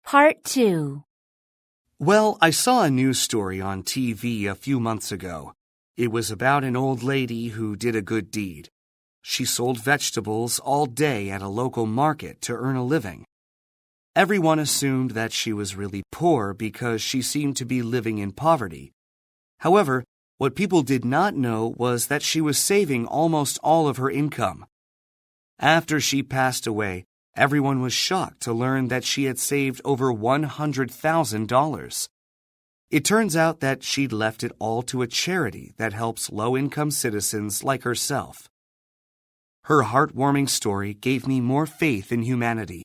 Part 2. Well, I saw a news story on TV a few months ago. It was about an old lady who did a good deed. She sold vegetables all day at a local market to earn a living. Everyone assumed that she was really poor because she seemed to be living in poverty. However, what people did not know was that she was saving almost all of her income. After she passed away, everyone was shocked to learn that she had saved over $100,000. It turns out that she'd left it all to a charity that helps low-income citizens like herself. Her heartwarming story gave me more faith in humanity.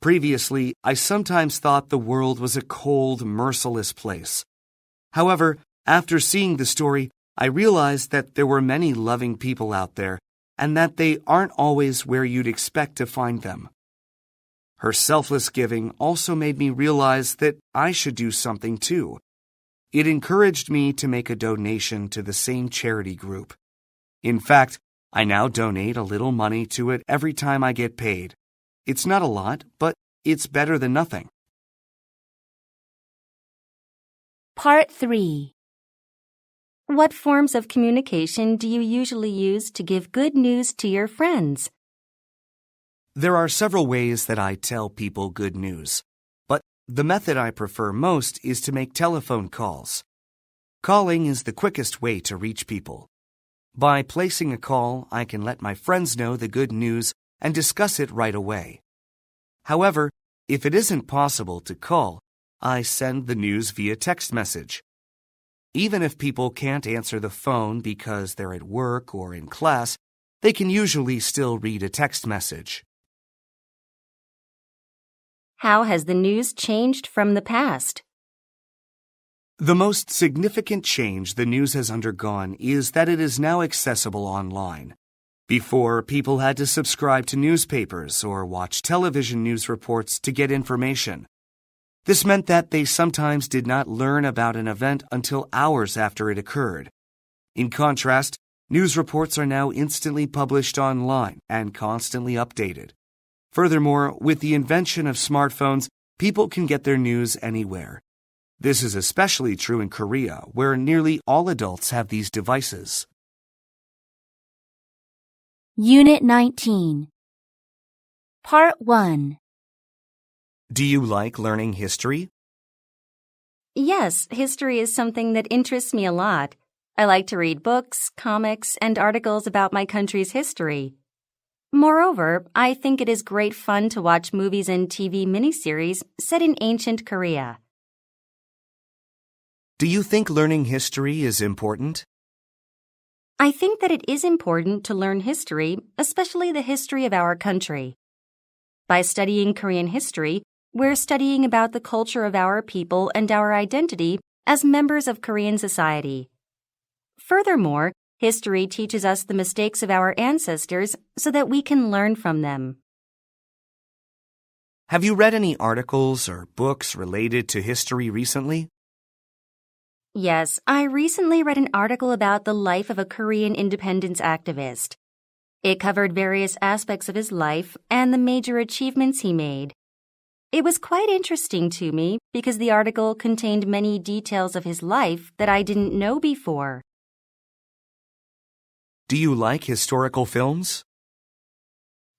Previously, I sometimes thought the world was a cold, merciless place. However, after seeing the story, I realized that there were many loving people out there, and that they aren't always where you'd expect to find them. Her selfless giving also made me realize that I should do something too. It encouraged me to make a donation to the same charity group. In fact, I now donate a little money to it every time I get paid. It's not a lot, but it's better than nothing. Part 3. What forms of communication do you usually use to give good news to your friends? There are several ways that I tell people good news, but the method I prefer most is to make telephone calls. Calling is the quickest way to reach people. By placing a call, I can let my friends know the good news and discuss it right away. However, if it isn't possible to call, I send the news via text message. Even if people can't answer the phone because they're at work or in class, they can usually still read a text message. How has the news changed from the past? The most significant change the news has undergone is that it is now accessible online. Before, people had to subscribe to newspapers or watch television news reports to get information. This meant that they sometimes did not learn about an event until hours after it occurred. In contrast, news reports are now instantly published online and constantly updated. Furthermore, with the invention of smartphones, people can get their news anywhere. This is especially true in Korea, where nearly all adults have these devices. Unit 19. Part 1. Do you like learning history? Yes, history is something that interests me a lot. I like to read books, comics, and articles about my country's history. Moreover, I think it is great fun to watch movies and TV miniseries set in ancient Korea. Do you think learning history is important? I think that it is important to learn history, especially the history of our country. By studying Korean history, we're studying about the culture of our people and our identity as members of Korean society. Furthermore, history teaches us the mistakes of our ancestors so that we can learn from them. Have you read any articles or books related to history recently? Yes, I recently read an article about the life of a Korean independence activist. It covered various aspects of his life and the major achievements he made. It was quite interesting to me because the article contained many details of his life that I didn't know before. Do you like historical films?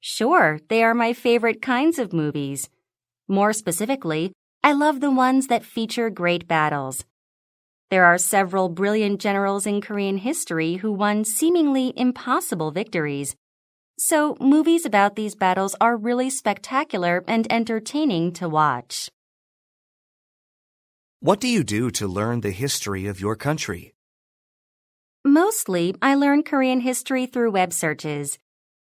Sure, they are my favorite kinds of movies. More specifically, I love the ones that feature great battles. There are several brilliant generals in Korean history who won seemingly impossible victories. So, movies about these battles are really spectacular and entertaining to watch. What do you do to learn the history of your country? Mostly, I learn Korean history through web searches.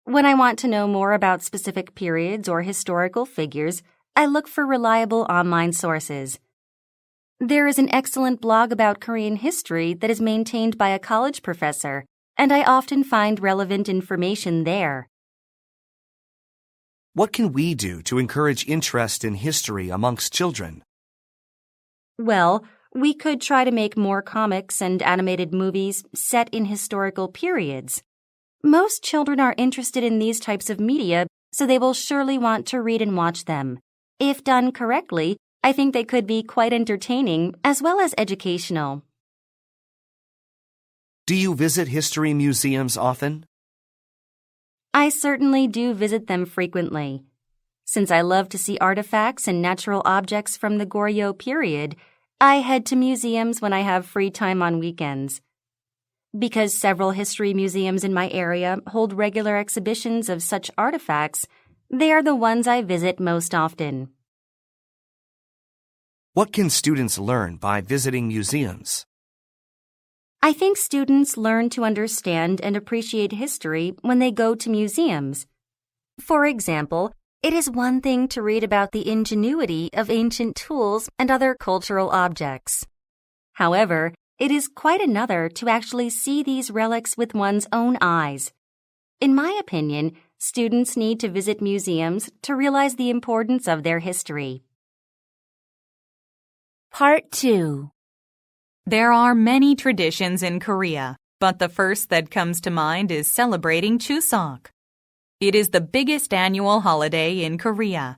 When I want to know more about specific periods or historical figures, I look for reliable online sources. There is an excellent blog about Korean history that is maintained by a college professor, and I often find relevant information there. What can we do to encourage interest in history amongst children? Well, we could try to make more comics and animated movies set in historical periods. Most children are interested in these types of media, so they will surely want to read and watch them. If done correctly, I think they could be quite entertaining as well as educational. Do you visit history museums often? I certainly do visit them frequently. Since I love to see artifacts and natural objects from the Goryeo period, I head to museums when I have free time on weekends. Because several history museums in my area hold regular exhibitions of such artifacts, they are the ones I visit most often. What can students learn by visiting museums? I think students learn to understand and appreciate history when they go to museums. For example, it is one thing to read about the ingenuity of ancient tools and other cultural objects. However, it is quite another to actually see these relics with one's own eyes. In my opinion, students need to visit museums to realize the importance of their history. Part 2. There are many traditions in Korea, but the first that comes to mind is celebrating Chuseok. It is the biggest annual holiday in Korea.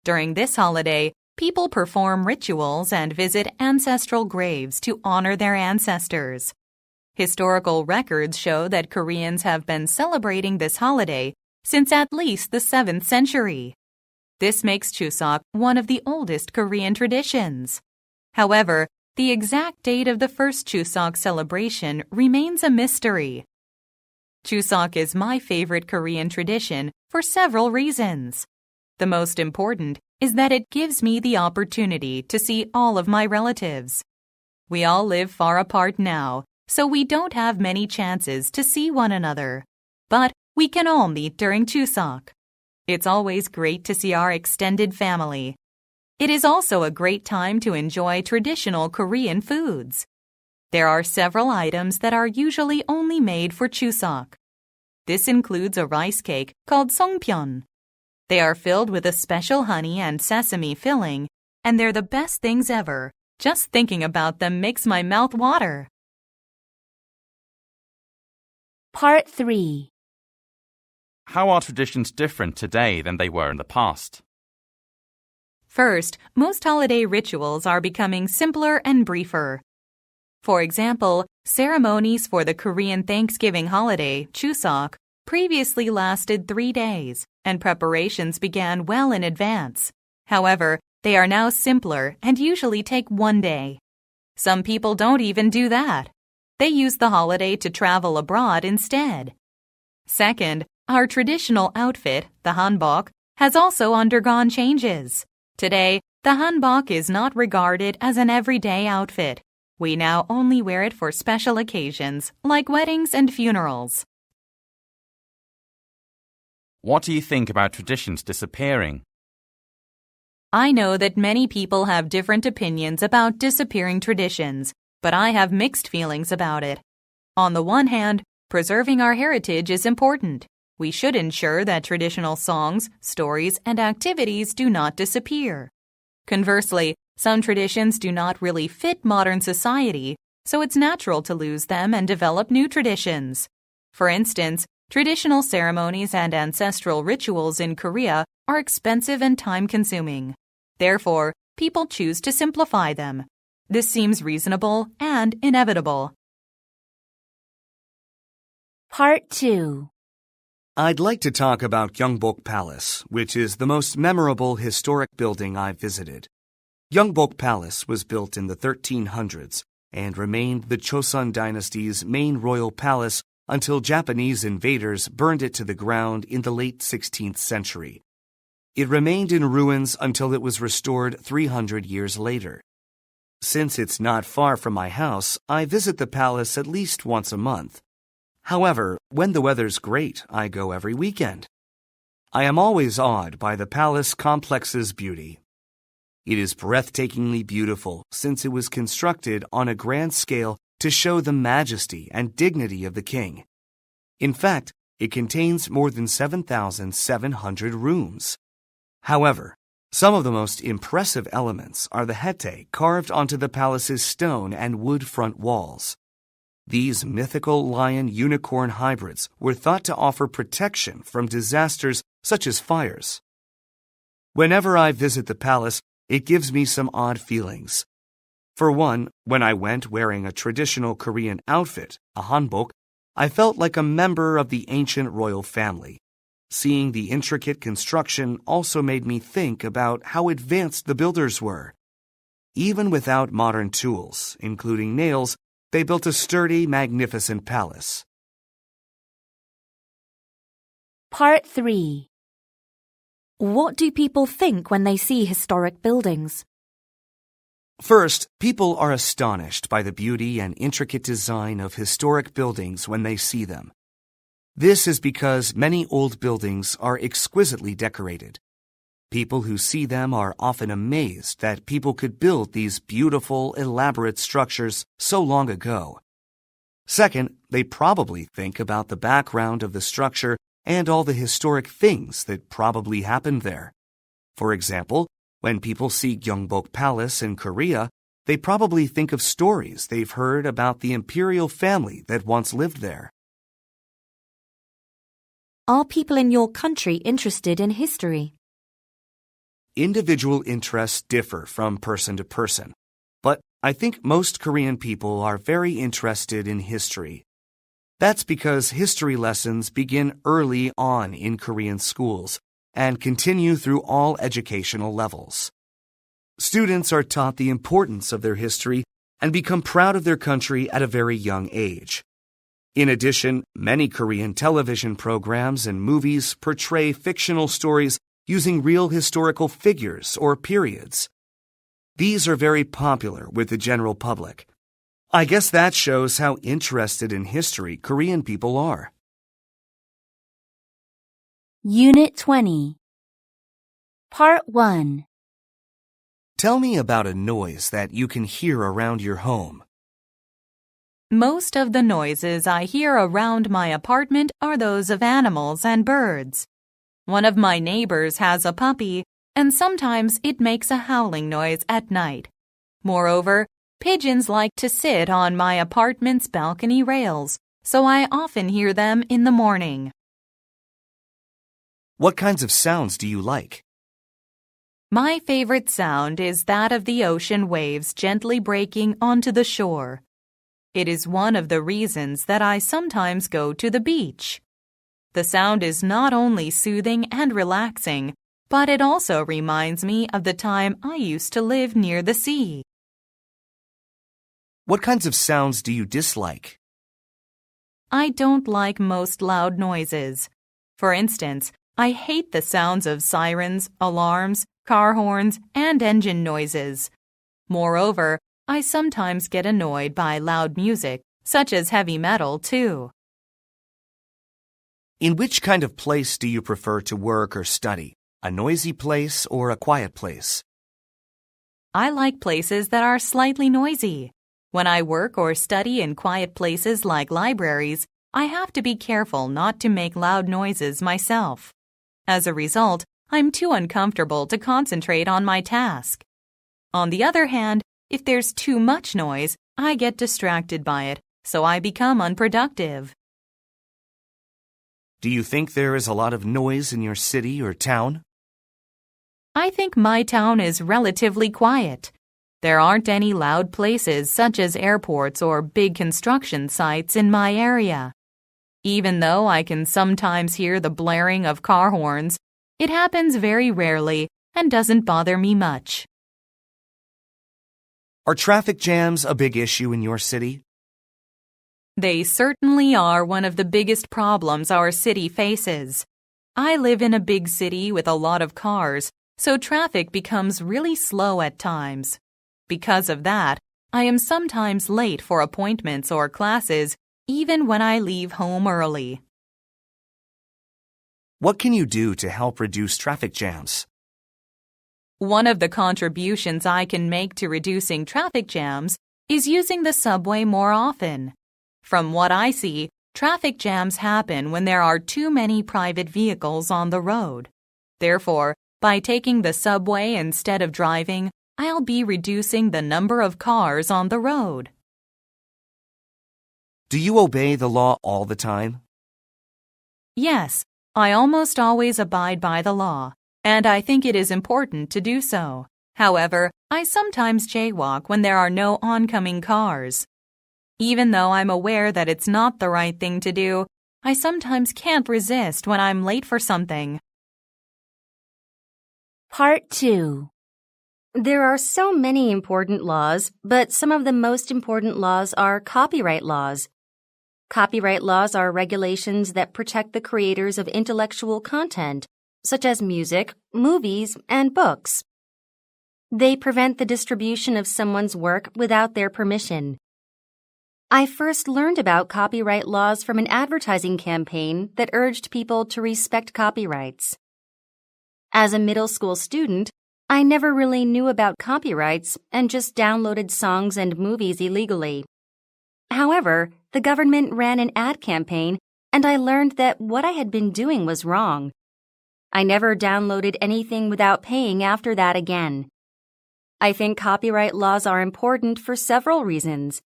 During this holiday, people perform rituals and visit ancestral graves to honor their ancestors. Historical records show that Koreans have been celebrating this holiday since at least the 7th century. This makes Chuseok one of the oldest Korean traditions. However, the exact date of the first Chuseok celebration remains a mystery. Chuseok is my favorite Korean tradition for several reasons. The most important is that it gives me the opportunity to see all of my relatives. We all live far apart now, so we don't have many chances to see one another. But we can all meet during Chuseok. It's always great to see our extended family. It is also a great time to enjoy traditional Korean foods. There are several items that are usually only made for Chuseok. This includes a rice cake called songpyeon. They are filled with a special honey and sesame filling, and they're the best things ever. Just thinking about them makes my mouth water. Part 3. How are traditions different today than they were in the past? First, most holiday rituals are becoming simpler and briefer. For example, ceremonies for the Korean Thanksgiving holiday, Chuseok, previously lasted 3 days, and preparations began well in advance. However, they are now simpler and usually take 1 day. Some people don't even do that. They use the holiday to travel abroad instead. Second, our traditional outfit, the hanbok, has also undergone changes. Today, the hanbok is not regarded as an everyday outfit. We now only wear it for special occasions, like weddings and funerals. What do you think about traditions disappearing? I know that many people have different opinions about disappearing traditions, but I have mixed feelings about it. On the one hand, preserving our heritage is important. We should ensure that traditional songs, stories, and activities do not disappear. Conversely, some traditions do not really fit modern society, so it's natural to lose them and develop new traditions. For instance, traditional ceremonies and ancestral rituals in Korea are expensive and time-consuming. Therefore, people choose to simplify them. This seems reasonable and inevitable. Part 2. I'd like to talk about Gyeongbok Palace, which is the most memorable historic building I've visited. Gyeongbok Palace was built in the 1300s and remained the Chosun dynasty's main royal palace until Japanese invaders burned it to the ground in the late 16th century. It remained in ruins until it was restored 300 years later. Since it's not far from my house, I visit the palace at least once a month. However, when the weather's great, I go every weekend. I am always awed by the palace complex's beauty. It is breathtakingly beautiful since it was constructed on a grand scale to show the majesty and dignity of the king. In fact, it contains more than 7,700 rooms. However, some of the most impressive elements are the hete carved onto the palace's stone and wood front walls. These mythical lion-unicorn hybrids were thought to offer protection from disasters such as fires. Whenever I visit the palace, it gives me some odd feelings. For one, when I went wearing a traditional Korean outfit, a hanbok, I felt like a member of the ancient royal family. Seeing the intricate construction also made me think about how advanced the builders were. Even without modern tools, including nails, they built a sturdy, magnificent palace. Part 3. What do people think when they see historic buildings? First, people are astonished by the beauty and intricate design of historic buildings when they see them. This is because many old buildings are exquisitely decorated. People who see them are often amazed that people could build these beautiful, elaborate structures so long ago. Second, they probably think about the background of the structure and all the historic things that probably happened there. For example, when people see Gyeongbok Palace in Korea, they probably think of stories they've heard about the imperial family that once lived there. Are people in your country interested in history? Individual interests differ from person to person, but I think most Korean people are very interested in history. That's because history lessons begin early on in Korean schools and continue through all educational levels. Students are taught the importance of their history and become proud of their country at a very young age. In addition, many Korean television programs and movies portray fictional stories using real historical figures or periods. These are very popular with the general public. I guess that shows how interested in history Korean people are. Unit 20. Part 1. Tell me about a noise that you can hear around your home. Most of the noises I hear around my apartment are those of animals and birds. One of my neighbors has a puppy, and sometimes it makes a howling noise at night. Moreover, pigeons like to sit on my apartment's balcony rails, so I often hear them in the morning. What kinds of sounds do you like? My favorite sound is that of the ocean waves gently breaking onto the shore. It is one of the reasons that I sometimes go to the beach. The sound is not only soothing and relaxing, but it also reminds me of the time I used to live near the sea. What kinds of sounds do you dislike? I don't like most loud noises. For instance, I hate the sounds of sirens, alarms, car horns, and engine noises. Moreover, I sometimes get annoyed by loud music, such as heavy metal, too. In which kind of place do you prefer to work or study? A noisy place or a quiet place? I like places that are slightly noisy. When I work or study in quiet places like libraries, I have to be careful not to make loud noises myself. As a result, I'm too uncomfortable to concentrate on my task. On the other hand, if there's too much noise, I get distracted by it, so I become unproductive. Do you think there is a lot of noise in your city or town? I think my town is relatively quiet. There aren't any loud places such as airports or big construction sites in my area. Even though I can sometimes hear the blaring of car horns, it happens very rarely and doesn't bother me much. Are traffic jams a big issue in your city? They certainly are one of the biggest problems our city faces. I live in a big city with a lot of cars, so traffic becomes really slow at times. Because of that, I am sometimes late for appointments or classes, even when I leave home early. What can you do to help reduce traffic jams? One of the contributions I can make to reducing traffic jams is using the subway more often. From what I see, traffic jams happen when there are too many private vehicles on the road. Therefore, by taking the subway instead of driving, I'll be reducing the number of cars on the road. Do you obey the law all the time? Yes, I almost always abide by the law, and I think it is important to do so. However, I sometimes jaywalk when there are no oncoming cars. Even though I'm aware that it's not the right thing to do, I sometimes can't resist when I'm late for something. Part 2. There are so many important laws, but some of the most important laws are copyright laws. Copyright laws are regulations that protect the creators of intellectual content, such as music, movies, and books. They prevent the distribution of someone's work without their permission. I first learned about copyright laws from an advertising campaign that urged people to respect copyrights. As a middle school student, I never really knew about copyrights and just downloaded songs and movies illegally. However, the government ran an ad campaign, and I learned that what I had been doing was wrong. I never downloaded anything without paying after that again. I think copyright laws are important for several reasons.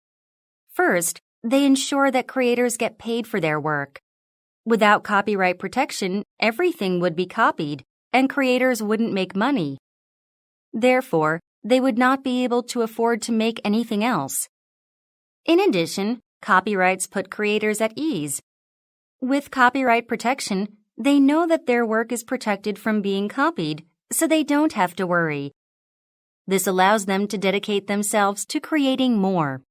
First, they ensure that creators get paid for their work. Without copyright protection, everything would be copied, and creators wouldn't make money. Therefore, they would not be able to afford to make anything else. In addition, copyrights put creators at ease. With copyright protection, they know that their work is protected from being copied, so they don't have to worry. This allows them to dedicate themselves to creating more.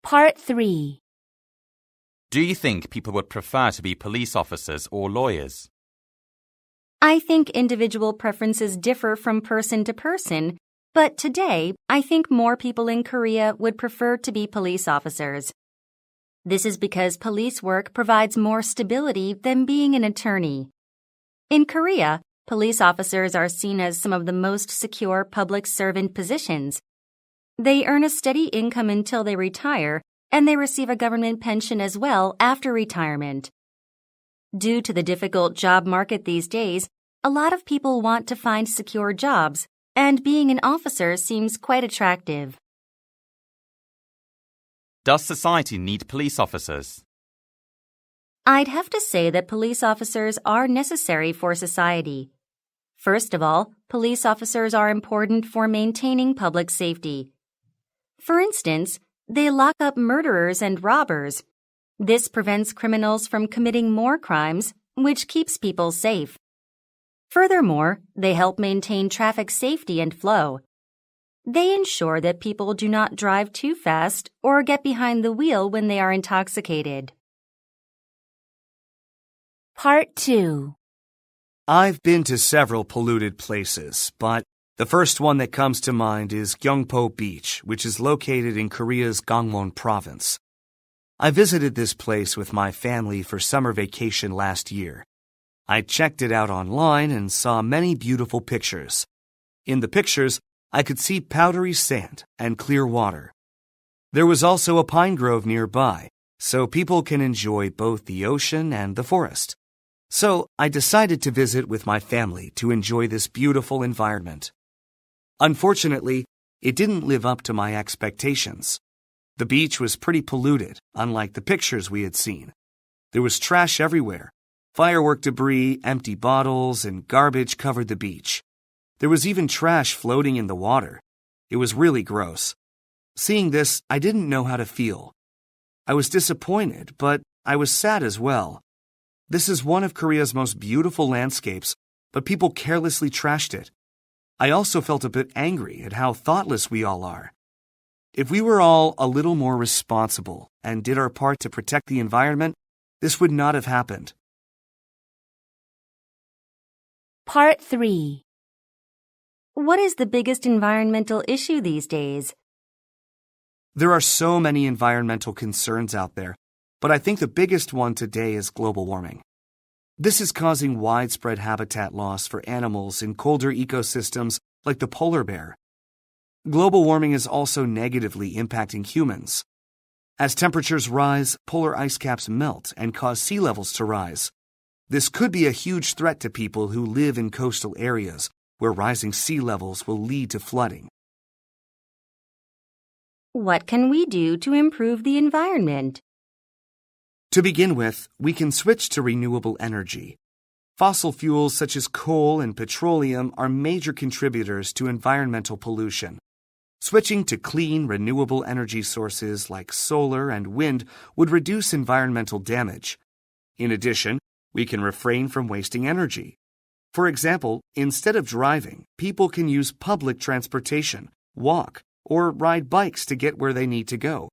Part 3. Do you think people would prefer to be police officers or lawyers? I think individual preferences differ from person to person, but today I think more people in Korea would prefer to be police officers. This is because police work provides more stability than being an attorney. In Korea, police officers are seen as some of the most secure public servant positions. They earn a steady income until they retire, and they receive a government pension as well after retirement. Due to the difficult job market these days, a lot of people want to find secure jobs, and being an officer seems quite attractive. Does society need police officers? I'd have to say that police officers are necessary for society. First of all, police officers are important for maintaining public safety. For instance, they lock up murderers and robbers. This prevents criminals from committing more crimes, which keeps people safe. Furthermore, they help maintain traffic safety and flow. They ensure that people do not drive too fast or get behind the wheel when they are intoxicated. Part 2. I've been to several polluted places, but the first one that comes to mind is Gyeongpo Beach, which is located in Korea's Gangwon province. I visited this place with my family for summer vacation last year. I checked it out online and saw many beautiful pictures. In the pictures, I could see powdery sand and clear water. There was also a pine grove nearby, so people can enjoy both the ocean and the forest. So I decided to visit with my family to enjoy this beautiful environment. Unfortunately, it didn't live up to my expectations. The beach was pretty polluted, unlike the pictures we had seen. There was trash everywhere. Firework debris, empty bottles, and garbage covered the beach. There was even trash floating in the water. It was really gross. Seeing this, I didn't know how to feel. I was disappointed, but I was sad as well. This is one of Korea's most beautiful landscapes, but people carelessly trashed it. I also felt a bit angry at how thoughtless we all are. If we were all a little more responsible and did our part to protect the environment, this would not have happened. Part 3. What is the biggest environmental issue these days? There are so many environmental concerns out there, but I think the biggest one today is global warming. This is causing widespread habitat loss for animals in colder ecosystems like the polar bear. Global warming is also negatively impacting humans. As temperatures rise, polar ice caps melt and cause sea levels to rise. This could be a huge threat to people who live in coastal areas where rising sea levels will lead to flooding. What can we do to improve the environment? To begin with, we can switch to renewable energy. Fossil fuels such as coal and petroleum are major contributors to environmental pollution. Switching to clean, renewable energy sources like solar and wind would reduce environmental damage. In addition, we can refrain from wasting energy. For example, instead of driving, people can use public transportation, walk, or ride bikes to get where they need to go.